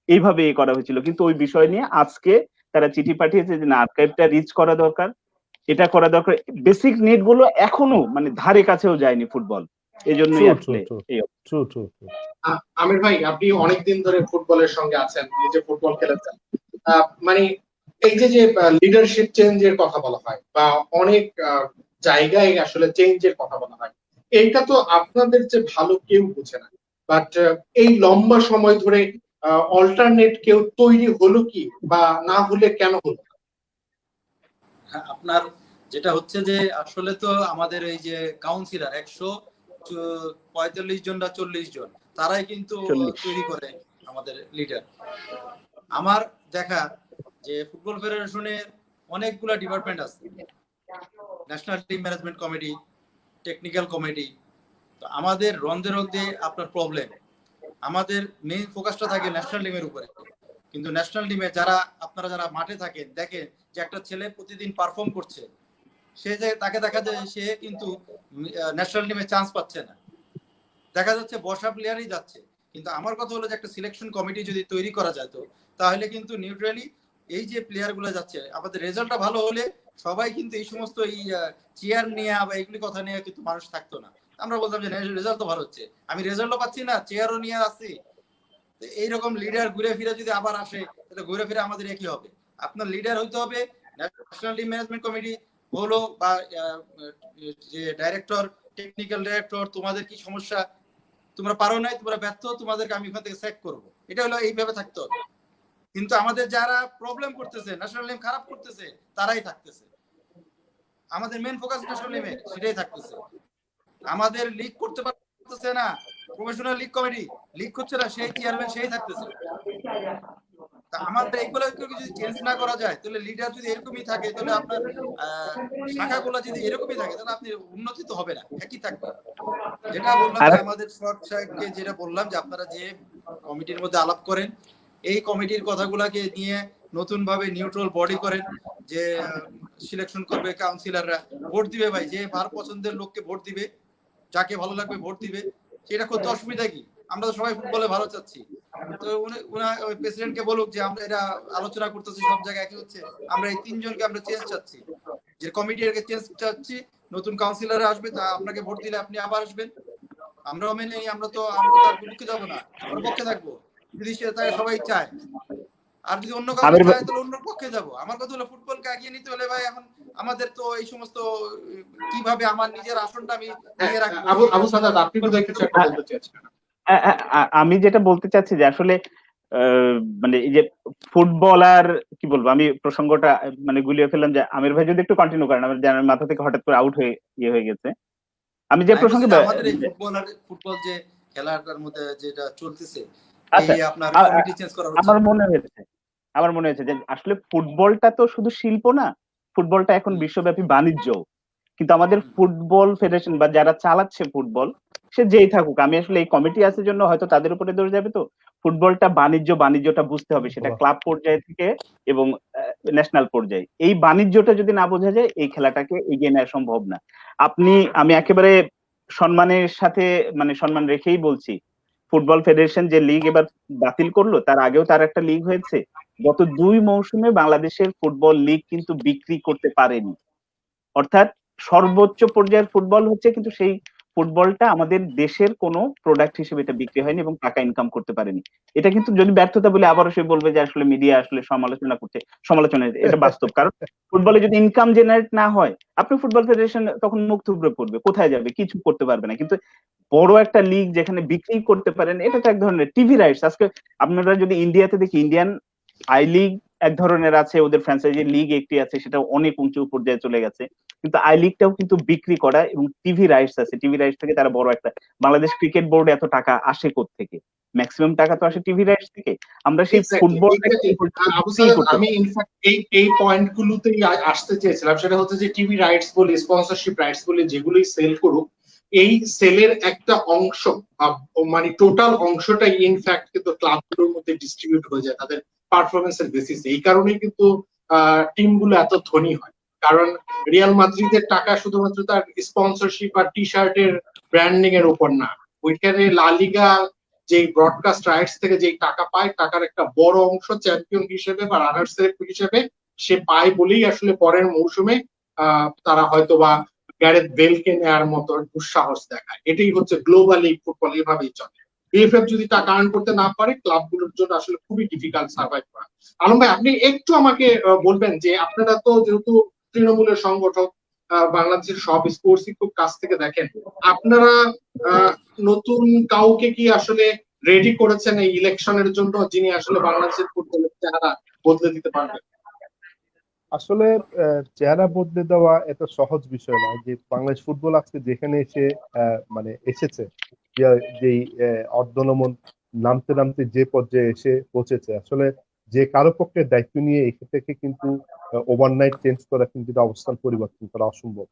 এইভাবে করা হয়েছিল। কিন্তু ওই বিষয় নিয়ে আজকে তারা চিঠি পাঠিয়েছে যে না, আর্কাইভটা রিচ করা দরকার, এটা করা দরকার। বেসিক নিড গুলো এখনো মানে ধারে কাছেও যায়নি ফুটবল। এই জন্যই আসলে আমির ভাই, আপনি অনেকদিন ধরে ফুটবলের সঙ্গে আছেন, নিজে ফুটবল খেলেছেন। মানে এই যে লিডারশিপ চেঞ্জের কথা বলা হয় বা অনেক জায়গায় আসলে চেঞ্জের কথা বলা হয়, এইটা তো আপনাদের যে ভালো কেউ বুঝে না। বাট এই লম্বা সময় ধরে অল্টারনেট কেউ তৈরি হলো কি, বা না হলে কেন হলো? আপনার যেটা হচ্ছে যে আসলে তো আমাদের এই যে কাউন্সিলর 145 জন না 40 জন, তারাই কিন্তু তৈরি করে আমাদের লিডার। আমার দেখা যে ফুটবল ফেডারেশনের অনেকগুলা ডিপার্টমেন্ট আছে, national team management committee, technical committee. তো আমাদের রন্ধে রন্ধে আপনার প্রবলেম, আমাদের মেইন ফোকাসটা থাকে ন্যাশনাল টিমের উপরে। কিন্তু ন্যাশনাল টিমে যারা আপনারা যারা মাঠে থাকেন দেখেন যে একটা ছেলে প্রতিদিন পারফর্ম করছে, সে যে তাকে দেখা যায় সে কিন্তু ন্যাশনাল টিমে চান্স পাচ্ছে না, দেখা যাচ্ছে বসা প্লেয়ারই যাচ্ছে। কিন্তু আমার কথা হলো যে একটা সিলেকশন কমিটি যদি তৈরি করা যেত তাহলে কিন্তু নিউট্রালি এই যে প্লেয়ার গুলো যাচ্ছে, আমাদের রেজাল্টটা ভালো হলে সবাই কিন্তু এই সমস্ত এই চেয়ার নিয়ে বা এইগুলি কথা নিয়ে কিন্তু মানুষ থাকতো না। আমরা বলতাম যে রেজাল্ট তো ভালো হচ্ছে, আমি রেজাল্টও পাচ্ছি না, চেয়ারও নিয়ে আসছি। এইরকম লিডার ঘুরে ফিরে যদি আবার আসে তাহলে ঘুরে ফিরে আমাদের একই হবে। আপনার লিডার হইতে হবে ন্যাশনাল টিম ম্যানেজমেন্ট কমিটি হলো বা যে ডাইরেক্টর, টেকনিক্যাল ডাইরেক্টর, তোমাদের কি সমস্যা, তোমরা পারো নাই, তোমরা ব্যর্থ, তোমাদেরকে আমি ওখান থেকে স্যাক করবো, এটা হলো এইভাবে থাকতে হবে। কিন্তু আমাদের যারা প্রবলেম করতেছে, ন্যাশনাল টিম খারাপ করতেছে, তারাই থাকতেছে। আমাদের মেন ফোকাস ন্যাশনাল টিমে, সেটাই থাকতেছে। আমাদের লিগ করতে পারতেছে না, প্রফেশনাল লিগ কমিটি লিগ করছে না, সেই চেয়ারম্যান সেই থাকতেছে। আমাদের এইগুলো যদি চেঞ্জ না করা যায় তাহলে লিডার যদি এরকমই থাকে তাহলে আপনার শাখাগুলো যদি এরকমই থাকে তাহলে আপনি উন্নতি তো হবে না, একই থাকবে। যেটা বললাম যে আমাদের শর্ট সাহেবকে যেটা বললাম যে আপনারা যে কমিটির মধ্যে আলাপ করেন, এই কমিটির কথাগুলোকে নিয়ে নতুন ভাবে নিউট্রাল বডি করেন, যে সিলেকশন করবে কাউন্সিলররা, ভোট দিবে ভাই, যে ভার পছন্দের লোককে ভোট দিবে, যাকে ভালো লাগবে ভোট দিবে, সেটা করতে অসুবিধা কি? আমরা তো সবাই ফুটবলে ভালো চাচ্ছি। তো প্রেসিডেন্টকে বলুক যে আমরা এটা আলোচনা করতেছি, সব জায়গায় একই হচ্ছে, আমরা এই তিনজনকে আমরা চেঞ্জ চাচ্ছি, যে কমিটিকে চেঞ্জ চাচ্ছি, নতুন কাউন্সিলর আসবে, তা আপনাকে ভোট দিলে আপনি আবার আসবেন, আমরাও মেনে নিই, আমরা তার বিপক্ষে যাবো না, আমরা পক্ষে থাকবো যদি সে তাই সবাই চায়। আর যদি অন্য কাউকে চায় তাহলে অন্য পক্ষে যাবো। আমার কথা হলো ফুটবলকে এগিয়ে নিতে হলে ভাই এখন আমাদের তো এই সমস্ত কিভাবে আমার নিজের আসনটা আমি নিয়ে রাখবো। আবু সাদাত, আপনি বোধহয় কিছু একটা বলতে চাচ্ছেন। আমি যেটা বলতে চাচ্ছি যে আসলে মানে এই যে ফুটবলার কি বলবো, আমি প্রসঙ্গটা মানে গুলিয়ে ফেললাম, যে আমির ভাই যদি একটু কন্টিনিউ করেন, আমার জানার মাথা থেকে হঠাৎ করে আউট হয়ে হয়ে গেছে। আমি যে প্রসঙ্গে আমাদের এই ফুটবল যে খেলাটার মধ্যে যেটা চলতেছে, আচ্ছা, এই আপনার কমিটি চেঞ্জ করা হচ্ছে, আমার মনে হয়েছে যে আসলে ফুটবলটা তো শুধু শিল্প না, ফুটবলটা এখন বিশ্বব্যাপী বাণিজ্য। কিন্তু আমাদের ফুটবল ফেডারেশন বা যারা চালাচ্ছে ফুটবল, সে যেই থাকুক, আমি আসলে এই কমিটি আছে জন্য হয়তো তাদের উপরে দোষ যাবে। তো ফুটবলটা বাণিজ্যটা বুঝতে হবে, সেটা ক্লাব পর্যায়ে থেকে এবং ন্যাশনাল পর্যায়ে। এই বাণিজ্যটা যদি না বোঝা যায়, এই খেলাটাকে এগিয়ে নেওয়া সম্ভব না। আমি একেবারে সম্মানের সাথে মানে সম্মান রেখেই বলছি, ফুটবল ফেডারেশন যে লিগ এবার বাতিল করলো, তার আগেও তার একটা লিগ হয়েছে। গত 2 মৌসুমে বাংলাদেশের ফুটবল লিগ কিন্তু বিক্রি করতে পারেনি। অর্থাৎ সর্বোচ্চ পর্যায়ের ফুটবল হচ্ছে, কিন্তু সেই ফুটবলটা আমাদের দেশের কোনো প্রোডাক্ট হিসেবে এটা বিক্রি হয়নি এবং টাকা ইনকাম করতে পারেনি। এটা কিন্তু যদি ব্যর্থতা বলে আবারও সে বলবে যে আসলে মিডিয়া আসলে সমালোচনা করছে, সমালোচনা এটা বাস্তব। কারণ ফুটবলে যদি ইনকাম জেনারেট না হয়, আপনি ফুটবল ফেডারেশন তখন মুখ থুবড়ে পড়বে, কোথায় যাবে, কিছু করতে পারবে না। কিন্তু বড় একটা লিগ যেখানে বিক্রি করতে পারেন, এটা তো এক ধরনের টিভি রাইটস। আজকে আপনারা যদি ইন্ডিয়াতে দেখি, ইন্ডিয়ান আই লিগ এক ধরনের আছে, ওদের ফ্র্যাঞ্চাইজি লিগ একটি আছে, সেটা অনেক উঁচু পর্যায়ে চলে গেছে। কিন্তু আই লিগটাও কিন্তু বিক্রি করা এবং টিভি রাইটস আছে, টিভি রাইটস থেকে তারা বড় একটা, বাংলাদেশ ক্রিকেট বোর্ডে এত টাকা আসে কোত্থেকে? ম্যাক্সিমাম টাকা তো আসে টিভি রাইটস থেকে। আমরা সেই ফুটবল, আমি ইনফ্যাক্ট এই পয়েন্ট গুলোতেই আসতে চেয়েছিলাম। সেটা হচ্ছে যে টিভি রাইটস বলে, স্পন্সরশিপ রাইটস বলে যেগুলোই সেল করুক, এই সেলের একটা অংশ মানে টোটাল অংশটাই ইনফ্যাক্ট কিন্তু ক্লাবগুলোর মধ্যে ডিস্ট্রিবিউট হয়ে যায় তাদের পারফরমেন্সের বেসিসে। এই কারণেই কিন্তু টিমগুলো এত ধনী হয়, কারণ রিয়াল মাদ্রিদের টাকা শুধুমাত্র তার স্পন্সরশিপ আর টি শার্টের ব্র্যান্ডিং এর উপর না, ওইখানে লা লিগা যে ব্রডকাস্ট রাইটস থেকে যে টাকা পায়, টাকার একটা বড় অংশ চ্যাম্পিয়ন হিসেবে বা রানার্স হিসেবে সে পায় বলেই আসলে পরের মৌসুমে তারা হয়তো বা গ্যারেথ বেলকে নেওয়ার মতো দুঃসাহস দেখায়। এটাই হচ্ছে গ্লোবালি ফুটবল এভাবেই চলে। বিএফএফ যদি টাকা আর্ন করতে না পারে, ক্লাবগুলোর জন্য আসলে খুবই ডিফিকাল্ট সার্ভাইভ করা। আলম ভাই, আপনি একটু আমাকে বলবেন যে আপনারা তো যেহেতু তৃণমূলের সংগঠক, বাংলাদেশের সব স্পোর্টসই খুব কাছ থেকে দেখেন, আপনারা নতুন কাউকে কি আসলে রেডি করেছেন এই ইলেকশনের জন্য, যিনি আসলে বাংলাদেশের ফুটবলের চেহারা বদলে দিতে পারবেন? আসলে চেহারা বদলে দেওয়া এত সহজ বিষয় না। যে বাংলাদেশ ফুটবল আজকে যেখানে এসে মানে এসেছে, যেই অর্ধনমন নামতে নামতে যে পর্যায়ে এসে পৌঁছেছে, আসলে যে কারো পক্ষে দায়িত্ব নিয়ে এখান থেকে কিন্তু ওভারনাইট চেঞ্জ করা, কিন্তু অবস্থান পরিবর্তন করা অসম্ভব।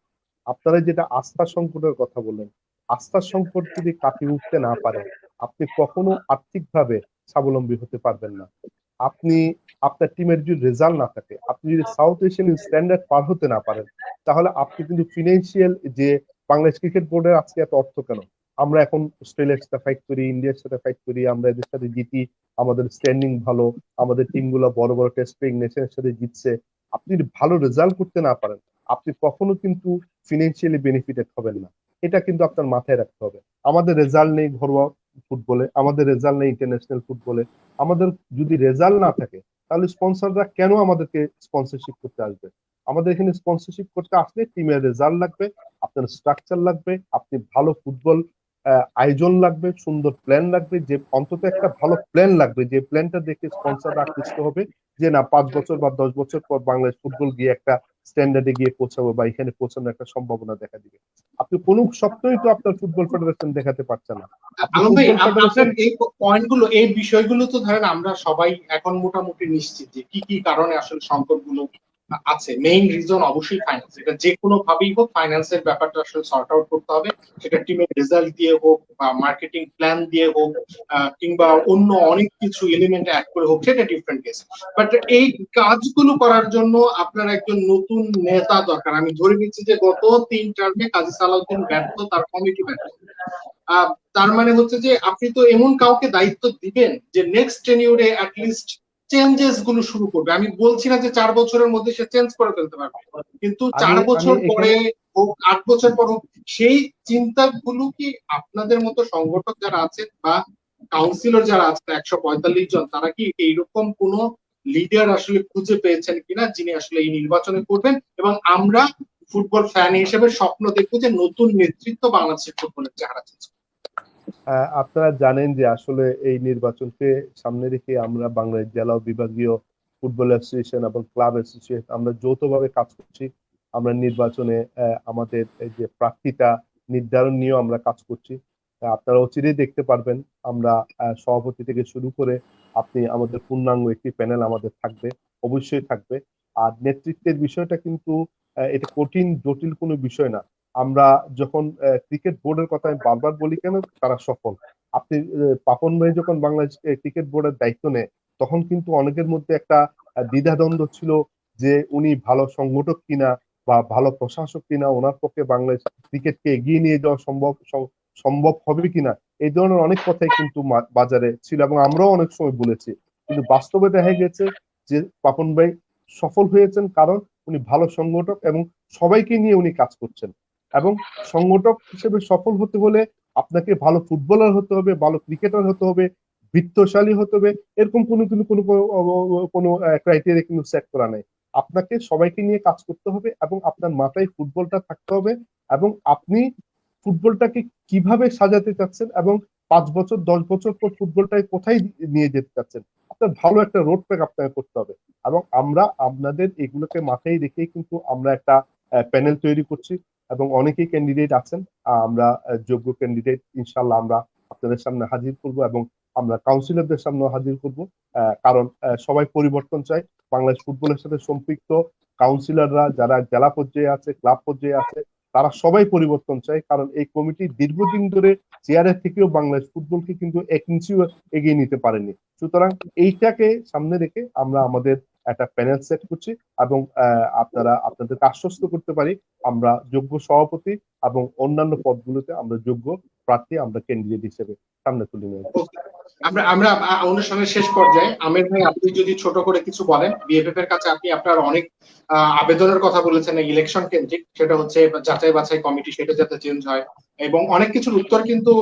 আপনারা যেটা আস্থা সংকটের কথা বললেন, আস্থার সংকট যদি কাটিয়ে উঠতে না পারে, আপনি কখনো আর্থিকভাবে স্বাবলম্বী হতে পারবেন না। আপনি আপনার টিমের যদি রেজাল্ট না থাকে, আপনি যদি সাউথ এশিয়ান স্ট্যান্ডার্ড পার হতে না পারেন, তাহলে আপনি কিন্তু ফিনান্সিয়াল যে বাংলাদেশ ক্রিকেট বোর্ডের আজকে এত অর্থ কেন? আমরা এখন অস্ট্রেলিয়ার সাথে ফাইট করি, ইন্ডিয়ার সাথে ফাইট করি, আমরা এদের সাথে জিতি, আমাদের স্ট্যান্ডিং ভালো, আমাদের টিমগুলো বড় বড় টেস্ট প্লেইং নেশনের সাথে জিতছে। আপনি যদি ভালো রেজাল্ট করতে না পারেন, আপনি কখনো কিন্তু ফিনান্সিয়ালি বেনিফিটেড হবেন না। এটা কিন্তু আপনার মাথায় রাখতে হবে। আমাদের রেজাল্ট নেই ঘরোয়া ফুটবলে, আমাদের রেজাল্ট নেই ইন্টারন্যাশনাল ফুটবলে। আমাদের যদি রেজাল্ট না থাকে, তাহলে স্পন্সররা কেন আমাদেরকে স্পন্সরশিপ করতে আসবে? আমাদের এখানে স্পন্সরশিপ করতে আসলে টিমের রেজাল্ট লাগবে, আপনার স্ট্রাকচার লাগবে, আপনি ভালো ফুটবল আয়োজন লাগবে, সুন্দর প্ল্যান লাগবে, যে অন্তত একটা ভালো প্ল্যান লাগবে, যে প্ল্যানটা দেখে স্পন্সররা আকৃষ্ট হবে যে না 5 বছর বা 10 বছর পর বাংলাদেশ ফুটবল গিয়ে একটা স্ট্যান্ডার্ডে গিয়ে পৌঁছাবো বা এখানে পৌঁছানোর একটা সম্ভাবনা দেখা দিবে। আপনি কোনো সপ্তাহেই তো আপনার ফুটবল ফেডারেশন দেখাতে পারছে না। আপনি আলম ভাই, ফুটবল আপনার ফেডারেশন এই পয়েন্টগুলো, এই বিষয়গুলো তো ধরেন আমরা সবাই এখন মোটামুটি নিশ্চিত যে কি কি কারণে আসলে সংকটগুলো আছে। মেইন রিজন অবশ্যই ফাইন্যান্স, এটা যে কোনো ভাবেই হোক ফাইন্যান্সের ব্যাপারটা আসলে সর্ট আউট করতে হবে। সেটা টিমের রেজাল্ট দিয়ে হোক বা মার্কেটিং প্ল্যান দিয়ে হোক, কিংবা অন্য অনেক কিছু এলিমেন্ট অ্যাড করে হোক, সেটা ডিফারেন্ট কেস। বাট এই কাজগুলো করার জন্য আপনার একজন নতুন নেতা দরকার। আমি ধরে নিচ্ছি যে গত 3 টার্মে কাজী সালাউদ্দিন ব্যর্থ, তার কমিটি ব্যর্থ। তার মানে হচ্ছে যে আপনি তো এমন কাউকে দায়িত্ব দিবেন যে নেক্সট টেনিউরে অ্যাটলিস্ট চেঞ্জেস গুলো শুরু করবে। আমি বলছি না যে 4 বছরের মধ্যে সে চেঞ্জ করে ফেলতে পারবে, কিন্তু 4 আমি বছর পরে এখানে হোক, 8 বছর পর হোক, সেই চিন্তাগুলো কি আপনাদের মতো সংগঠক যারা আছেন বা কাউন্সিলর যারা আছেন 145 জন, তারা কি এইরকম কোন লিডার আসলে খুঁজে পেয়েছেন কিনা যিনি আসলে এই নির্বাচনে করবেন? এবং আমরা ফুটবল ফ্যান হিসেবে স্বপ্ন দেখবো যে নতুন নেতৃত্ব বাংলাদেশের ফুটবলের চেহারা চেঞ্জ। আপনারা জানেন যে আসলে এই নির্বাচনকে সামনে রেখে আমরা বাংলাদেশ জেলা ও বিভাগীয় ফুটবল অ্যাসোসিয়েশন এবং ক্লাব অ্যাসোসিয়েশন আমরা যৌথভাবে কাজ করছি। আমরা নির্বাচনে আমাদের এই যে প্রার্থীতা নির্ধারণ নিয়েও আমরা কাজ করছি। আপনারা অচিরেই দেখতে পারবেন আমরা সভাপতি থেকে শুরু করে আপনি আমাদের পূর্ণাঙ্গ একটি প্যানেল আমাদের থাকবে, অবশ্যই থাকবে। আর নেতৃত্বের বিষয়টা কিন্তু এটা কঠিন জটিল কোনো বিষয় না। আমরা যখন ক্রিকেট বোর্ডের কথা আমি বারবার বলি কেন, তারা সফল। আপনি পাপন ভাই যখন বাংলাদেশ ক্রিকেট বোর্ডের দায়িত্ব নেয়, তখন কিন্তু অনেকের মধ্যে একটা দ্বিধাদ্বন্দ্ব ছিল যে উনি ভালো সংগঠক কিনা বা ভালো প্রশাসক কিনা, ওনার পক্ষে বাংলাদেশ ক্রিকেটকে এগিয়ে নিয়ে যাওয়া সম্ভব হবে কিনা। এই ধরনের অনেক কথাই কিন্তু বাজারে ছিল এবং আমরাও অনেক সময় বলেছি। কিন্তু বাস্তবে দেখা গেছে যে পাপন ভাই সফল হয়েছেন, কারণ উনি ভালো সংগঠক এবং সবাইকে নিয়ে উনি কাজ করছেন। এবং সংগঠক হিসেবে সফল হতে হলে আপনাকে ভালো ফুটবলার হতে হবে, ভালো ক্রিকেটার হতে হবে, বিত্তশালী হতে হবে, এরকম কোনো কিন্তু কোনো ক্রাইটেরিয়া কিন্তু সেট করা নাই। আপনাকে সবাইকে নিয়ে কাজ করতে হবে এবং আপনার মাথায় ফুটবলটা থাকতে হবে এবং আপনি ফুটবলটাকে কিভাবে সাজাতে চাচ্ছেন এবং 5 বছর 10 বছর পর ফুটবলটাকে কোথায় নিয়ে যেতে চাচ্ছেন, আপনার ভালো একটা রোড ম্যাপ আপনাকে করতে হবে। এবং আমরা আপনাদের এগুলোকে মাথায় রেখেই কিন্তু আমরা একটা প্যানেল তৈরি করছি এবং অনেকেই ক্যান্ডিডেট আছেন। আমরা যোগ্য ক্যান্ডিডেট ইনশাল্লাহ আমরা আপনাদের সামনে হাজির করব এবং আমরা কাউন্সিলরদের সামনে হাজির করব। কারণ সবাই পরিবর্তন চায়। বাংলাদেশ ফুটবলের সাথে সম্পৃক্ত কাউন্সিলররা যারা জেলা পর্যায়ে আছে, ক্লাব পর্যায়ে আছে, তারা সবাই পরিবর্তন চায়। কারণ এই কমিটি দীর্ঘদিন ধরে চেয়ারের থেকেও বাংলাদেশ ফুটবলকে কিন্তু 1 ইঞ্চিও এগিয়ে নিতে পারেনি। সুতরাং এইটাকে সামনে রেখে আমরা আমাদের একটা প্যানেল সেট করছি এবং আপনাদেরকে আশ্বস্ত করতে পারি আমরা যোগ্য সভাপতি এবং অন্যান্য পদগুলোতে আমরা যোগ্য প্রার্থী আমরা ক্যান্ডিডেট হিসেবে সামনে তুলে নিয়ে আসবো। আমরা আমরা অনুষ্ঠানের শেষ পর্যায়ে আমির ভাই, আপনি যদি ছোট করে কিছু বলেন। বিএফএফ এর কাছে আপনি আপনার অনেক আবেদনের কথা বলেছেন ইলেকশন কেন্দ্রিক, সেটা হচ্ছে যাচাই বাছাই কমিটি, সেটা যাতে চেঞ্জ হয়, এবং অনেক কিছুর উত্তর কিন্তু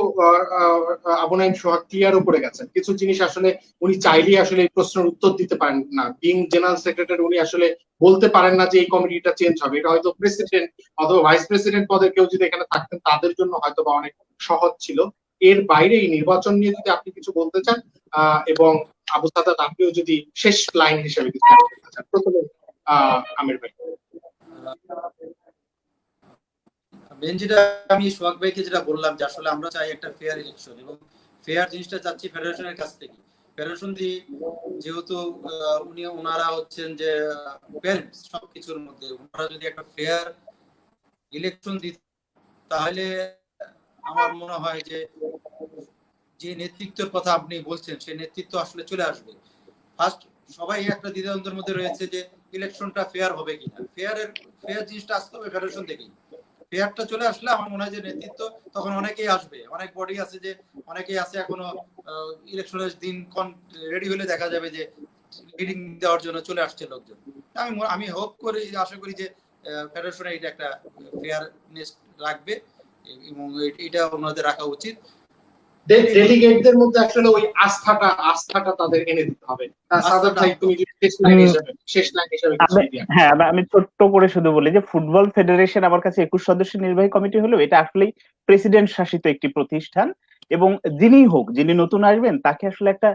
আবু নাঈম সোহাগ ক্লিয়ারও করে গেছেন। কিছু জিনিস আসলে উনি চাইলেই আসলে এই প্রশ্নের উত্তর দিতে পারেন না। বিং জেনারেল সেক্রেটারি উনি আসলে বলতে পারেন না যে এই কমিটিটা চেঞ্জ হবে। এটা হয়তো প্রেসিডেন্ট অথবা ভাইস প্রেসিডেন্ট পদে কেউ যদি এখানে থাকতেন তাদের জন্য হয়তো বা অনেক সহজ ছিল। এর বাইরে এই নির্বাচন নিয়ে যদি আপনি কিছু বলতে চান, এবং আবু সাদাত আপনিও যদি শেষ লাইন হিসেবে কিছু বলতে চান। প্রথমে আমির ভাই। যেটা আমি সোহাগ ভাইকে যেটা বললাম যে আসলে আমরা চাই একটা ফেয়ার ইলেকশন, এবং ফেয়ার জিনিসটা চাচ্ছি ফেডারেশনের কাছ থেকে। ফেডারেশন যেহেতু ওনারা হচ্ছেন যে প্যারেন্টস সবকিছুর মধ্যে, ওনারা যদি একটা ফেয়ার ইলেকশন দিত তাহলে আমার মনে হয় যে যে নেতৃত্বের কথা আপনি বলছেন সেই নেতৃত্ব আসলে চলে আসবে। ফার্স্ট সবাই একটা দ্বিধাদ্বন্দ্বের মধ্যে রয়েছে যে ইলেকশনটা ফেয়ার হবে কিনা। ফেয়ার জিনিসটা আসতে হবে ফেডারেশন থেকেই। ফেয়ারটা চলে আসলে আমার মনে হয় যে নেতৃত্ব তখন অনেকেই আসবে, অনেক বডি আছে যে অনেকেই আছে এখনো ইলেকশনের দিন রেডি হলে দেখা যাবে যে লিডিং দেওয়ার জন্য চলে আসছে লোকজন। আমি হোপ করি, আশা করি যে ফেডারেশনে এটা একটা ফেয়ারনেস রাখবে এবং এটা ওনাদের রাখা উচিত। ডেলিগেটদের মধ্যে আসলে ওই আস্থাটা তাদের এনে দিতে হবে। সাদাত ভাই, তুমি শেষ লাইন হিসেবে হ্যাঁ, আমি ছোট্ট করে শুধু বলি যে ফুটবল ফেডারেশন আমার কাছে 21 সদস্যের নির্বাহী কমিটি হলেও এটা আসলেই প্রেসিডেন্ট শাসিত একটি প্রতিষ্ঠান, এবং যিনি নতুন আসবেন তাকে আসলে একটা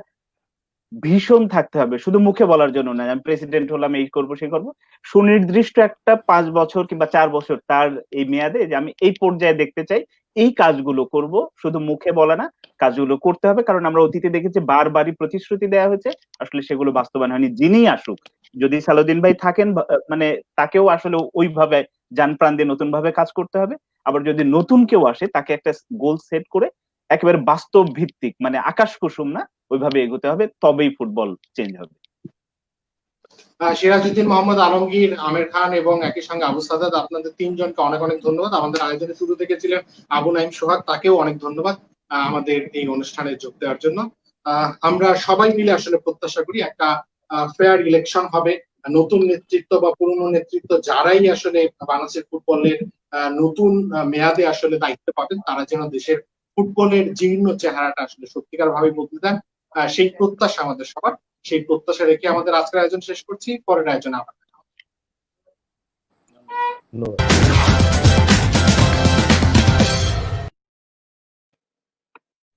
ভীষণ থাকতে হবে, শুধু মুখে বলার জন্য না আমি প্রেসিডেন্ট হলাম, এই করবো সেই করবো। সুনির্দিষ্ট একটা 5 বছর কিংবা 4 বছর তার এই মেয়াদে যে আমি এই পর্যায়ে দেখতে চাই, এই কাজগুলো করব, শুধু মুখে বলা না, কাজগুলো করতে হবে। কারণ আমরা অতীতে দেখেছি বারবারই প্রতিশ্রুতি দেওয়া হয়েছে, আসলে সেগুলো বাস্তবায়ন হয়নি। যিনিই আসুক, যদি সালাউদ্দিন ভাই থাকেন, মানে তাকেও আসলে ওইভাবে যান প্রাণ দিয়ে নতুন ভাবে কাজ করতে হবে। আবার যদি নতুন কেউ আসে তাকে একটা গোল সেট করে একেবারে বাস্তব ভিত্তিক, মানে আকাশ কুসুম না, ওইভাবে এগোতে হবে, তবেই ফুটবল চেঞ্জ হবে। সিরাজউদ্দিন মোহাম্মদ আলমগীর, আমির খান এবং একই সঙ্গে আবু সাদাত, আপনাদের তিনজনকে অনেক অনেক ধন্যবাদ। আমাদের আয়োজনে শুরু থেকে ছিলেন আবু নাইম সোহাগ, তাকেও অনেক ধন্যবাদ আমাদের এই অনুষ্ঠানে যোগ দেওয়ার জন্য। আমরা সবাই মিলে আসলে প্রত্যাশা করি একটা ফেয়ার ইলেকশন হবে। নতুন নেতৃত্ব বা পুরনো নেতৃত্ব যারাই আসলে বাংলাদেশের ফুটবলের নতুন মেয়াদে আসলে দায়িত্ব পাবেন, তারা যেন দেশের ফুটবলের জীর্ণ চেহারাটা আসলে সত্যিকার ভাবে বদলে দেন, সেই প্রত্যাশা আমাদের সবার। সেই প্রত্যাশা রেখে আমাদের আজকের আয়োজন শেষ করছি। পরের আয়োজনে আবার। ধন্যবাদ।